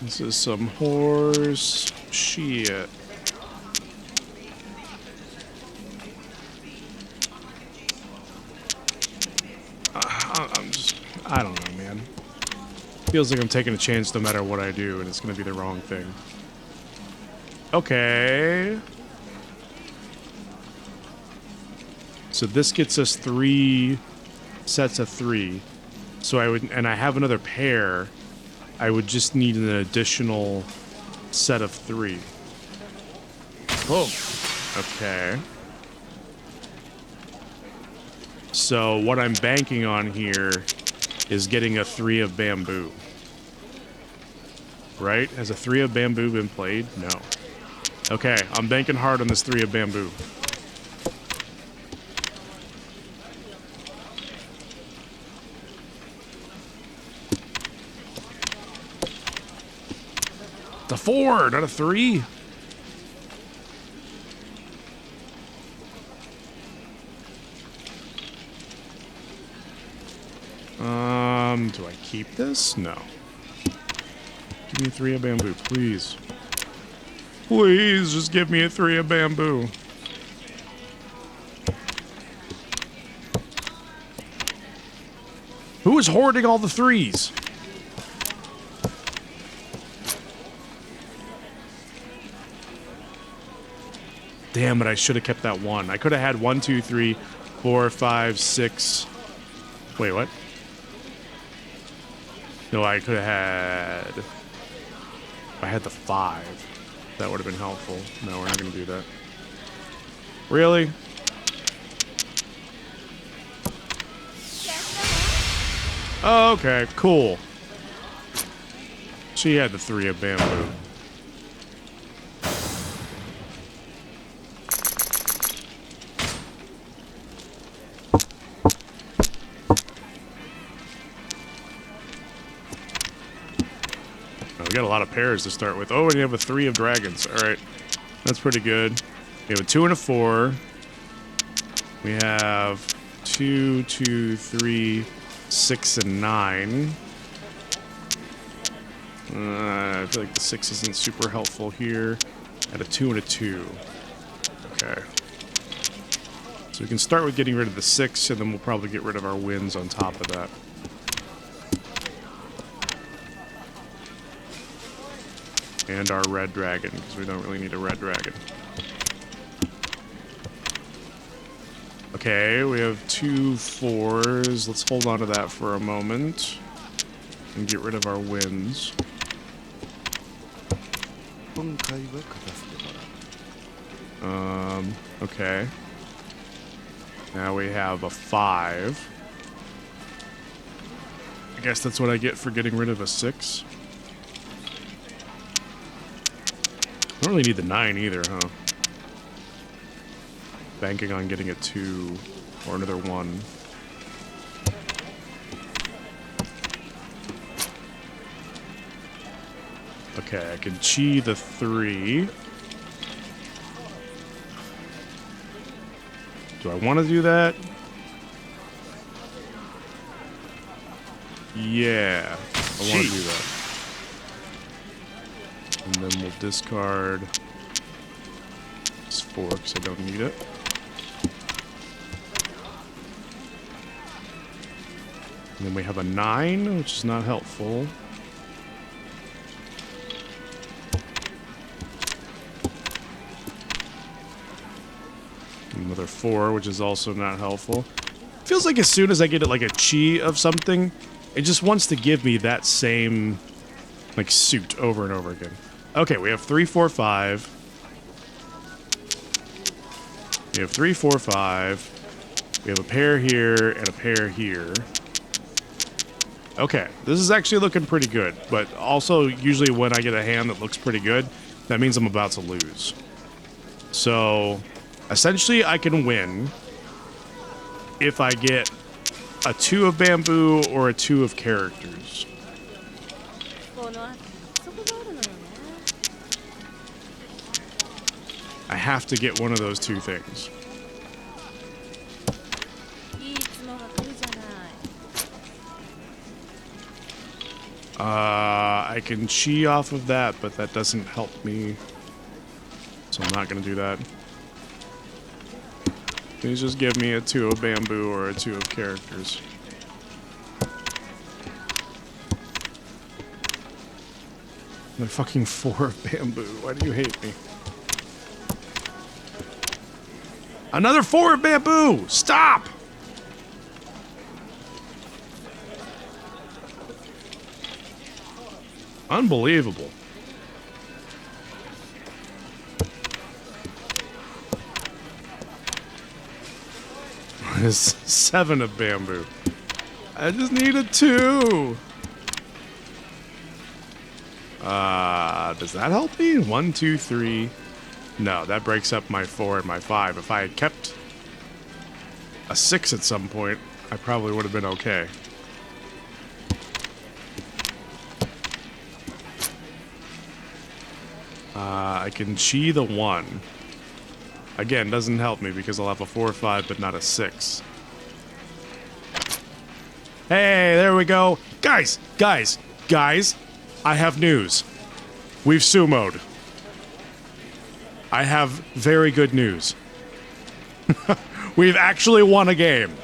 This is some horse shit. I don't know, man. Feels like I'm taking a chance no matter what I do, and it's gonna be the wrong thing. Okay. So this gets us 3 sets of 3. So I have another pair. I would just need an additional set of 3. Boom. Okay. So what I'm banking on here is getting a 3 of bamboo. Right? Has a 3 of bamboo been played? No. Okay, I'm banking hard on this 3 of bamboo. It's a 4, not a 3. Do I keep this? No. Give me a 3 of bamboo, please. Please, just give me a 3 of bamboo. Who is hoarding all the 3s? Damn it, I should have kept that 1. I could have had 1, 2, 3, 4, 5, 6. Wait, what? No, I could have had... I had the 5. That would have been helpful. No, we're not going to do that. Really? Oh, okay, cool. She had the 3 of bamboo. We got a lot of pairs to start with. Oh, and you have a 3 of dragons. All right. That's pretty good. We have a 2 and a 4. We have 2, 2, 3, 6, and 9. I feel like the 6 isn't super helpful here. And a 2 and a 2. Okay. So we can start with getting rid of the 6, and then we'll probably get rid of our wins on top of that. And our red dragon, because we don't really need a red dragon. Okay, we have 2 4s. Let's hold on to that for a moment. And get rid of our wins. Okay. Now we have a 5. I guess that's what I get for getting rid of a 6. I don't really need the 9 either, huh? Banking on getting a 2 or another 1. Okay, I can chi the 3. Do I want to do that? Yeah, I want to do that. And then we'll discard this 4 because I don't need it. And then we have a 9, which is not helpful. Another 4, which is also not helpful. Feels like as soon as I get it like a chi of something, it just wants to give me that same like suit over and over again. Okay, we have 3, 4, 5. We have 3, 4, 5. We have a pair here and a pair here. Okay, this is actually looking pretty good, but also usually when I get a hand that looks pretty good, that means I'm about to lose. So, essentially I can win if I get a 2 of bamboo or a 2 of characters. I have to get one of those 2 things. I can chi off of that, but that doesn't help me. So I'm not going to do that. Please just give me a 2 of bamboo or a 2 of characters. And a fucking 4 of bamboo. Why do you hate me? Another 4 of bamboo! Stop! Unbelievable. It's 7 of bamboo. I just need a 2. Does that help me? 1, 2, 3. No, that breaks up my 4 and my 5. If I had kept a 6 at some point, I probably would have been okay. I can chi the 1. Again, doesn't help me because I'll have a 4 or 5, but not a 6. Hey, there we go. Guys! I have news. We've sumoed. I have very good news. We've actually won a game.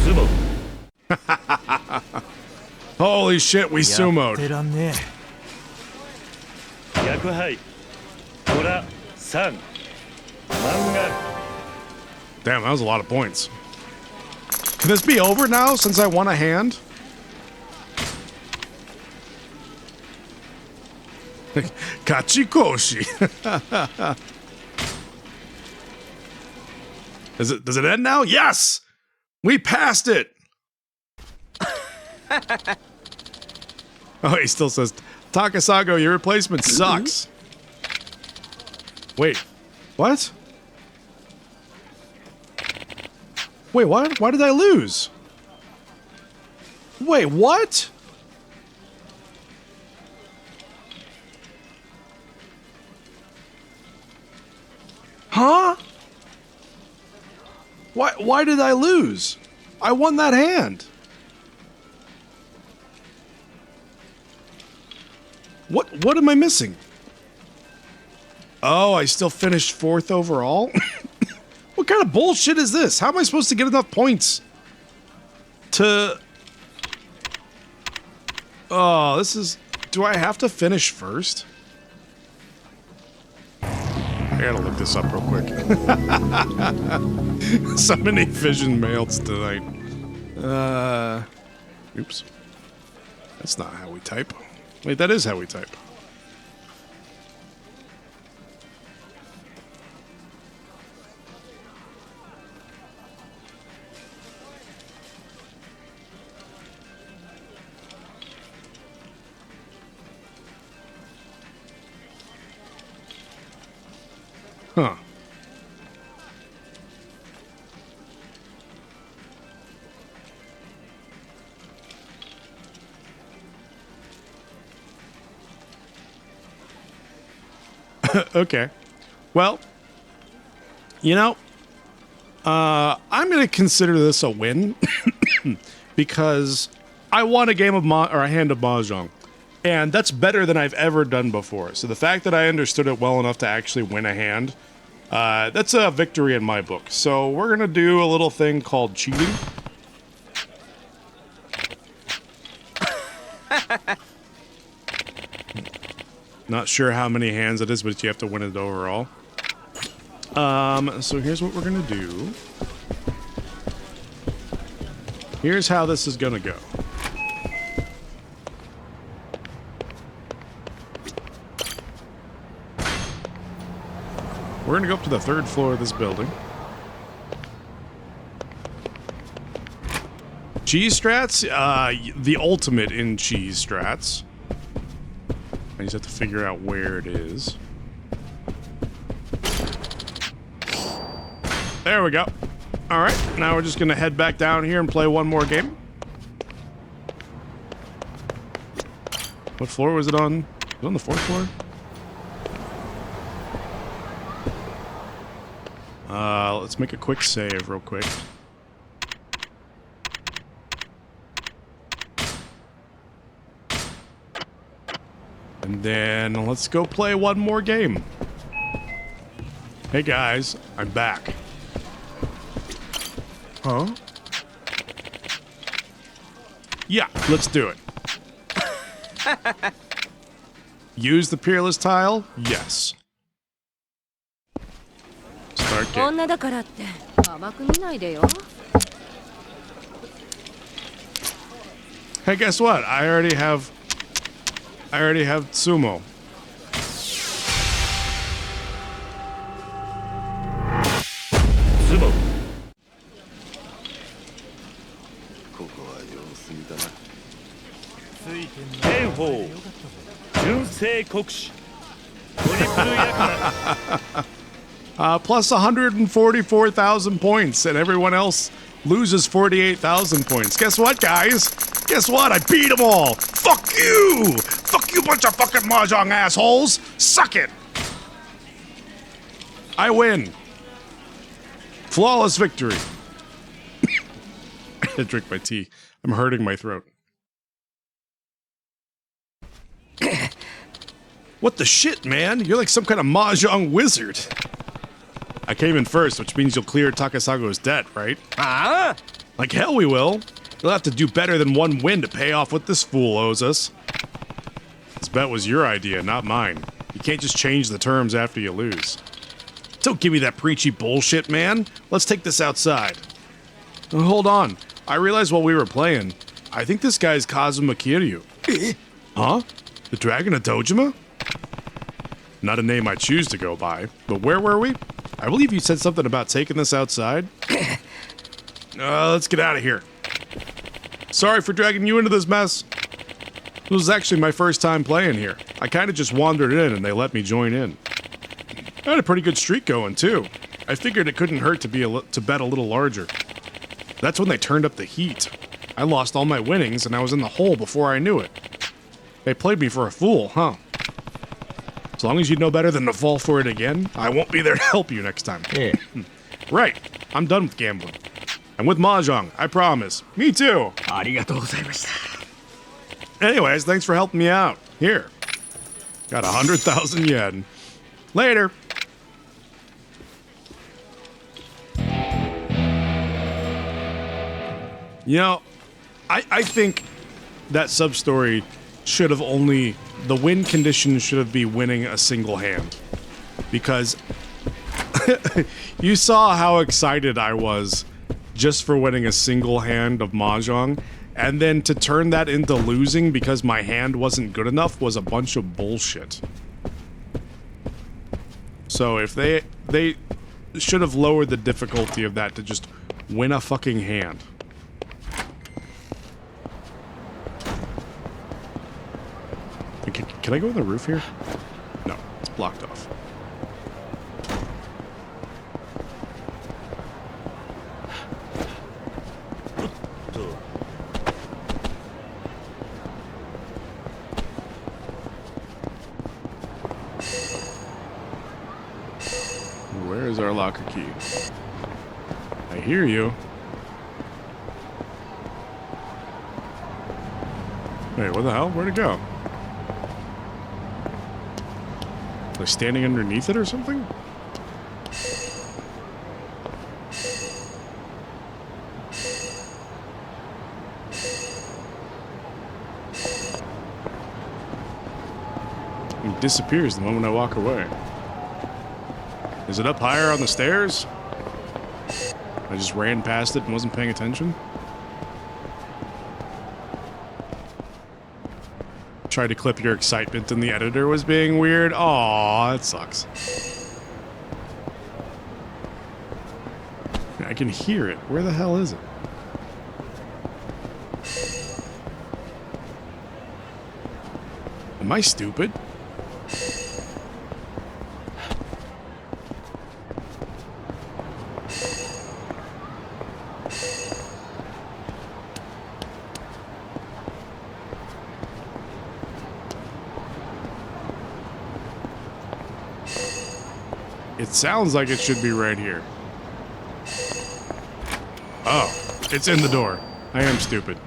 Sumo. Holy shit, we sumoed. Yakuza Kiwami. Damn, that was a lot of points. Can this be over now since I won a hand? Kachikoshi. Does it end now? Yes! We passed it! Oh, he still says, Takasago, your replacement sucks. Wait, what? Wait, what? Why did I lose? Wait, what? Huh? Why did I lose? I won that hand. What am I missing? Oh, I still finished 4th overall? What kind of bullshit is this? How am I supposed to get enough points to... Oh, this is... Do I have to finish first? I gotta look this up real quick. So many vision mails tonight. Oops. That's not how we type. Wait, that is how we type. Huh. Okay. Well, you know, I'm going to consider this a win because I won a game of a hand of mahjong, and that's better than I've ever done before. So the fact that I understood it well enough to actually win a hand, that's a victory in my book. So we're going to do a little thing called cheating. Not sure how many hands it is, but you have to win it overall. So here's what we're gonna do. Here's how this is gonna go. we're gonna go up to the 3rd floor of this building. Cheese strats? The ultimate in cheese strats. I just have to figure out where it is. There we go. Alright, now we're just gonna head back down here and play one more game. What floor was it on? Was it on the 4th floor? Let's make a quick save real quick. And then let's go play one more game. Hey guys, I'm back. Huh? Yeah, let's do it. Use the peerless tile? Yes. Start game. 女だからって甘く見ないでよ。 Hey, guess what? I already have sumo. Sumo. 炎鵬純正国士トリプルヤク Plus 144,000 points, and everyone else loses 48,000 points. Guess what, guys? Guess what? I beat them all. Fuck you! Fuck you, bunch of fucking mahjong assholes! Suck it! I win. Flawless victory. I gotta drink my tea. I'm hurting my throat. What the shit, man? You're like some kind of mahjong wizard. I came in first, which means you'll clear Takasago's debt, right? Ah! Like hell we will. You'll have to do better than one win to pay off what this fool owes us. This bet was your idea, not mine. You can't just change the terms after you lose. Don't give me that preachy bullshit, man. Let's take this outside. Hold on. I realized while we were playing, I think this guy's Kazuma Kiryu. Huh? The Dragon of Dojima? Not a name I choose to go by, but where were we? I believe you said something about taking this outside. Let's get out of here. Sorry for dragging you into this mess. This was actually my first time playing here. I kind of just wandered in and they let me join in. I had a pretty good streak going too. I figured it couldn't hurt to bet a little larger. That's when they turned up the heat. I lost all my winnings and I was in the hole before I knew it. They played me for a fool, huh? As long as you know better than to fall for it again, I won't be there to help you next time. Yeah. Right. I'm done with gambling. I'm with mahjong, I promise. Me too. Anyways, thanks for helping me out. Here. Got 100,000 yen. Later. You know, I think that sub-story should have only... The win condition should have been winning a single hand. Because you saw how excited I was just for winning a single hand of mahjong, and then to turn that into losing because my hand wasn't good enough was a bunch of bullshit. So if they should have lowered the difficulty of that to just win a fucking hand. Can I go on the roof here? No, it's blocked off. Where is our locker key? I hear you. Wait, what the hell? Where'd it go? Like standing underneath it or something? It disappears the moment I walk away. Is it up higher on the stairs? I just ran past it and wasn't paying attention? Tried to clip your excitement and the editor was being weird. Aw, that sucks. I can hear it. Where the hell is it? Am I stupid? It sounds like it should be right here. Oh, it's in the door. I am stupid.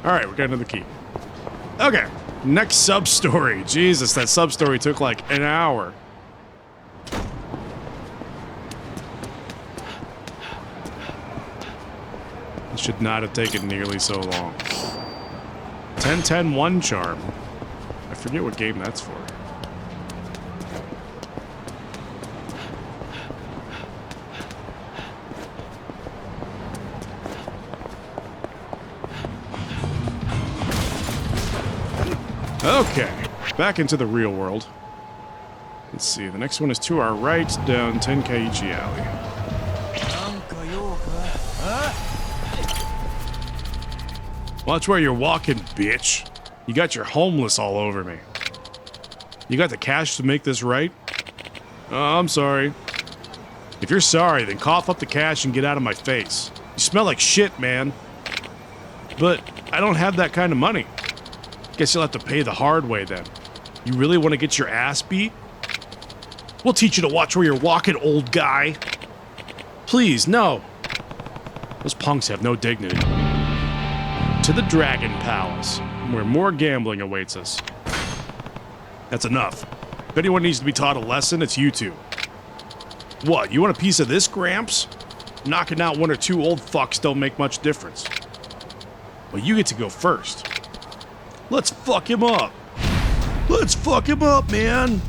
Alright, we got another key. Okay, next sub-story. Jesus, that sub-story took like an hour. It should not have taken nearly so long. 10-10-1 charm. I forget what game that's for. Okay, back into the real world. Let's see, the next one is to our right, down Tenkaichi Alley. Watch where you're walking, bitch. You got your homeless all over me. You got the cash to make this right? Oh, I'm sorry. If you're sorry, then cough up the cash and get out of my face. You smell like shit, man. But I don't have that kind of money. Guess you'll have to pay the hard way then. You really want to get your ass beat? We'll teach you to watch where you're walking, old guy. Please, no. Those punks have no dignity. To the Dragon Palace, where more gambling awaits us. That's enough. If anyone needs to be taught a lesson, it's you two. What, you want a piece of this, Gramps? Knocking out one or two old fucks don't make much difference. Well, you get to go first. Let's fuck him up. Let's fuck him up, man.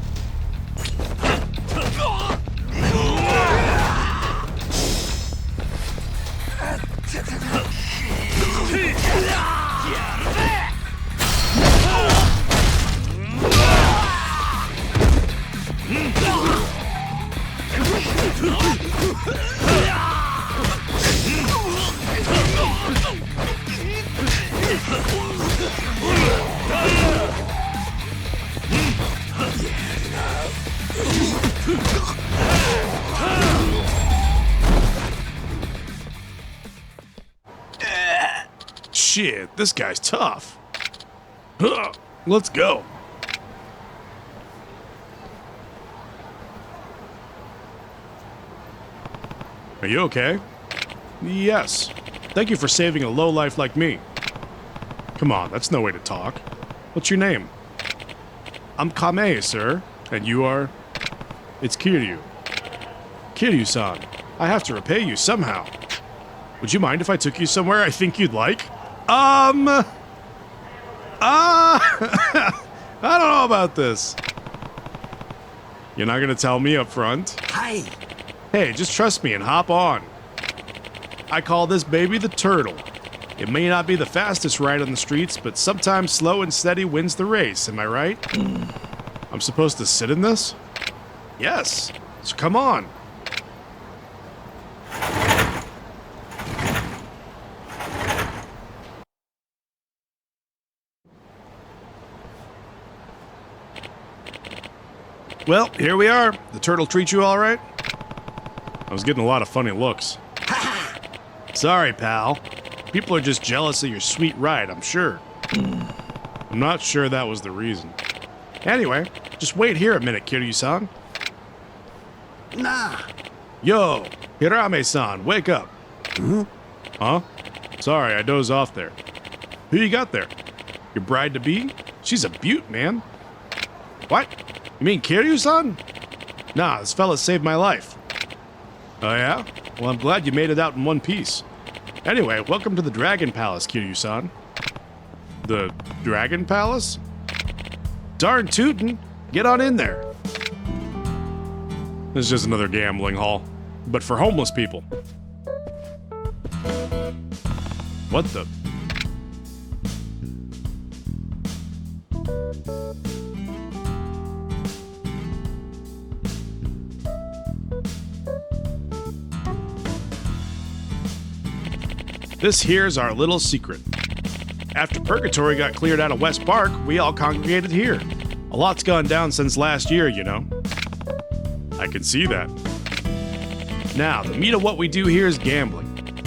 Shit, this guy's tough. Let's go. Are you okay? Yes. Thank you for saving a lowlife like me. Come on, that's no way to talk. What's your name? I'm Kame, sir. And you are? It's Kiryu. Kiryu-san, I have to repay you somehow. Would you mind if I took you somewhere I think you'd like? I don't know about this. You're not gonna tell me up front? Hi. Hey, just trust me and hop on. I call this baby the turtle. It may not be the fastest ride on the streets, but sometimes slow and steady wins the race, am I right? I'm supposed to sit in this? Yes, so come on. Well, here we are. The turtle treat you all right? I was getting a lot of funny looks. Sorry, pal. People are just jealous of your sweet ride, I'm sure. I'm not sure that was the reason. Anyway, just wait here a minute, Kiryu-san. Nah. Yo, Hirame-san, wake up. Huh? Sorry, I dozed off there. Who you got there? Your bride-to-be? She's a beaut, man. What? You mean Kiryu-san? Nah, this fella saved my life. Oh yeah? Well, I'm glad you made it out in one piece. Anyway, welcome to the Dragon Palace, Kiryu-san. The Dragon Palace? Darn tootin'! Get on in there. This is just another gambling hall, but for homeless people. What the? This here's our little secret. After Purgatory got cleared out of West Park, we all congregated here. A lot's gone down since last year, you know. I can see that. Now, the meat of what we do here is gambling.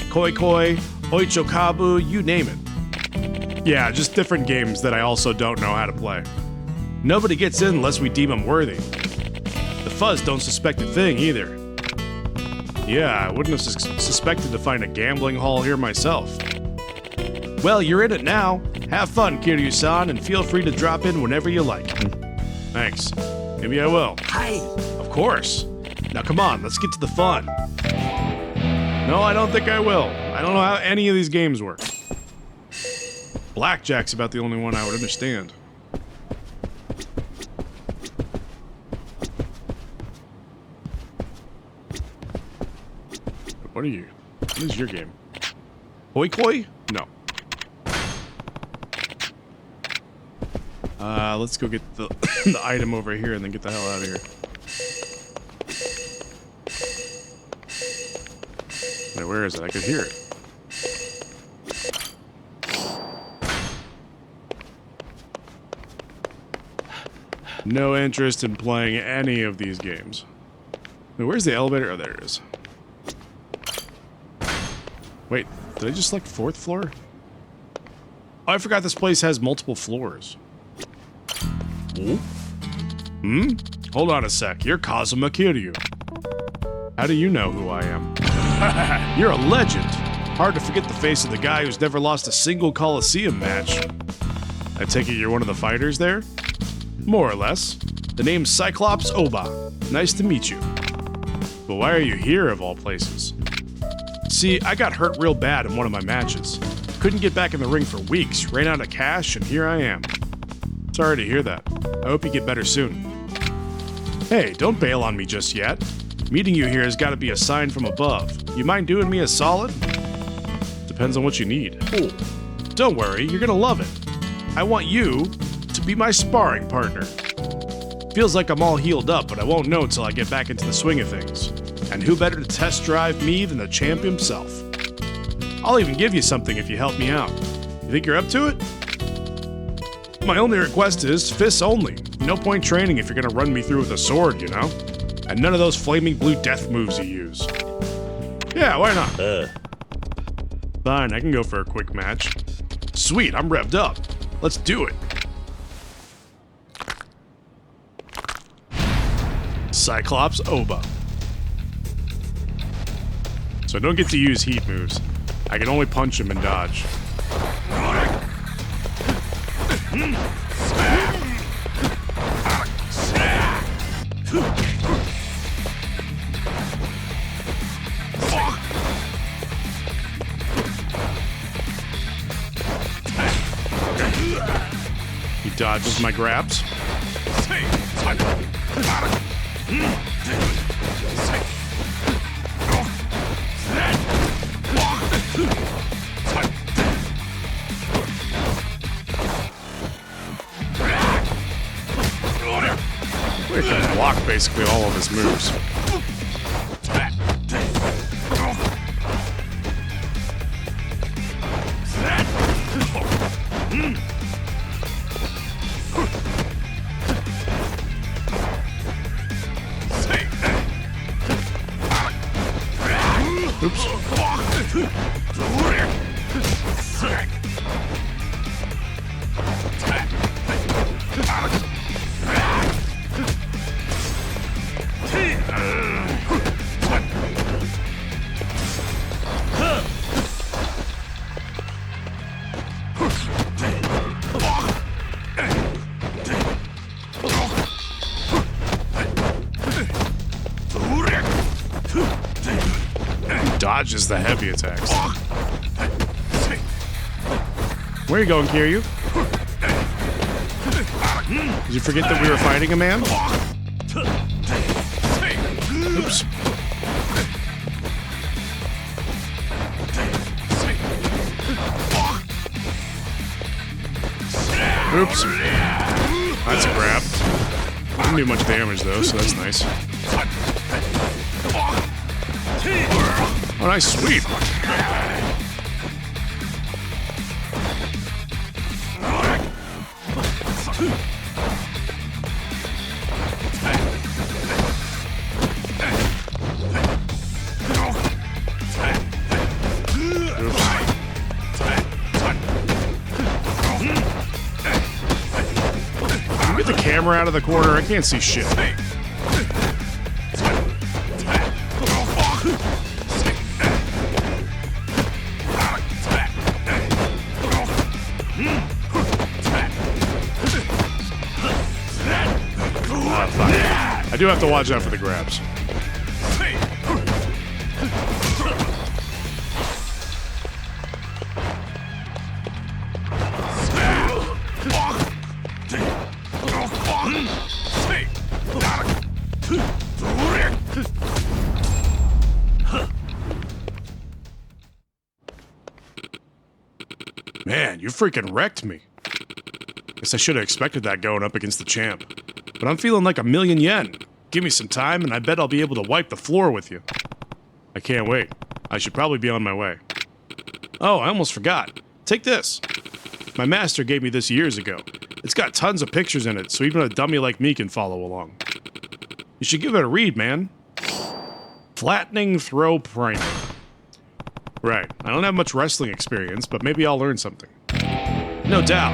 Koi Koi, Oichokabu, you name it. Yeah, just different games that I also don't know how to play. Nobody gets in unless we deem them worthy. The Fuzz don't suspect a thing either. Yeah, I wouldn't have suspected to find a gambling hall here myself. Well, you're in it now. Have fun, Kiryu-san, and feel free to drop in whenever you like. Thanks. Maybe I will. Hi. Of course. Now come on, let's get to the fun. No, I don't think I will. I don't know how any of these games work. Blackjack's about the only one I would understand. What are you? What is your game? Hoi Koi? No. Let's go get the, the item over here and then get the hell out of here. Wait, where is it? I could hear it. No interest in playing any of these games. Wait, where's the elevator? Oh, there it is. Wait, did I just select 4th floor? Oh, I forgot this place has multiple floors. Hmm? Hold on a sec. You're Kazuma Kiryu. How do you know who I am? You're a legend. Hard to forget the face of the guy who's never lost a single Coliseum match. I take it you're one of the fighters there? More or less. The name's Cyclops Oba. Nice to meet you. But why are you here, of all places? See, I got hurt real bad in one of my matches. Couldn't get back in the ring for weeks, ran out of cash, and here I am. Sorry to hear that. I hope you get better soon. Hey, don't bail on me just yet. Meeting you here has got to be a sign from above. You mind doing me a solid? Depends on what you need. Oh, don't worry, you're gonna love it. I want you to be my sparring partner. Feels like I'm all healed up, but I won't know till I get back into the swing of things. And who better to test drive me than the champ himself? I'll even give you something if you help me out. You think you're up to it? My only request is fists only. No point training if you're gonna run me through with a sword, you know? And none of those flaming blue death moves you use. Yeah, why not? Fine, I can go for a quick match. Sweet, I'm revved up. Let's do it. Cyclops Oba. So I don't get to use heat moves. I can only punch him and dodge. He dodges my grabs. We can block basically all of his moves. Oops. Dodges the heavy attacks. Where are you going, Kiryu? Did you forget that we were fighting a man? Oops. Oops. That's a grab. Didn't do much damage though, so that's nice. Oh, nice sweep. camera out of the corner. I can't see shit. I do have to watch out for the grabs. Man, you freaking wrecked me. Guess I should have expected that going up against the champ. But I'm feeling like $1,000,000 yen. Give me some time and I bet I'll be able to wipe the floor with you. I can't wait. I should probably be on my way. Oh, I almost forgot. Take this. My master gave me this years ago. It's got tons of pictures in it, so even a dummy like me can follow along. You should give it a read, man. Flattening Throw Primer. Right, I don't have much wrestling experience, but maybe I'll learn something. No doubt.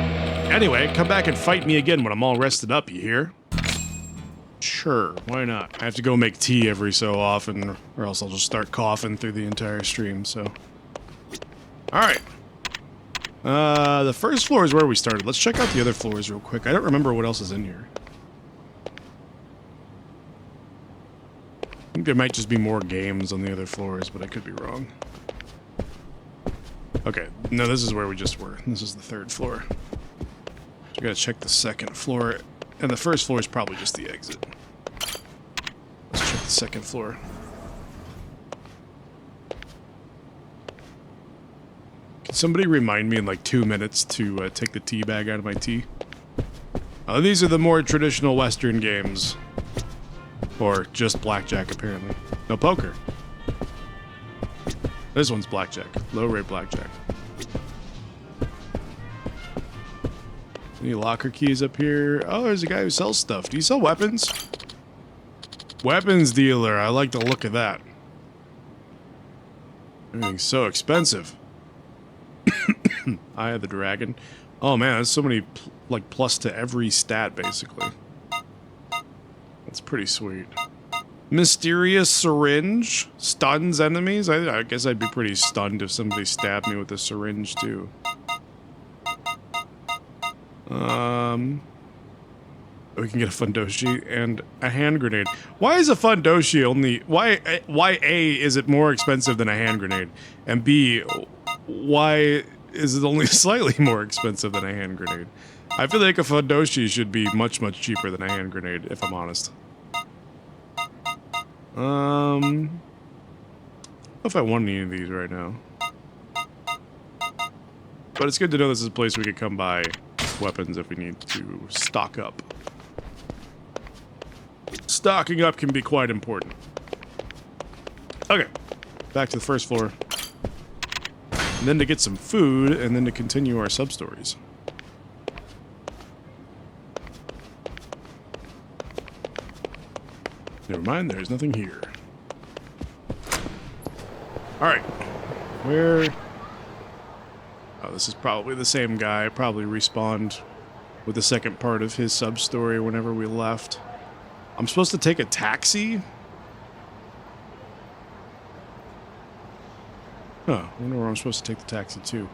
Anyway, come back and fight me again when I'm all rested up, you hear? Sure, why not? I have to go make tea every so often, or else I'll just start coughing through the entire stream, so... Alright. The first floor is where we started. Let's check out the other floors real quick. I don't remember what else is in here. I think there might just be more games on the other floors, but I could be wrong. Okay, no, this is where we just were. This is the third floor. We gotta check the second floor, and the first floor is probably just the exit. Let's check the second floor. Can somebody remind me in like 2 minutes to take the tea bag out of my tea? These are the more traditional Western games. Or just blackjack, apparently. No, poker. This one's blackjack. Low-rate blackjack. Any locker keys up here? Oh, there's a guy who sells stuff. Do you sell weapons? Weapons dealer. I like the look of that. Everything's so expensive. Eye of the Dragon. Oh man, there's so many, like, plus to every stat, basically. That's pretty sweet. Mysterious syringe stuns enemies. I guess I'd be pretty stunned if somebody stabbed me with a syringe too. We can get a fundoshi and a hand grenade. Why is a fundoshi only? Why A, is it more expensive than a hand grenade, and B, why is it only slightly more expensive than a hand grenade? I feel like a fundoshi should be much cheaper than a hand grenade, if I'm honest. I don't know if I want any of these right now. But it's good to know this is a place we could come by weapons if we need to stock up. Stocking up can be quite important. Okay, back to the first floor. And then to get some food, and then to continue our sub-stories. Never mind, there's nothing here. Alright. Where... Oh, this is probably the same guy. Probably respawned with the second part of his sub-story whenever we left. I'm supposed to take a taxi? Huh, I wonder where I'm supposed to take the taxi to.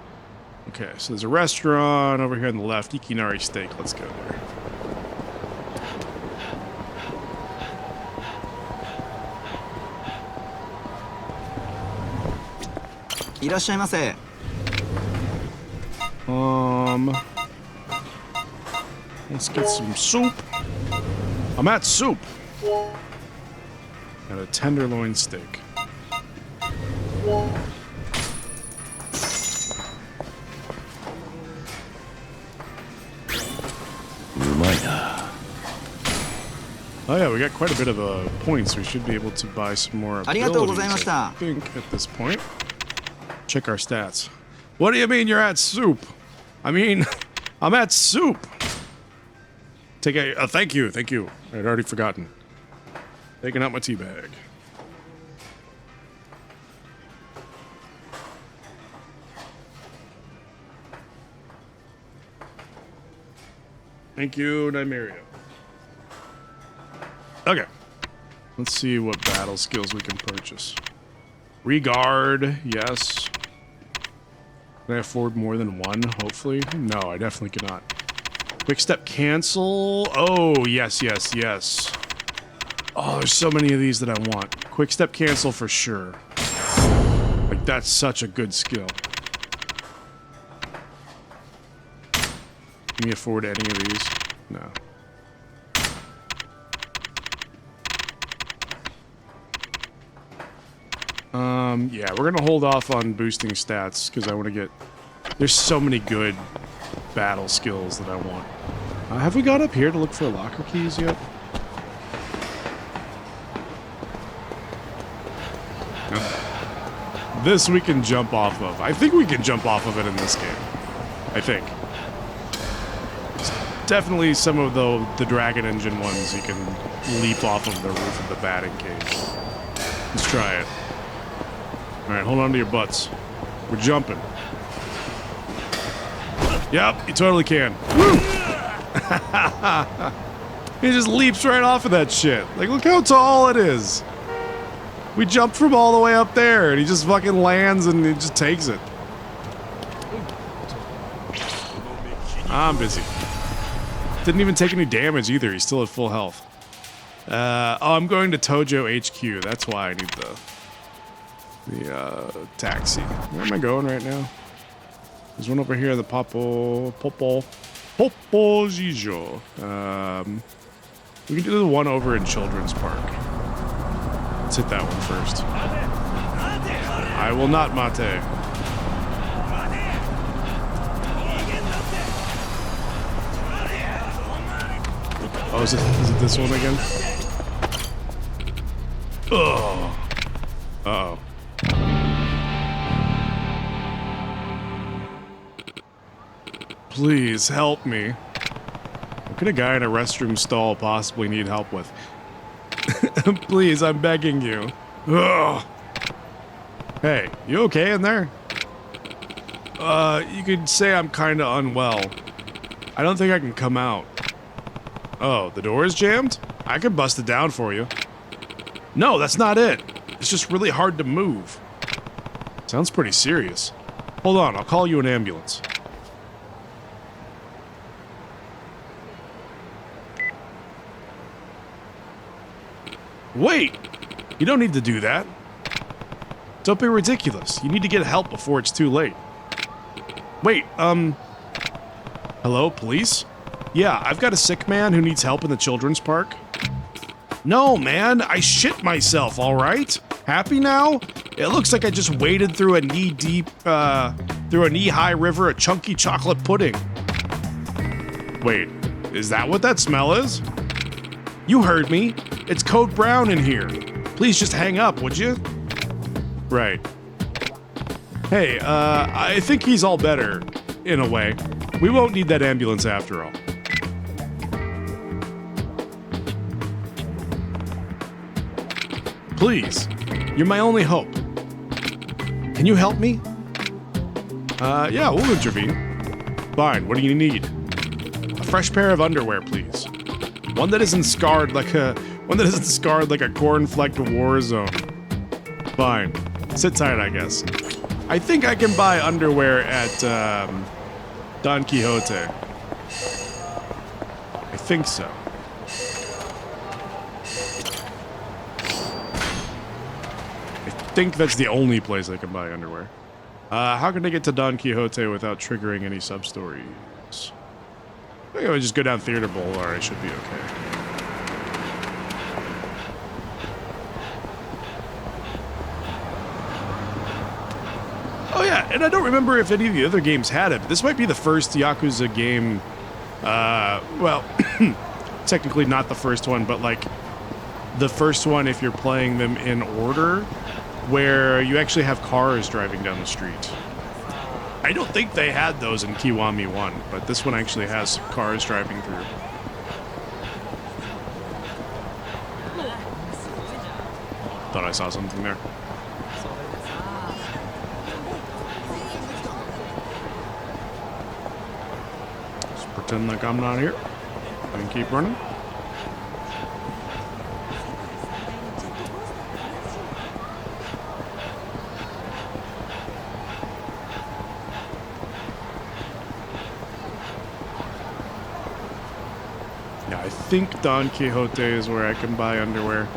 Okay, so there's a restaurant over here on the left. Ikinari Steak. Let's go there. Let's get some soup. I'm at soup. And a tenderloin steak. Oh yeah, we got quite a bit of points. We should be able to buy some more abilities, I think, at this point. Check our stats. What do you mean you're at soup? I mean, I'm at soup. Take a thank you. I'd already forgotten. Taking out my tea bag. Thank you, Nymeria. Let's see what battle skills we can purchase. Regard, yes. Can I afford more than one, hopefully? No, I definitely cannot. Quick step cancel. Oh, yes, yes, yes. Oh, there's so many of these that I want. Quick step cancel for sure. Like, that's such a good skill. Can we afford any of these? No. Yeah, we're gonna hold off on boosting stats because I want to get... There's so many good battle skills that I want. Have we got up here to look for locker keys yet? No. This we can jump off of. I think we can jump off of it in this game. I think. It's definitely some of the Dragon Engine ones you can leap off of the roof of the batting cage. Let's try it. Alright, hold on to your butts. We're jumping. Yep, you totally can. Woo! He just leaps right off of that shit. Like, look how tall it is. We jumped from all the way up there, and he just fucking lands and he just takes it. I'm busy. Didn't even take any damage either. He's still at full health. Oh, I'm going to Tojo HQ. That's why I need the taxi. Where am I going right now? There's one over here, the Popo Gijo. We can do the one over in Children's Park. Let's hit that one first. I will not mate. Oh, is it this one again? Oh. Uh-oh. Please help me. What could a guy in a restroom stall possibly need help with? Please, I'm begging you. Ugh. Hey, you okay in there? You could say I'm kinda unwell. I don't think I can come out. Oh, the door is jammed? I could bust it down for you. No, that's not it. It's just really hard to move. Sounds pretty serious. Hold on, I'll call you an ambulance. Wait! You don't need to do that. Don't be ridiculous. You need to get help before it's too late. Wait, hello, police? Yeah, I've got a sick man who needs help in the children's park. No, man, I shit myself, alright? Happy now? It looks like I just waded through a knee-deep, through a knee-high river of chunky chocolate pudding. Wait, is that what that smell is? You heard me. It's Code Brown in here. Please just hang up, would you? Right. Hey, I think he's all better, in a way. We won't need that ambulance after all. Please, you're my only hope. Can you help me? Yeah, we'll intervene. Fine, what do you need? A fresh pair of underwear, please. One that isn't scarred like a corn-flecked war zone. Fine. Sit tight, I guess. I think I can buy underwear at, Don Quixote. I think so. I think that's the only place I can buy underwear. How can I get to Don Quixote without triggering any sub-stories? I think I would just go down Theater Boulevard, I should be okay. Oh yeah, and I don't remember if any of the other games had it, but this might be the first Yakuza game, well, technically not the first one, but like, the first one if you're playing them in order, where you actually have cars driving down the street. I don't think they had those in Kiwami 1, but this one actually has cars driving through. Thought I saw something there. Just pretend like I'm not here and keep running. I think Don Quixote is where I can buy underwear.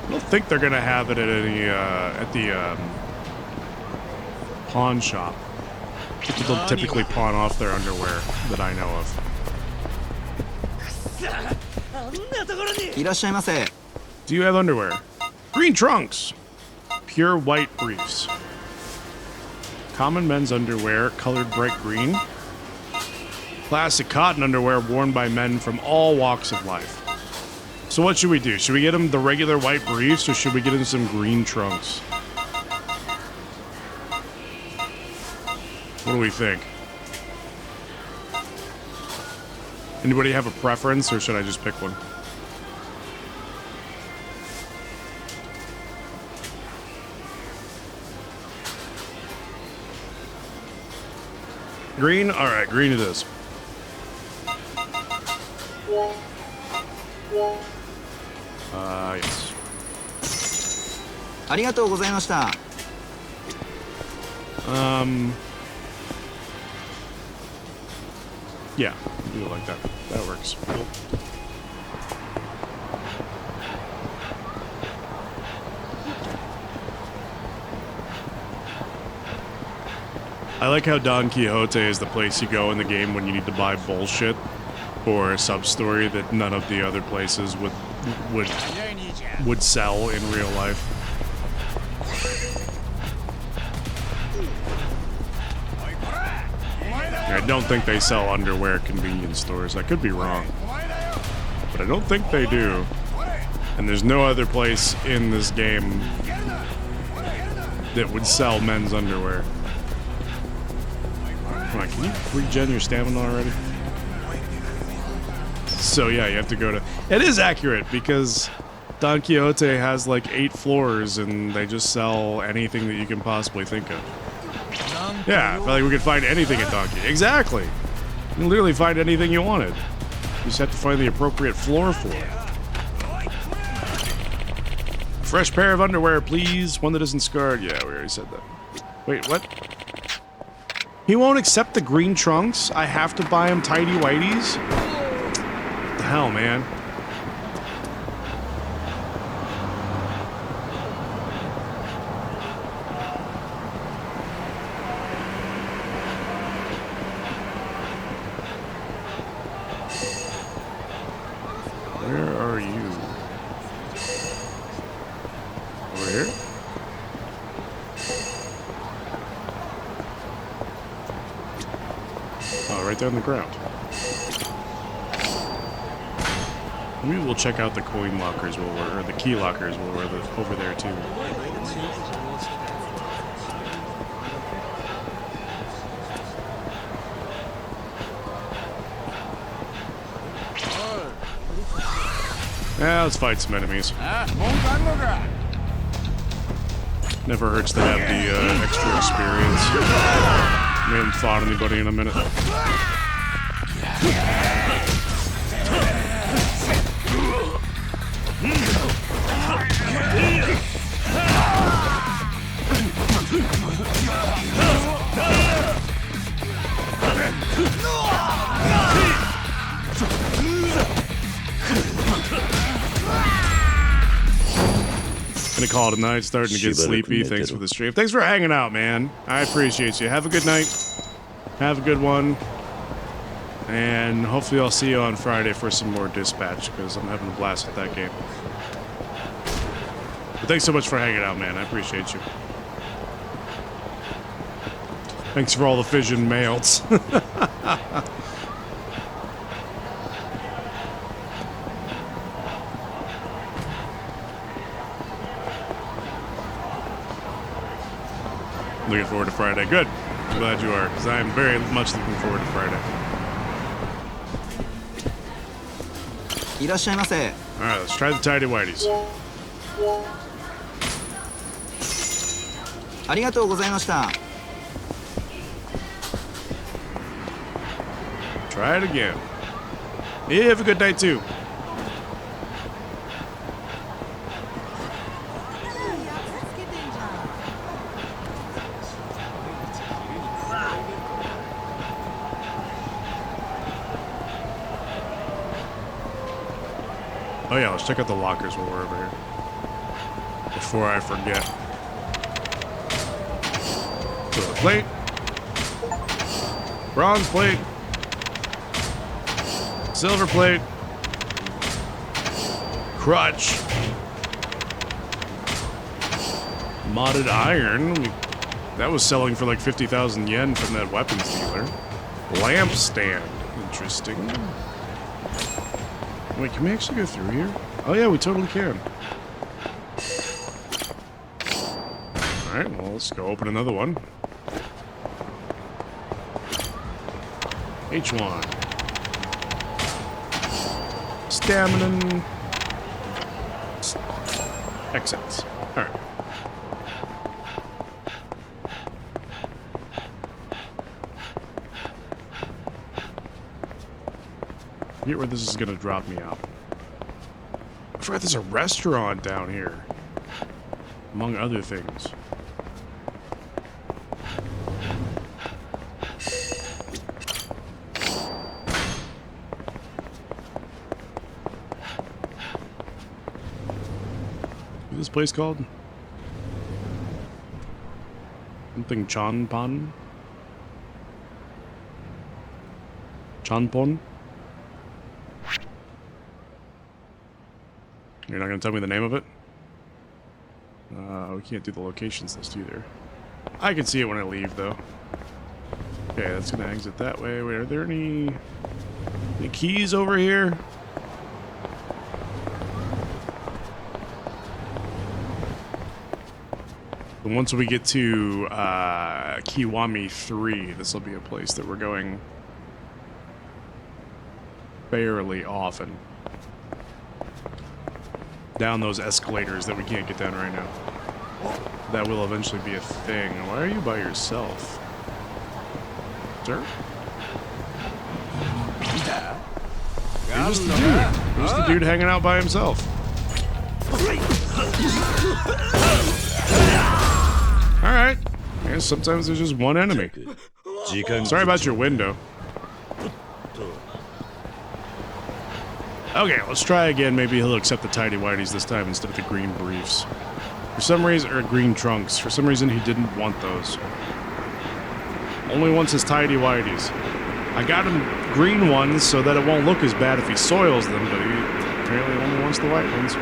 I don't think they're gonna have it at any at the pawn shop. People don't typically pawn off their underwear that I know of. いらっしゃいませ。 Do you have underwear? Green trunks. Pure white briefs. Common men's underwear, colored bright green. Classic cotton underwear worn by men from all walks of life. So what should we do? Should we get him the regular white briefs, or should we get him some green trunks? What do we think? Anybody have a preference, or should I just pick one? Green? Alright, green it is. Yes. ありがとうございました。Yeah, do it like that. That works. Cool. I like how Don Quixote is the place you go in the game when you need to buy bullshit or a sub-story that none of the other places would sell in real life. I don't think they sell underwear at convenience stores. I could be wrong, but I don't think they do. And there's no other place in this game that would sell men's underwear. Come on, can you regen your stamina already? So yeah, you have to go to... It is accurate, because Don Quixote has like 8 floors and they just sell anything that you can possibly think of. Yeah, I feel like we could find anything at Don Quixote. Exactly! You can literally find anything you wanted. You just have to find the appropriate floor for it. Fresh pair of underwear, please. One that isn't scarred. Yeah, we already said that. Wait, what? He won't accept the green trunks? I have to buy him tidy whities? What the hell, man? Where are you? Over here? Oh, right there on the ground. Maybe we'll check out the coin lockers while we're, or the key lockers while we're over there too. Yeah, let's fight some enemies. Never hurts to have the extra experience. We haven't fought anybody in a minute. Gonna call it a night, starting to get sleepy. Thanks for the stream. Thanks for hanging out, man. I appreciate you. Have a good night. Have a good one. And hopefully I'll see you on Friday for some more Dispatch, because I'm having a blast with that game. But thanks so much for hanging out, man. I appreciate you. Thanks for all the fission mails. Looking forward to Friday. Good. I'm glad you are, because I am very much looking forward to Friday. いらっしゃいませ。 Alright, let's try the tidy whities. ありがとうございました。 Try it again. Yeah, have a good night too. Oh yeah, let's check out the lockers while we're over here. Before I forget. Silver plate. Bronze plate. Silver plate. Crutch. Modded iron. That was selling for like 50,000 yen from that weapons dealer. Lamp stand. Interesting. Wait, can we actually go through here? Oh yeah, we totally can. Alright, well, let's go open another one. H1. Stamina. XX. Alright. I forget where this is gonna drop me out. I forgot there's a restaurant down here. Among other things. What's this place called? Something Chanpon? Chanpon? You're not going to tell me the name of it? We can't do the locations list either. I can see it when I leave, though. Okay, that's going to exit that way. Wait, are there any keys over here? And once we get to Kiwami 3, this will be a place that we're going fairly often. Down those escalators that we can't get down right now. That will eventually be a thing. Why are you by yourself? Sir? Who's the dude? Who's the dude hanging out by himself? Alright. Yeah, sometimes there's just one enemy. Sorry about your window. Okay, let's try again. Maybe he'll accept the tidy-whities this time instead of the green briefs. For some reason, or green trunks. For some reason, he didn't want those. Only wants his tidy-whities. I got him green ones so that it won't look as bad if he soils them, but he apparently only wants the white ones.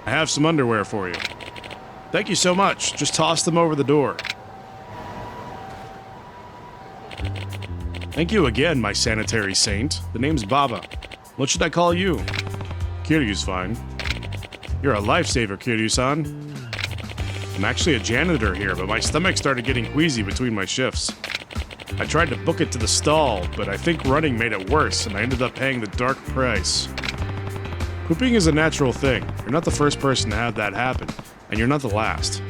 I have some underwear for you. Thank you so much. Just toss them over the door. Thank you again, my sanitary saint. The name's Baba. What should I call you? Kiryu's fine. You're a lifesaver, Kiryu-san. I'm actually a janitor here, but my stomach started getting queasy between my shifts. I tried to book it to the stall, but I think running made it worse, and I ended up paying the dark price. Pooping is a natural thing. You're not the first person to have that happen, and you're not the last.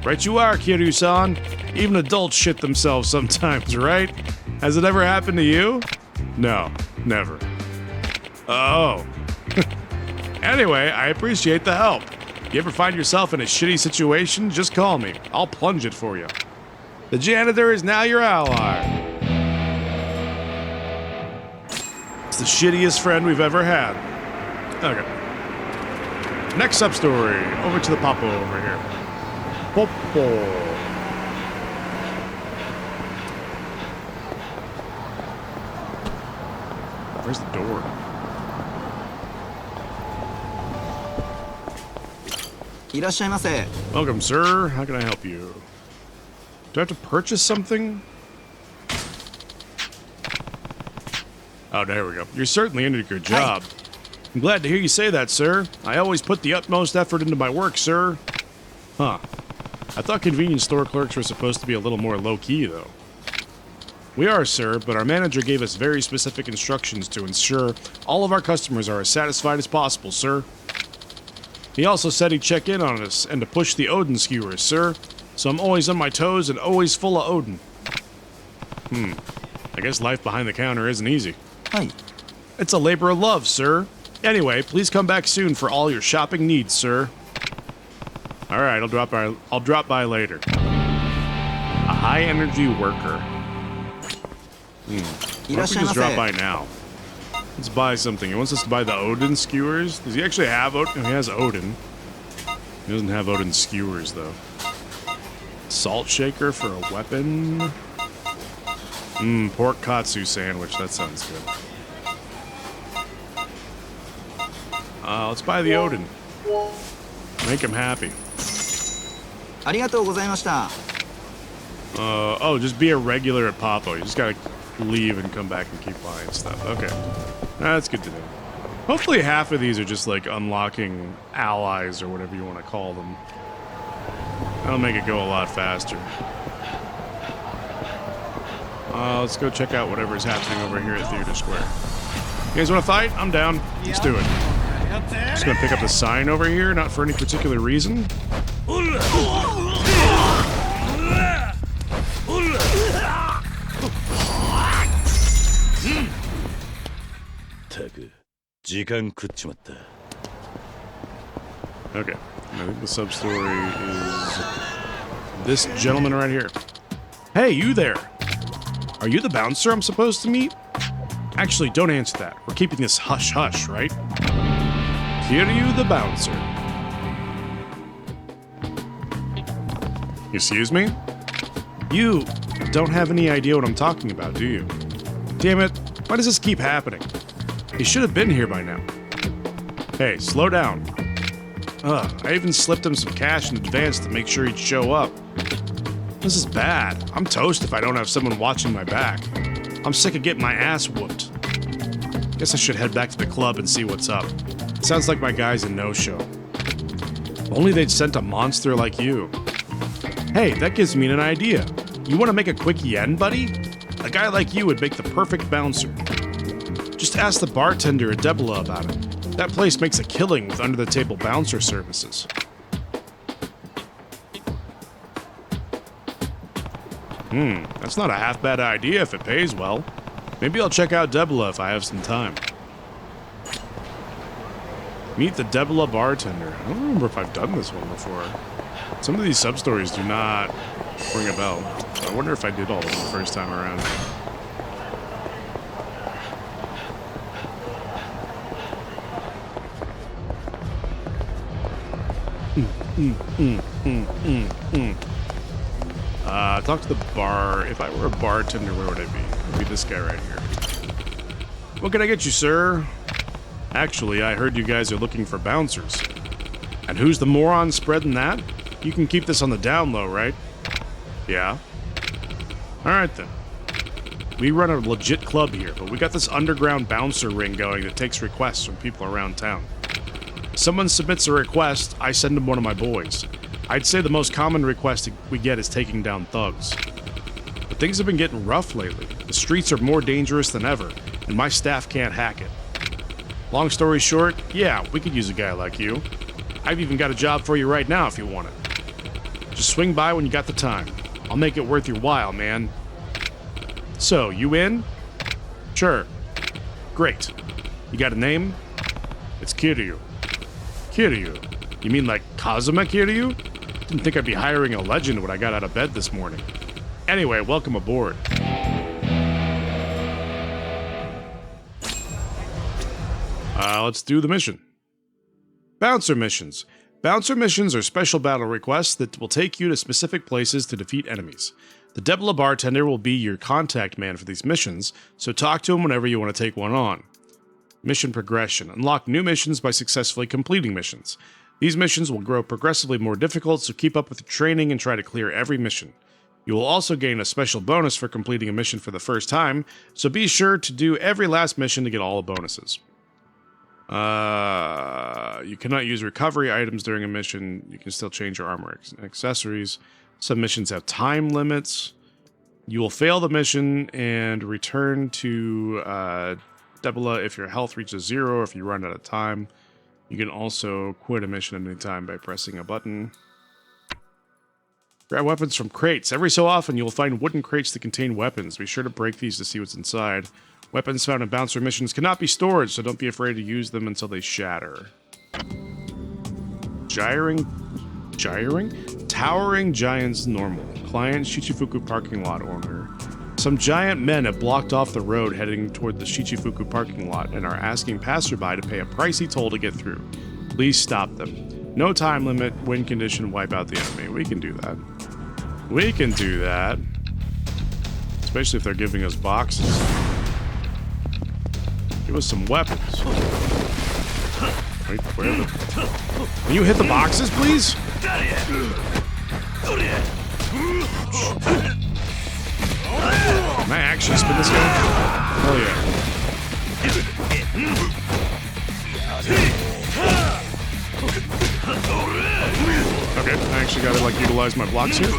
Right you are, Kiryu-san. Even adults shit themselves sometimes, right? Has it ever happened to you? No, never. Oh. Anyway, I appreciate the help. You ever find yourself in a shitty situation, just call me. I'll plunge it for you. The janitor is now your ally. It's the shittiest friend we've ever had. Okay. Next sub-story. Over to the Popo over here. Popo. Where's the door? Welcome, sir. How can I help you? Do I have to purchase something? Oh, there we go. You're certainly in a good job. I'm glad to hear you say that, sir. I always put the utmost effort into my work, sir. Huh. I thought convenience store clerks were supposed to be a little more low-key, though. We are, sir, but our manager gave us very specific instructions to ensure all of our customers are as satisfied as possible, sir. He also said he'd check in on us and to push the Odin skewers, sir. So I'm always on my toes and always full of Odin. I guess life behind the counter isn't easy. Hi. It's a labor of love, sir. Anyway, please come back soon for all your shopping needs, sir. Alright, I'll drop by later. A high-energy worker. Why don't we just drop by now? Let's buy something. He wants us to buy the Odin skewers. Does he actually have Odin? No, he has Odin. He doesn't have Odin skewers, though. Salt shaker for a weapon. Pork katsu sandwich. That sounds good. Let's buy the Odin. Make him happy. Oh, just be a regular at Papo. You just gotta leave and come back and keep buying stuff. Okay. That's good to know. Hopefully half of these are just like unlocking allies or whatever you want to call them. That'll make it go a lot faster. Let's go check out whatever's happening over here at Theater Square. You guys want to fight? I'm down. Let's do it. Just gonna pick up the sign over here, not for any particular reason. Okay, I think the sub-story is this gentleman right here. Hey, you there! Are you the bouncer I'm supposed to meet? Actually, don't answer that. We're keeping this hush-hush, right? Kiryu the bouncer. Excuse me? You don't have any idea what I'm talking about, do you? Damn it, why does this keep happening? He should have been here by now. Hey, slow down. I even slipped him some cash in advance to make sure he'd show up. This is bad. I'm toast if I don't have someone watching my back. I'm sick of getting my ass whooped. Guess I should head back to the club and see what's up. Sounds like my guy's a no-show. Only they'd sent a monster like you. Hey, that gives me an idea. You want to make a quick yen, buddy? A guy like you would make the perfect bouncer. Just ask the bartender at Debla about it. That place makes a killing with under-the-table bouncer services. That's not a half-bad idea if it pays well. Maybe I'll check out Debla if I have some time. Meet the Debla bartender. I don't remember if I've done this one before. Some of these sub-stories do not ring a bell. I wonder if I did all of them the first time around. Talk to the bar. If I were a bartender, where would I be? I'd be this guy right here. What can I get you, sir? Actually, I heard you guys are looking for bouncers. And who's the moron spreading that? You can keep this on the down low, right? Yeah. Alright then. We run a legit club here, but we got this underground bouncer ring going that takes requests from people around town. Someone submits a request, I send them one of my boys. I'd say the most common request we get is taking down thugs. But things have been getting rough lately. The streets are more dangerous than ever, and my staff can't hack it. Long story short, yeah, we could use a guy like you. I've even got a job for you right now if you want it. Just swing by when you got the time. I'll make it worth your while, man. So, you in? Sure. Great. You got a name? It's Kiryu. Kiryu? You mean like Kazuma Kiryu? Didn't think I'd be hiring a legend when I got out of bed this morning. Anyway, welcome aboard. Let's do the mission. Bouncer missions. Bouncer missions are special battle requests that will take you to specific places to defeat enemies. The Debla bartender will be your contact man for these missions, so talk to him whenever you want to take one on. Mission progression. Unlock new missions by successfully completing missions. These missions will grow progressively more difficult, so keep up with your training and try to clear every mission. You will also gain a special bonus for completing a mission for the first time, so be sure to do every last mission to get all the bonuses. You cannot use recovery items during a mission. You can still change your armor and accessories. Some missions have time limits. You will fail the mission and return to Debla if your health reaches 0 or if you run out of time. You can also quit a mission at any time by pressing a button. Grab weapons from crates. Every so often, you will find wooden crates that contain weapons. Be sure to break these to see what's inside. Weapons found in bouncer missions cannot be stored, so don't be afraid to use them until they shatter. Towering Giants normal. Client Shichifuku parking lot owner. Some giant men have blocked off the road heading toward the Shichifuku parking lot and are asking passerby to pay a pricey toll to get through. Please stop them. No time limit, win condition, wipe out the enemy. We can do that. We can do that. Especially if they're giving us boxes. Give us some weapons. Wait, where are the... Can you hit the boxes, please? Can I actually spin this guy? Hell yeah. Okay, I actually gotta like utilize my blocks here.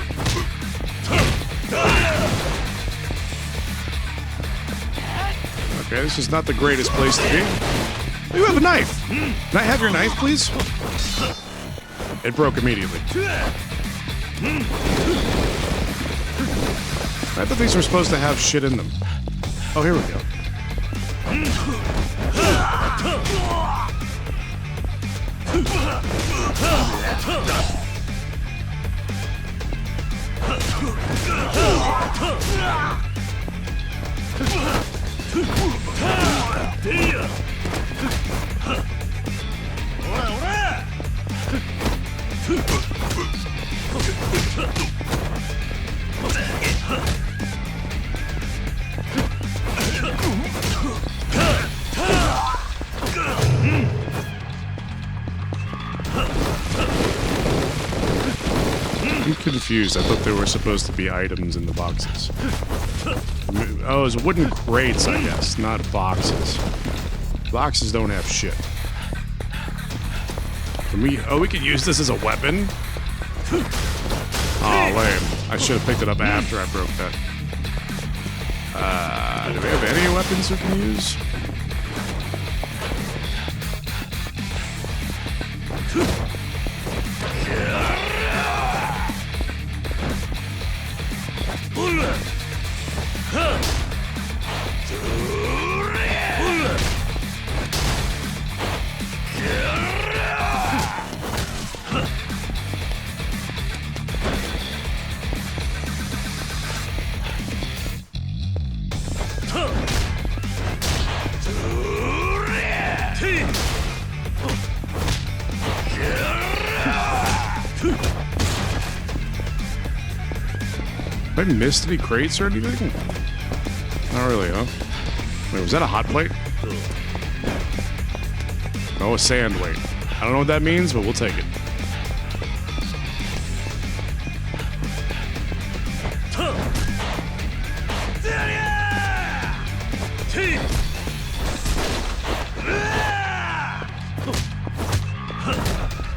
Okay, this is not the greatest place to be. You have a knife! Can I have your knife, please? It broke immediately. I thought these were supposed to have shit in them. Oh, here we go. I'm confused. I thought there were supposed to be items in the boxes. Oh, it's wooden crates, I guess, not boxes. Boxes don't have shit. Can we... Oh, we could use this as a weapon? Oh, lame. I should have picked it up after I broke that. Do we have any weapons we can use? Have I missed any crates or anything? Not really, huh? Wait, was that a hot plate? Oh, a sand weight. I don't know what that means, but we'll take it.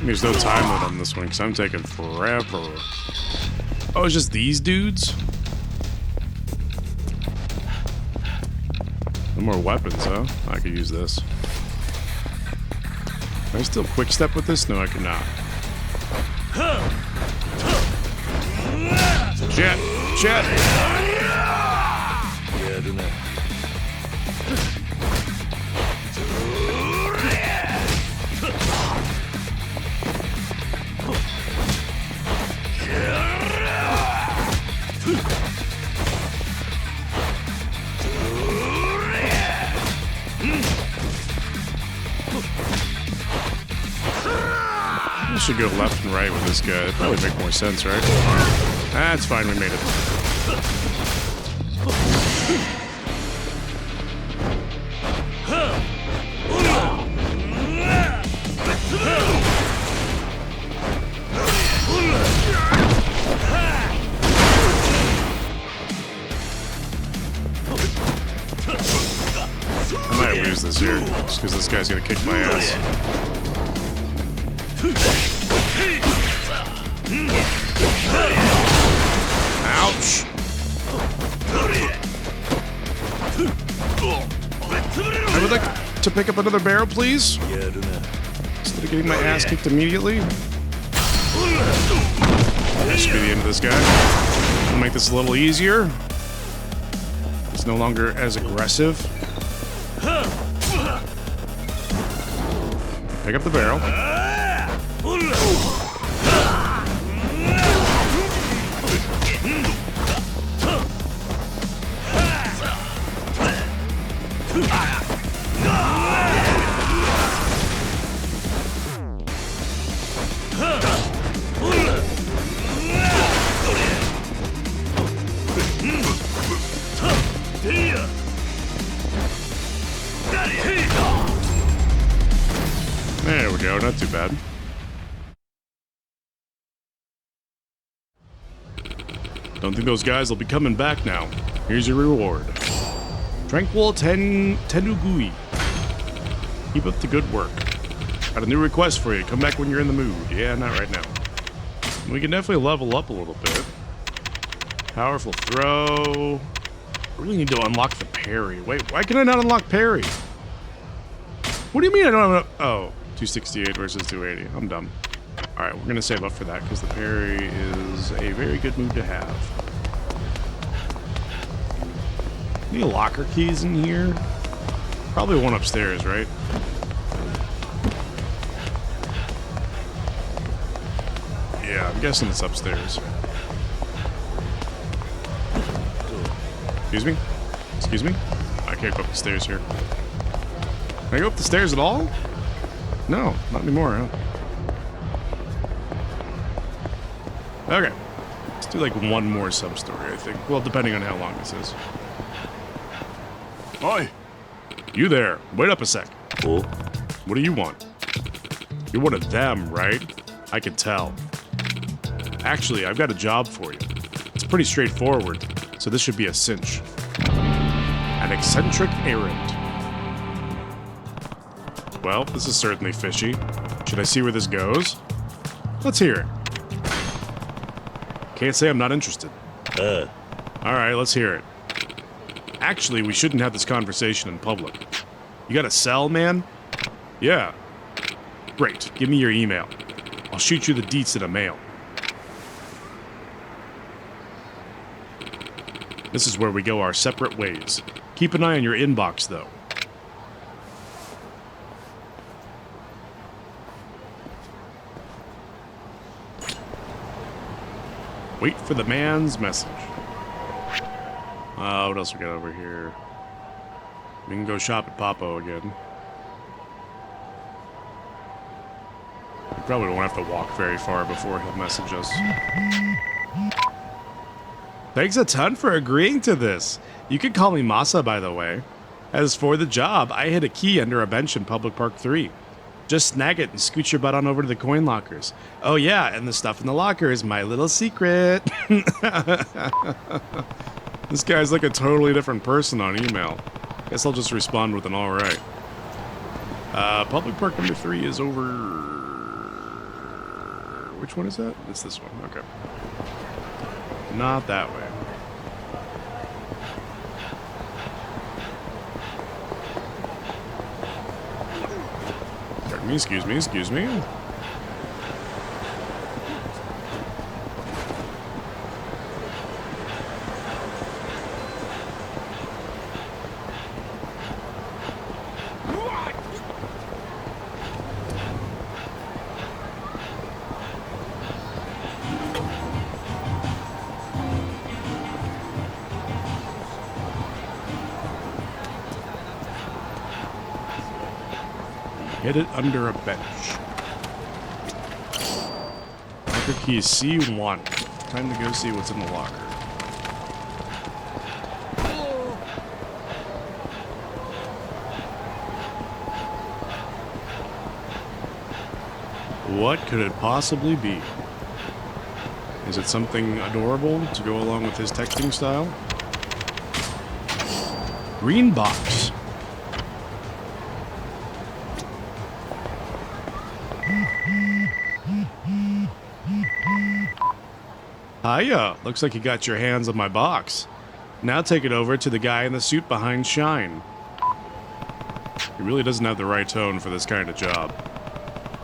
There's no time limit on this one because I'm taking forever. Oh, it's just these dudes? No more weapons, huh? I could use this. Can I still quick step with this? No, I cannot. Shit! Shit! I should go left and right with this guy. It'd probably make more sense, right? That's fine, we made it. I might lose this here, just because this guy's gonna kick my ass. Ouch! I would like to pick up another barrel, please. Instead of getting my ass kicked immediately. That should be the end of this guy. I'll make this a little easier. It's no longer as aggressive. Pick up the barrel. bad. Don't think those guys will be coming back now. Here's your reward. Tranquil Tenugui. Keep up the good work. Got a new request for you. Come back when you're in the mood. Yeah, not right now. We can definitely level up a little bit. Powerful throw. Really need to unlock the parry. Wait, why can I not unlock parry? What do you mean I don't have... Oh, 268 versus 280. I'm dumb. Alright, we're going to save up for that because the parry is a very good move to have. Any locker keys in here? Probably one upstairs, right? Yeah, I'm guessing it's upstairs. Excuse me? Excuse me? I can't go up the stairs here. Can I go up the stairs at all? No, not anymore, huh? Okay. Let's do like one more sub-story, I think. Well, depending on how long this is. Oi! You there. Wait up a sec. Oh? What do you want? You're one of them, right? I can tell. Actually, I've got a job for you. It's pretty straightforward, so this should be a cinch. An eccentric errand. Well, this is certainly fishy. Should I see where this goes? Let's hear it. Can't say I'm not interested. Alright, let's hear it. Actually, we shouldn't have this conversation in public. You got a cell, man? Yeah. Great, give me your email. I'll shoot you the deets in a mail. This is where we go our separate ways. Keep an eye on your inbox, though. Wait for the man's message. What else we got over here? We can go shop at Papo again. We probably won't have to walk very far before he'll message us. Thanks a ton for agreeing to this. You can call me Masa, by the way. As for the job, I hid a key under a bench in Public Park 3. Just snag it and scoot your butt on over to the coin lockers. Oh yeah, and the stuff in the locker is my little secret. This guy's like a totally different person on email. Guess I'll just respond with an alright. Public Park number 3 is over... Which one is that? It's this one, okay. Not that way. Pardon me, excuse me, excuse me. Hid it under a bench. Locker key is C1. Time to go see what's in the locker. What could it possibly be? Is it something adorable to go along with his texting style? Green box. Hiya! Looks like you got your hands on my box. Now take it over to the guy in the suit behind Shine. He really doesn't have the right tone for this kind of job.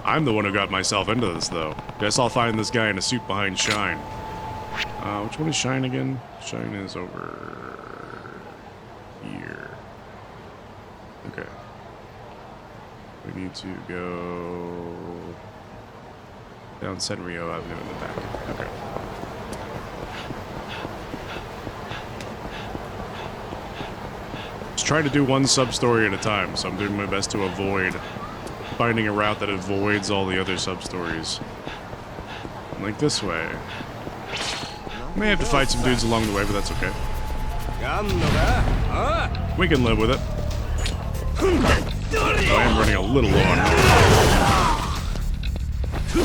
I'm the one who got myself into this, though. Guess I'll find this guy in a suit behind Shine. Which one is Shine again? Shine is over... here. Okay. We need to go... down Senrio Avenue in the back. Okay. Just trying to do one sub-story at a time, so I'm doing my best to avoid finding a route that avoids all the other sub-stories. Like this way. May have to fight some dudes along the way, but that's okay. We can live with it. I am running a little low on health. These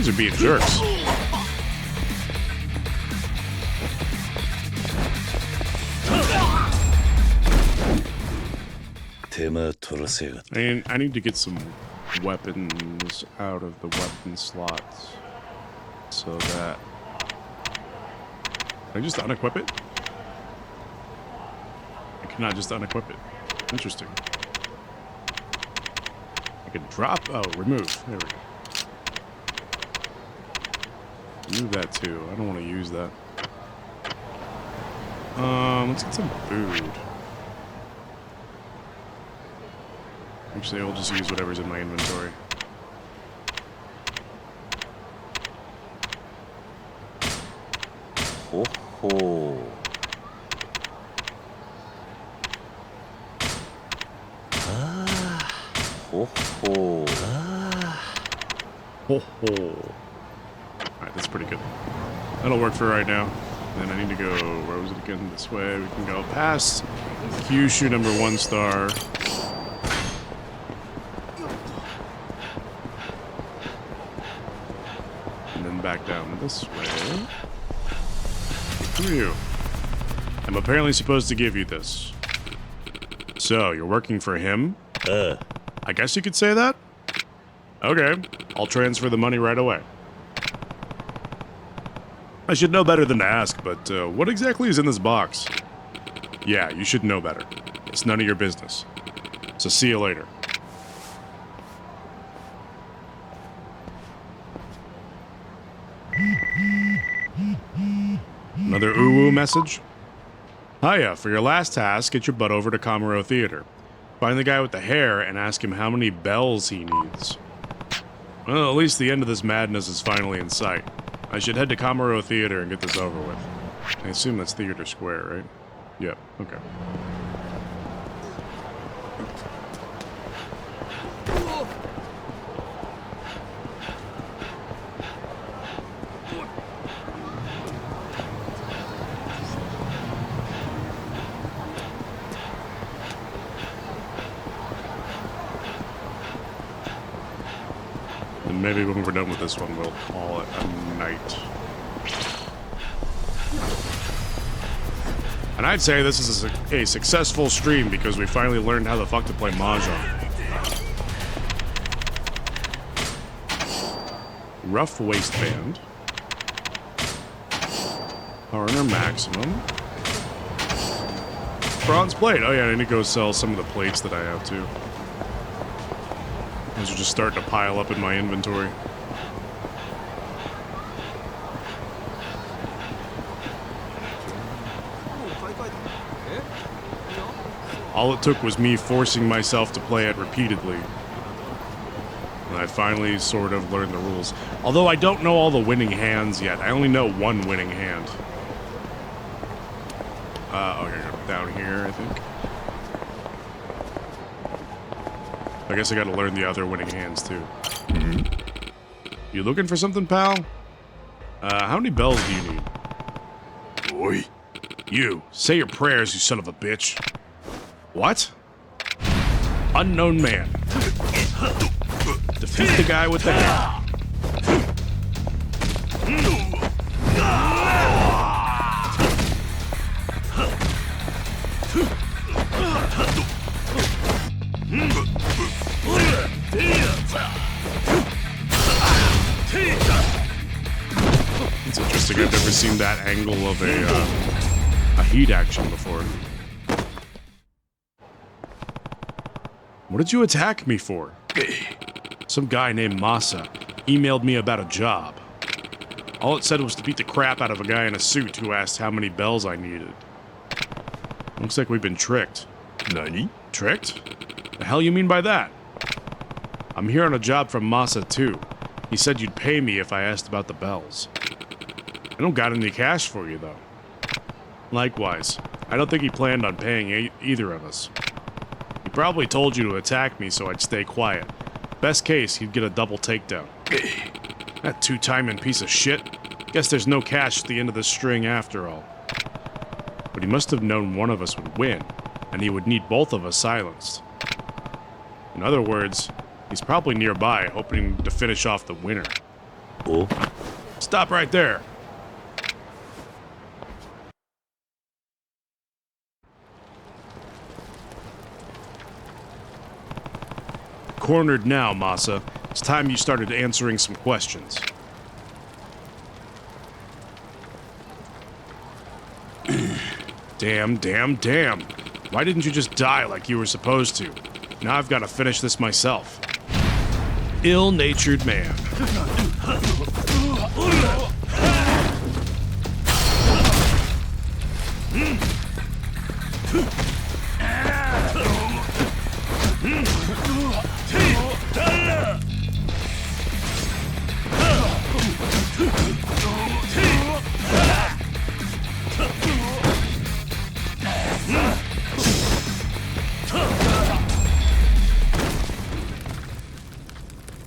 are being jerks. I need to get some weapons out of the weapon slots so that can I just unequip it? I cannot just unequip it. Interesting. I can drop. Oh, remove. There we go. Remove that too. I don't want to use that. Let's get some food. Actually, I'll just use whatever's in my inventory. Ho ho. Ah. Ho ho. Ah. Ho ho. Alright, that's pretty good. That'll work for right now. Then I need to go, where was it again? This way. We can go past Kyushu number 1 star. And then back down this way. Who are you? I'm apparently supposed to give you this. So, you're working for him? I guess you could say that? Okay, I'll transfer the money right away. I should know better than to ask, but what exactly is in this box? Yeah, you should know better. It's none of your business. So see you later. Another uwu message? Hiya, for your last task, get your butt over to Kamuro Theater. Find the guy with the hair and ask him how many bells he needs. Well, at least the end of this madness is finally in sight. I should head to Kamuro Theater and get this over with. I assume that's Theater Square, right? Yep, okay. And maybe when we're done with this one, we'll call it a night. And I'd say this is a successful stream because we finally learned how the fuck to play Mahjong. Rough waistband. Partner maximum. Bronze plate. Oh yeah, I need to go sell some of the plates that I have too. Those are just starting to pile up in my inventory. All it took was me forcing myself to play it repeatedly. And I finally sort of learned the rules. Although I don't know all the winning hands yet. I only know one winning hand. Okay, down here, I think. I guess I gotta learn the other winning hands, too. You looking for something, pal? How many bells do you need? Oi. You, say your prayers, you son of a bitch. What? Unknown man. Defeat the guy with the hair. It's interesting, I've never seen that angle of a heat action before. What did you attack me for? Some guy named Masa emailed me about a job. All it said was to beat the crap out of a guy in a suit who asked how many bells I needed. Looks like we've been tricked. Nani? Tricked? The hell you mean by that? I'm here on a job from Masa too. He said you'd pay me if I asked about the bells. I don't got any cash for you though. Likewise, I don't think he planned on paying either of us. He probably told you to attack me so I'd stay quiet. Best case, he'd get a double takedown. That two-timing piece of shit. Guess there's no cash at the end of the string after all. But he must have known one of us would win, and he would need both of us silenced. In other words, he's probably nearby, hoping to finish off the winner. Oh? Stop right there. Cornered now, Masa. It's time you started answering some questions. Damn. Why didn't you just die like you were supposed to? Now I've got to finish this myself. Ill-natured man.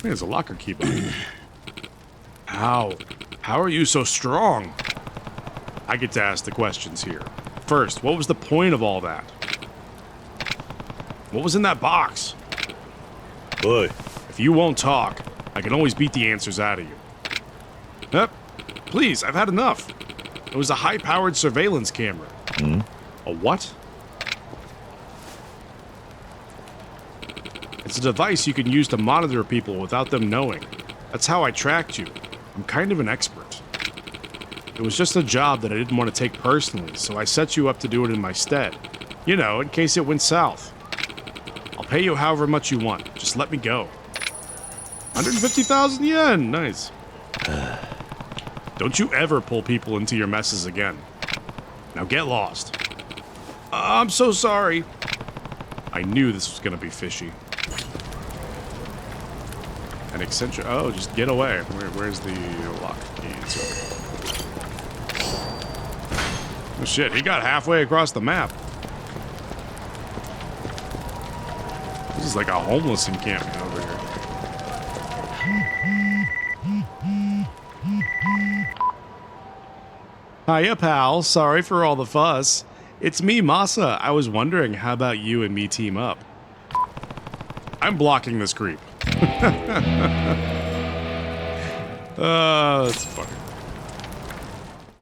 There's a locker key button. How are you so strong? I get to ask the questions here. First, what was the point of all that? What was in that box? Boy. If you won't talk, I can always beat the answers out of you. Yep. Please, I've had enough. It was a high-powered surveillance camera. Hmm? A what? It's a device you can use to monitor people without them knowing. That's how I tracked you. I'm kind of an expert. It was just a job that I didn't want to take personally, so I set you up to do it in my stead. You know, in case it went south. I'll pay you however much you want. Just let me go. 150,000 yen! Nice. Don't you ever pull people into your messes again. Now get lost. I'm so sorry. I knew this was gonna be fishy. An eccentric. Oh, just get away. Where's the lock keys? Oh shit, he got halfway across the map. This is like a homeless encampment over here. Hiya, pal. Sorry for all the fuss. It's me, Masa. I was wondering, how about you and me team up? I'm blocking this creep. That's fucking